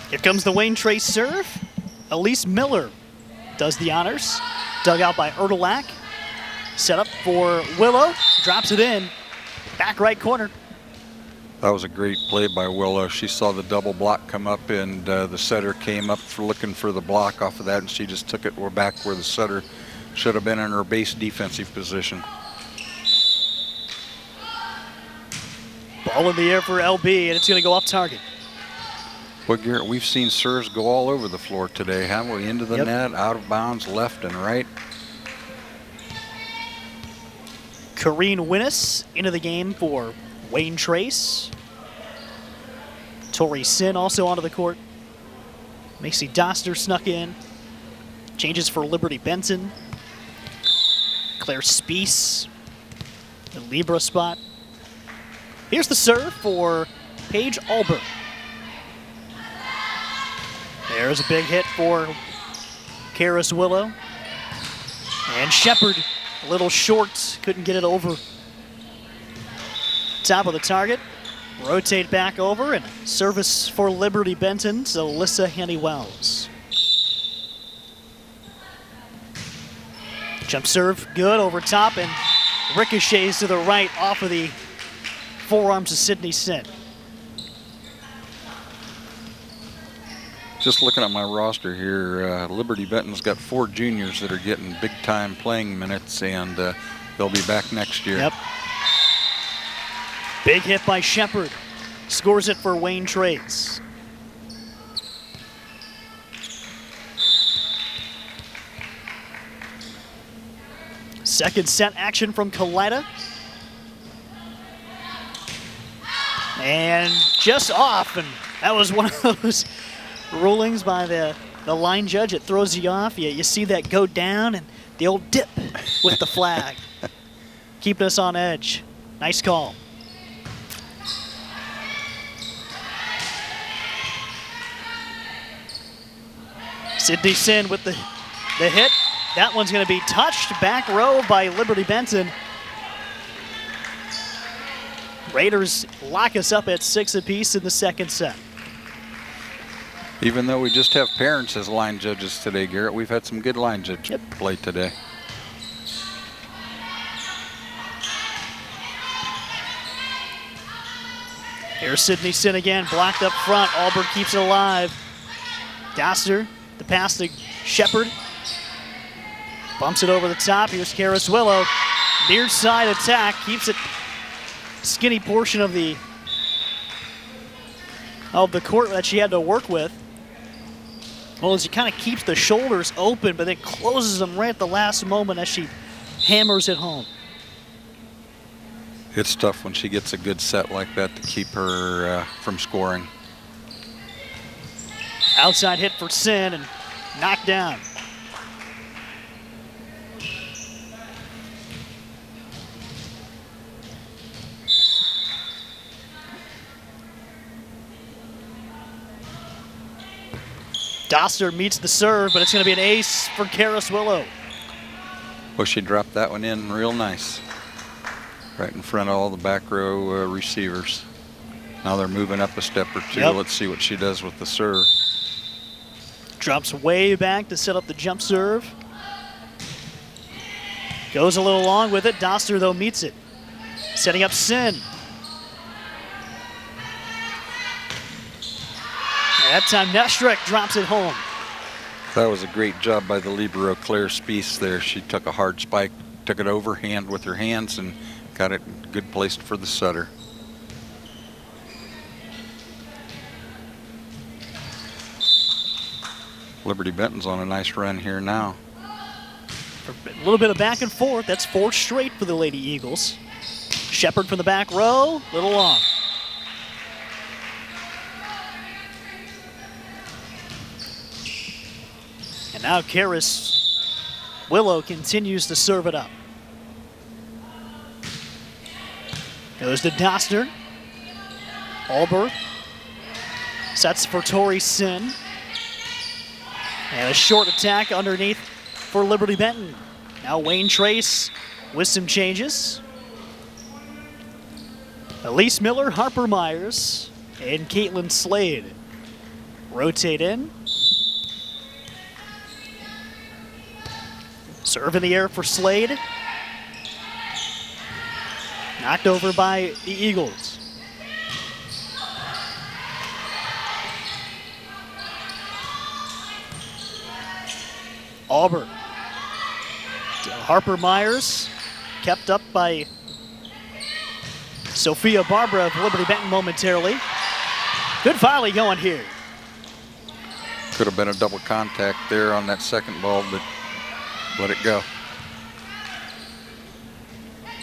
Here comes the Wayne Trace serve. Elise Miller does the honors. Dug out by Erdelak. Set up for Willow. Drops it in. Back right corner. That was a great play by Willow. She saw the double block come up, and the setter came up for looking for the block off of that, and she just took it back where the setter should have been in her base defensive position. Ball in the air for LB, and it's going to go off target. Well, Garrett, we've seen serves go all over the floor today, haven't we? Into the net, out of bounds, left and right. Kareen Winnis into the game for Wayne Trace. Tori Sin also onto the court. Macy Doster snuck in. Changes for Liberty Benton. Claire Spiess, the Libra spot. Here's the serve for Paige Alber. There's a big hit for Karis Willow. And Shepard, a little short, couldn't get it over. Top of the target. Rotate back over, and service for Liberty Benton, so Alyssa Hanny-Wells. Jump serve, good over top, and ricochets to the right off of the forearms of Sydney Sin. Just looking at my roster here, Liberty Benton's got 4 juniors that are getting big-time playing minutes, and they'll be back next year. Yep. Big hit by Shepard. Scores it for Wayne Trace. Second set action from Kalida. And just off, and that was one of those rulings by the line judge. It throws you off. You see that go down, and The old dip with the flag. Keeping us on edge. Nice call. Sydney Sin with the hit. That one's going to be touched back row by Liberty Benton. Raiders lock us up at 6 apiece in the second set. Even though we just have parents as line judges today, Garrett, we've had some good line judge play today. Here's Sydney Sin again, blocked up front. Auburn keeps it alive. Doster, the pass to Shepard. Bumps it over the top. Here's Karis Willow. Near side attack, keeps it skinny portion of the court that she had to work with. Well, as she kind of keeps the shoulders open, but then closes them right at the last moment as she hammers it home. It's tough when she gets a good set like that to keep her from scoring. Outside hit for Sin and knocked down. Doster meets the serve, but it's going to be an ace for Karis Willow. Well, she dropped that one in real nice. Right in front of all the back row receivers. Now they're moving up a step or two. Yep. Let's see what she does with the serve. Drops way back to set up the jump serve. Goes a little long with it. Doster, though, meets it. Setting up Sin. That time Nestrick drops it home. That was a great job by the libero Claire Spiess there. She took a hard spike, took it overhand with her hands, and got it good placed for the setter. Liberty Benton's on a nice run here now. A little bit of back and forth. That's 4 straight for the Lady Eagles. Shepard from the back row, little long. And now Karis Willow continues to serve it up. Goes to Doster. Alber sets for Tori Sin. And a short attack underneath for Liberty Benton. Now Wayne Trace with some changes. Elise Miller, Harper Myers, and Caitlin Slade rotate in. Serve in the air for Slade. Knocked over by the Eagles. Auburn. Harper Myers, kept up by Sophia Barbara of Liberty Benton momentarily. Good volley going here. Could have been a double contact there on that second ball, but let it go.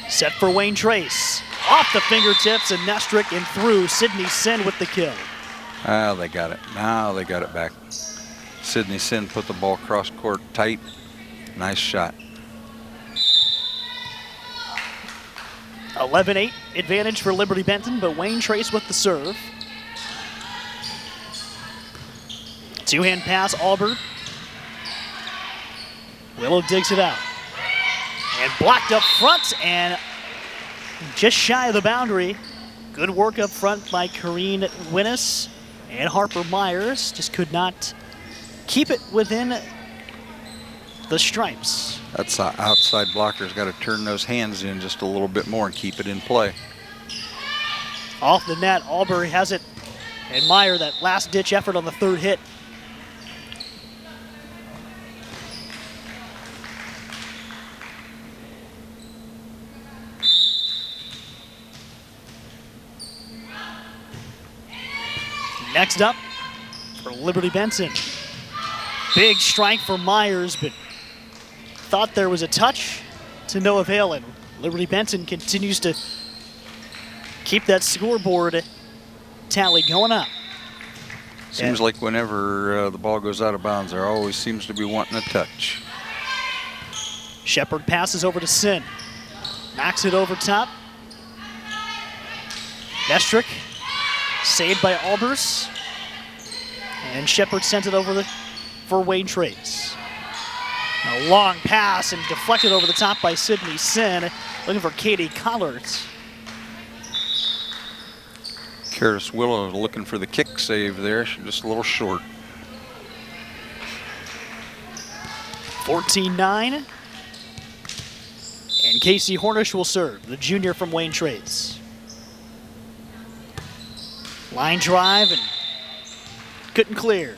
Set for Wayne Trace. Off the fingertips and Nestrick and through. Sydney Sin with the kill. Ah, they got it. Now they got it back. Sydney Sin put the ball cross court tight. Nice shot. 11-8 advantage for Liberty Benton, but Wayne Trace with the serve. Two-hand pass, Auburn. Willow digs it out. And blocked up front and just shy of the boundary. Good work up front by Kareen Winnis and Harper Myers. Just could not keep it within the stripes. That's outside blocker's got to turn those hands in just a little bit more and keep it in play. Off the net, Albury has it. And Meyer, that last-ditch effort on the third hit. Next up for Liberty Benton. Big strike for Myers, but thought there was a touch to no avail. And Liberty Benton continues to keep that scoreboard tally going up. Seems like whenever the ball goes out of bounds, there always seems to be wanting a touch. Shepard passes over to Sin. Knocks it over top. Nestrick, saved by Albers. And Shepard sent it over for Wayne Trace. A long pass and deflected over the top by Sydney Sin. Looking for Katie Collards. Karis Willow looking for the kick save there. She's just a little short. 14-9. And Casey Hornish will serve, the junior from Wayne Trace. Line drive and couldn't clear.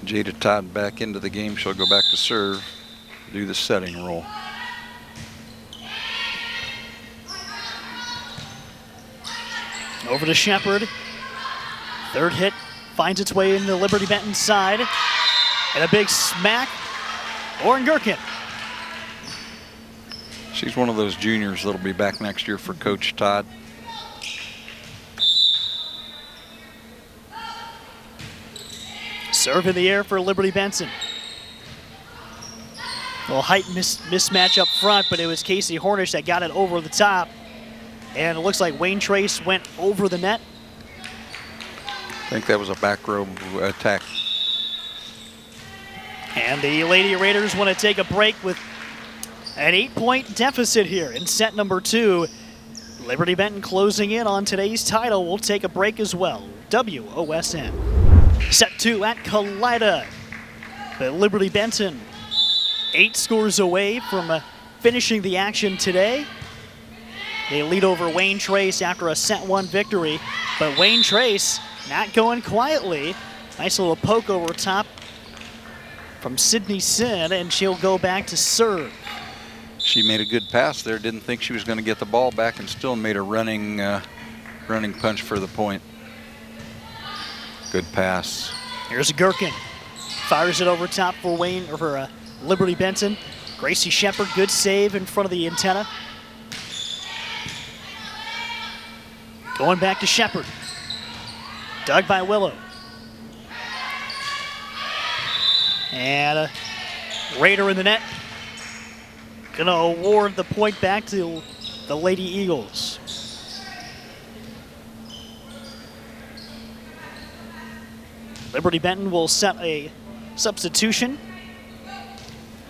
Jada Todd back into the game. She'll go back to serve, do the setting roll. Over to Shepard. Third hit finds its way in the Liberty Benton side. And a big smack. Oren Gherkin. She's one of those juniors that'll be back next year for Coach Todd. Serve in the air for Liberty Benson. A little height mismatch up front, but it was Casey Hornish that got it over the top. And it looks like Wayne Trace went over the net. I think that was a back row attack. And the Lady Raiders want to take a break with an 8-point deficit here in set number 2. Liberty Benton closing in on today's title. We'll take a break as well. WOSN. Set 2 at Kalida. But Liberty Benton 8 scores away from finishing the action today. They lead over Wayne Trace after a set 1 victory. But Wayne Trace not going quietly. Nice little poke over top from Sydney Sin, and she'll go back to serve. She made a good pass there. Didn't think she was going to get the ball back, and still made a running punch for the point. Good pass. Here's Gherkin. Fires it over top for Wayne, or for Liberty Benton. Gracie Shepard, good save in front of the antenna. Going back to Shepard. Dug by Willow. And a Raider in the net. Gonna award the point back to the Lady Eagles. Liberty Benton will set a substitution.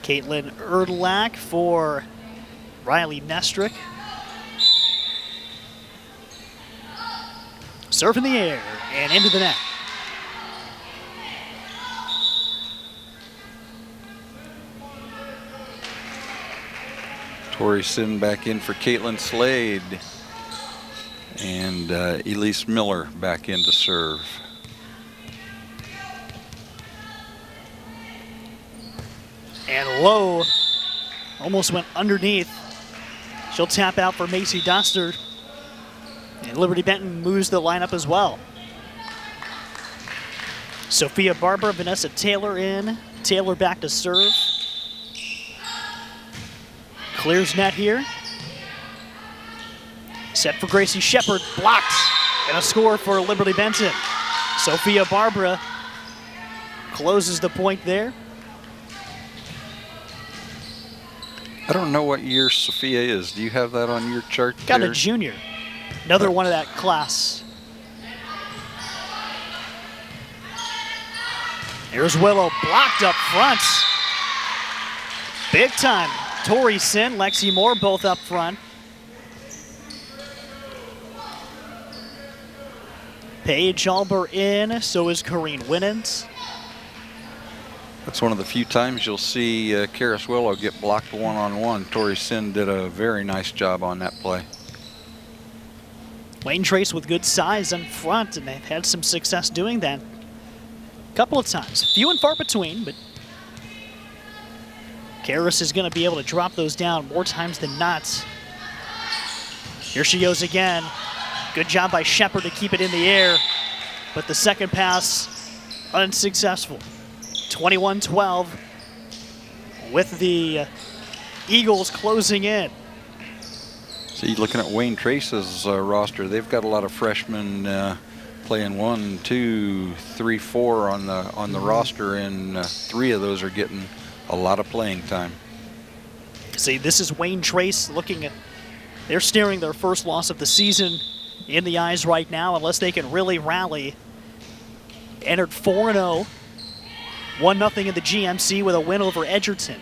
Caitlin Erdlach for Riley Nestrick. Serve in the air and into the net. Tori Sin back in for Caitlin Slade. And Elise Miller back in to serve. And low, almost went underneath. She'll tap out for Macy Doster. And Liberty Benton moves the lineup as well. Sophia Barber, Vanessa Taylor in. Taylor back to serve. Clears net here. Set for Gracie Shepard, blocked. And a score for Liberty Benton. Sophia Barbara closes the point there. I don't know what year Sophia is. Do you have that on your chart Got there? a junior. Another one of that class. Here's Willow, blocked up front. Big time. Tori Sin, Lexi Moore, both up front. Paige Alber in, so is Corrine Winans. That's one of the few times you'll see Karis Willow get blocked one-on-one. Tori Sin did a very nice job on that play. Wayne Trace with good size in front, and they've had some success doing that a couple of times. Few and far between, but Karis is going to be able to drop those down more times than not. Here she goes again. Good job by Shepard to keep it in the air, but the second pass unsuccessful. 21-12 with the Eagles closing in. See, looking at Wayne Trace's roster, they've got a lot of freshmen playing 1, 2, 3, 4 on the roster, and 3 of those are getting a lot of playing time. See, this is Wayne Trace looking at, they're staring their first loss of the season in the eyes right now, unless they can really rally. Entered 4-0, 1-0 in the GMC with a win over Edgerton.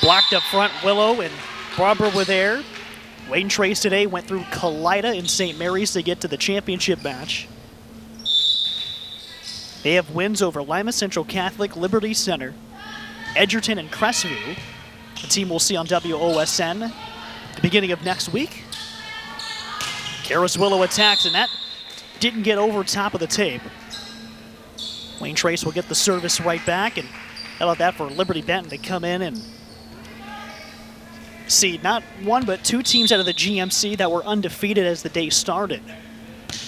Blocked up front, Willow and Barbara were there. Wayne Trace today went through Kalida and St. Mary's to get to the championship match. They have wins over Lima Central Catholic, Liberty Center, Edgerton, and Crestview. The team we'll see on WOSN at the beginning of next week. Karis Willow attacks, and that didn't get over top of the tape. Wayne Trace will get the service right back, and how about that for Liberty Benton to come in and see not one but 2 teams out of the GMC that were undefeated as the day started.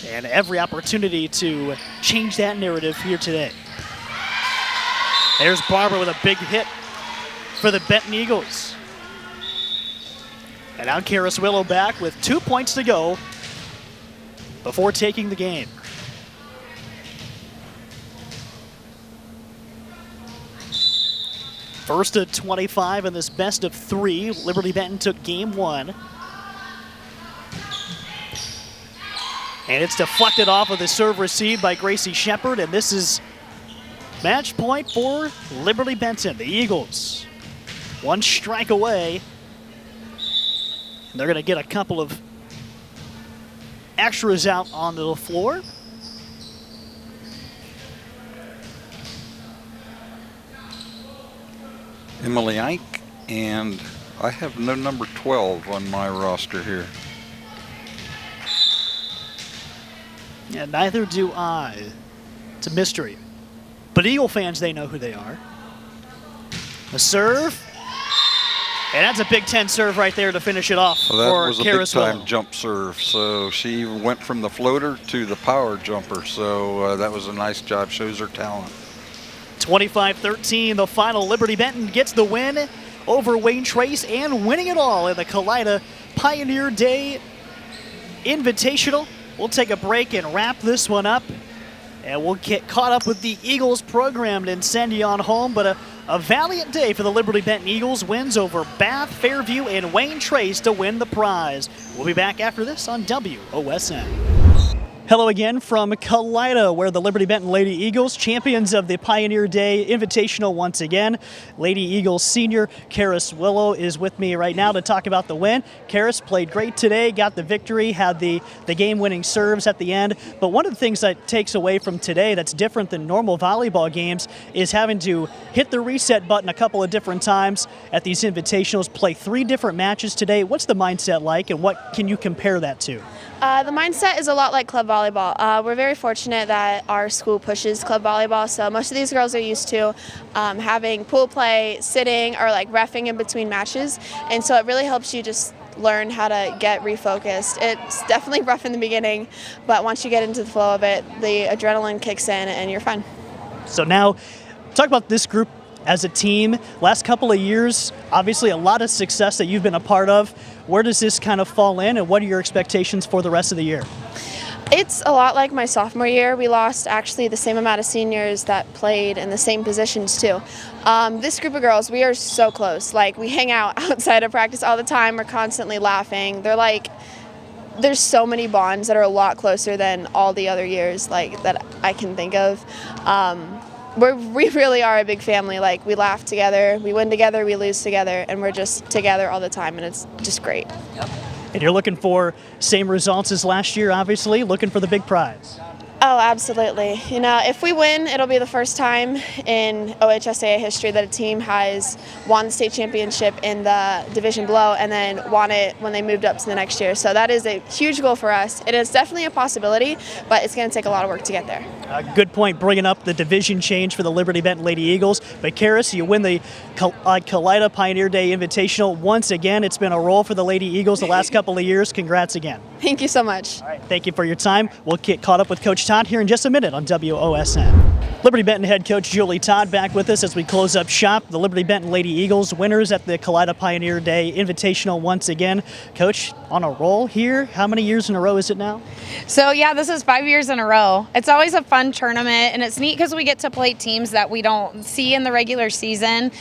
And every opportunity to change that narrative here today. There's Barbara with a big hit for the Benton Eagles. And now Karis Willow back with 2 points to go before taking the game. First to 25 in this best of 3. Liberty Benton took game 1. And it's deflected off of the serve received by Gracie Shepard, and this is match point for Liberty Benton, the Eagles. 1 strike away. And they're going to get a couple of extras out onto the floor. Emily Ike, and I have no number 12 on my roster here. Yeah, neither do I. It's a mystery. But Eagle fans, they know who they are. The serve. And that's a Big Ten serve right there to finish it off Well, that for was a Karis big-time Willow. jump serve. So she went from the floater to the power jumper. So that was a nice job. Shows her talent. 25-13, the final. Liberty Benton gets the win over Wayne Trace and winning it all in the Kalida Pioneer Day Invitational. We'll take a break and wrap this one up, and we'll get caught up with the Eagles program and send you on home. But a valiant day for the Liberty Benton Eagles. Wins over Bath, Fairview, and Wayne Trace to win the prize. We'll be back after this on WOSN. Hello again from Kalida, where the Liberty Benton Lady Eagles, champions of the Pioneer Day Invitational once again. Lady Eagles senior Karis Willow is with me right now to talk about the win. Karis played great today, got the victory, had the game-winning serves at the end. But one of the things that takes away from today that's different than normal volleyball games is having to hit the reset button a couple of different times at these invitationals, play 3 different matches today. What's the mindset like, and what can you compare that to? The mindset is a lot like club volleyball. We're very fortunate that our school pushes club volleyball, so most of these girls are used to having pool play, sitting, or like reffing in between matches, and so it really helps you just learn how to get refocused. It's definitely rough in the beginning, but once you get into the flow of it, the adrenaline kicks in and you're fine. So now, talk about this group as a team. Last couple of years, obviously a lot of success that you've been a part of. Where does this kind of fall in, and what are your expectations for the rest of the year? It's a lot like my sophomore year. We lost actually the same amount of seniors that played in the same positions too. This group of girls, we are so close. Like, we hang out outside of practice all the time. We're constantly laughing. There's so many bonds that are a lot closer than all the other years like that I can think of. We really are a big family. Like, we laugh together, we win together, we lose together, and we're just together all the time, and it's just great. And you're looking for same results as last year, obviously, looking for the big prize. Oh, absolutely. You know, if we win, it'll be the first time in OHSAA history that a team has won the state championship in the division below and then won it when they moved up to the next year. So that is a huge goal for us. It is definitely a possibility, but it's going to take a lot of work to get there. Good point, bringing up the division change for the Liberty Benton Lady Eagles. But Karis, you win the Kalida Pioneer Day Invitational once again. It's been a roll for the Lady Eagles the last couple of years. Congrats again. Thank you so much. All right, thank you for your time. We'll get caught up with Coach Todd here in just a minute on WOSN. Liberty Benton head coach Julie Todd back with us as we close up shop. The Liberty Benton Lady Eagles winners at the Kalida Pioneer Day Invitational once again. Coach, on a roll here. How many years in a row is it now? So yeah, this is 5 years in a row. It's always a fun tournament, and it's neat because we get to play teams that we don't see in the regular season.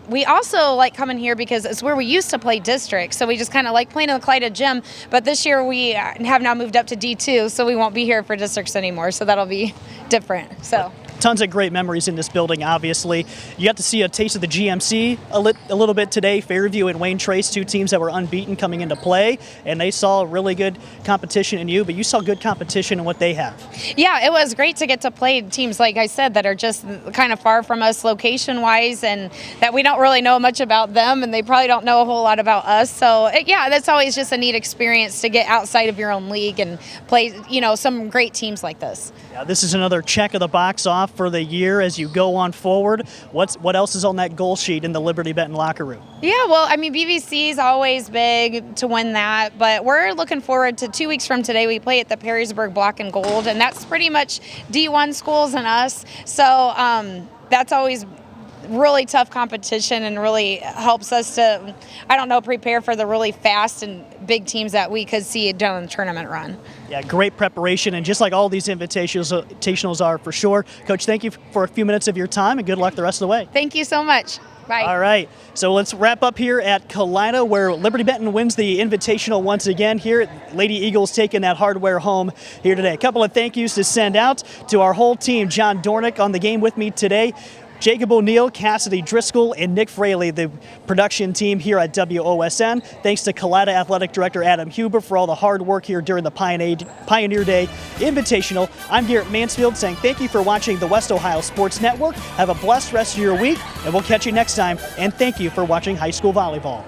We also like coming here because it's where we used to play district, so we just kind of like playing in the Kalida gym. But this year we have now moved up to D2, so we won't be here for districts anymore, so that'll be different. So. Tons of great memories in this building, obviously. You got to see a taste of the GMC a little bit today. Fairview and Wayne Trace, two teams that were unbeaten coming into play, and they saw really good competition in you, but you saw good competition in what they have. Yeah, it was great to get to play teams, like I said, that are just kind of far from us location-wise, and that we don't really know much about them, and they probably don't know a whole lot about us. So, yeah, that's always just a neat experience to get outside of your own league and play, some great teams like this. Yeah, this is another check of the box off for the year as you go on forward. What else is on that goal sheet in the Liberty Benton locker room? Yeah, well, BVC is always big to win that, but we're looking forward to 2 weeks from today. We play at the Perrysburg Black and Gold, and that's pretty much D1 schools and us. So that's always really tough competition and really helps us to, prepare for the really fast and big teams that we could see down the tournament run. Yeah, great preparation, and just like all these invitationals are for sure. Coach, thank you for a few minutes of your time, and good luck the rest of the way. Thank you so much. Bye. All right, so let's wrap up here at Kalida, where Liberty Benton wins the Invitational once again here. Lady Eagles taking that hardware home here today. A couple of thank yous to send out to our whole team. John Dornick on the game with me today. Jacob O'Neill, Cassidy Driscoll, and Nick Fraley, the production team here at WOSN. Thanks to Kalida Athletic Director Adam Huber for all the hard work here during the Pioneer Day Invitational. I'm Garrett Mansfield saying thank you for watching the West Ohio Sports Network. Have a blessed rest of your week, and we'll catch you next time. And thank you for watching high school volleyball.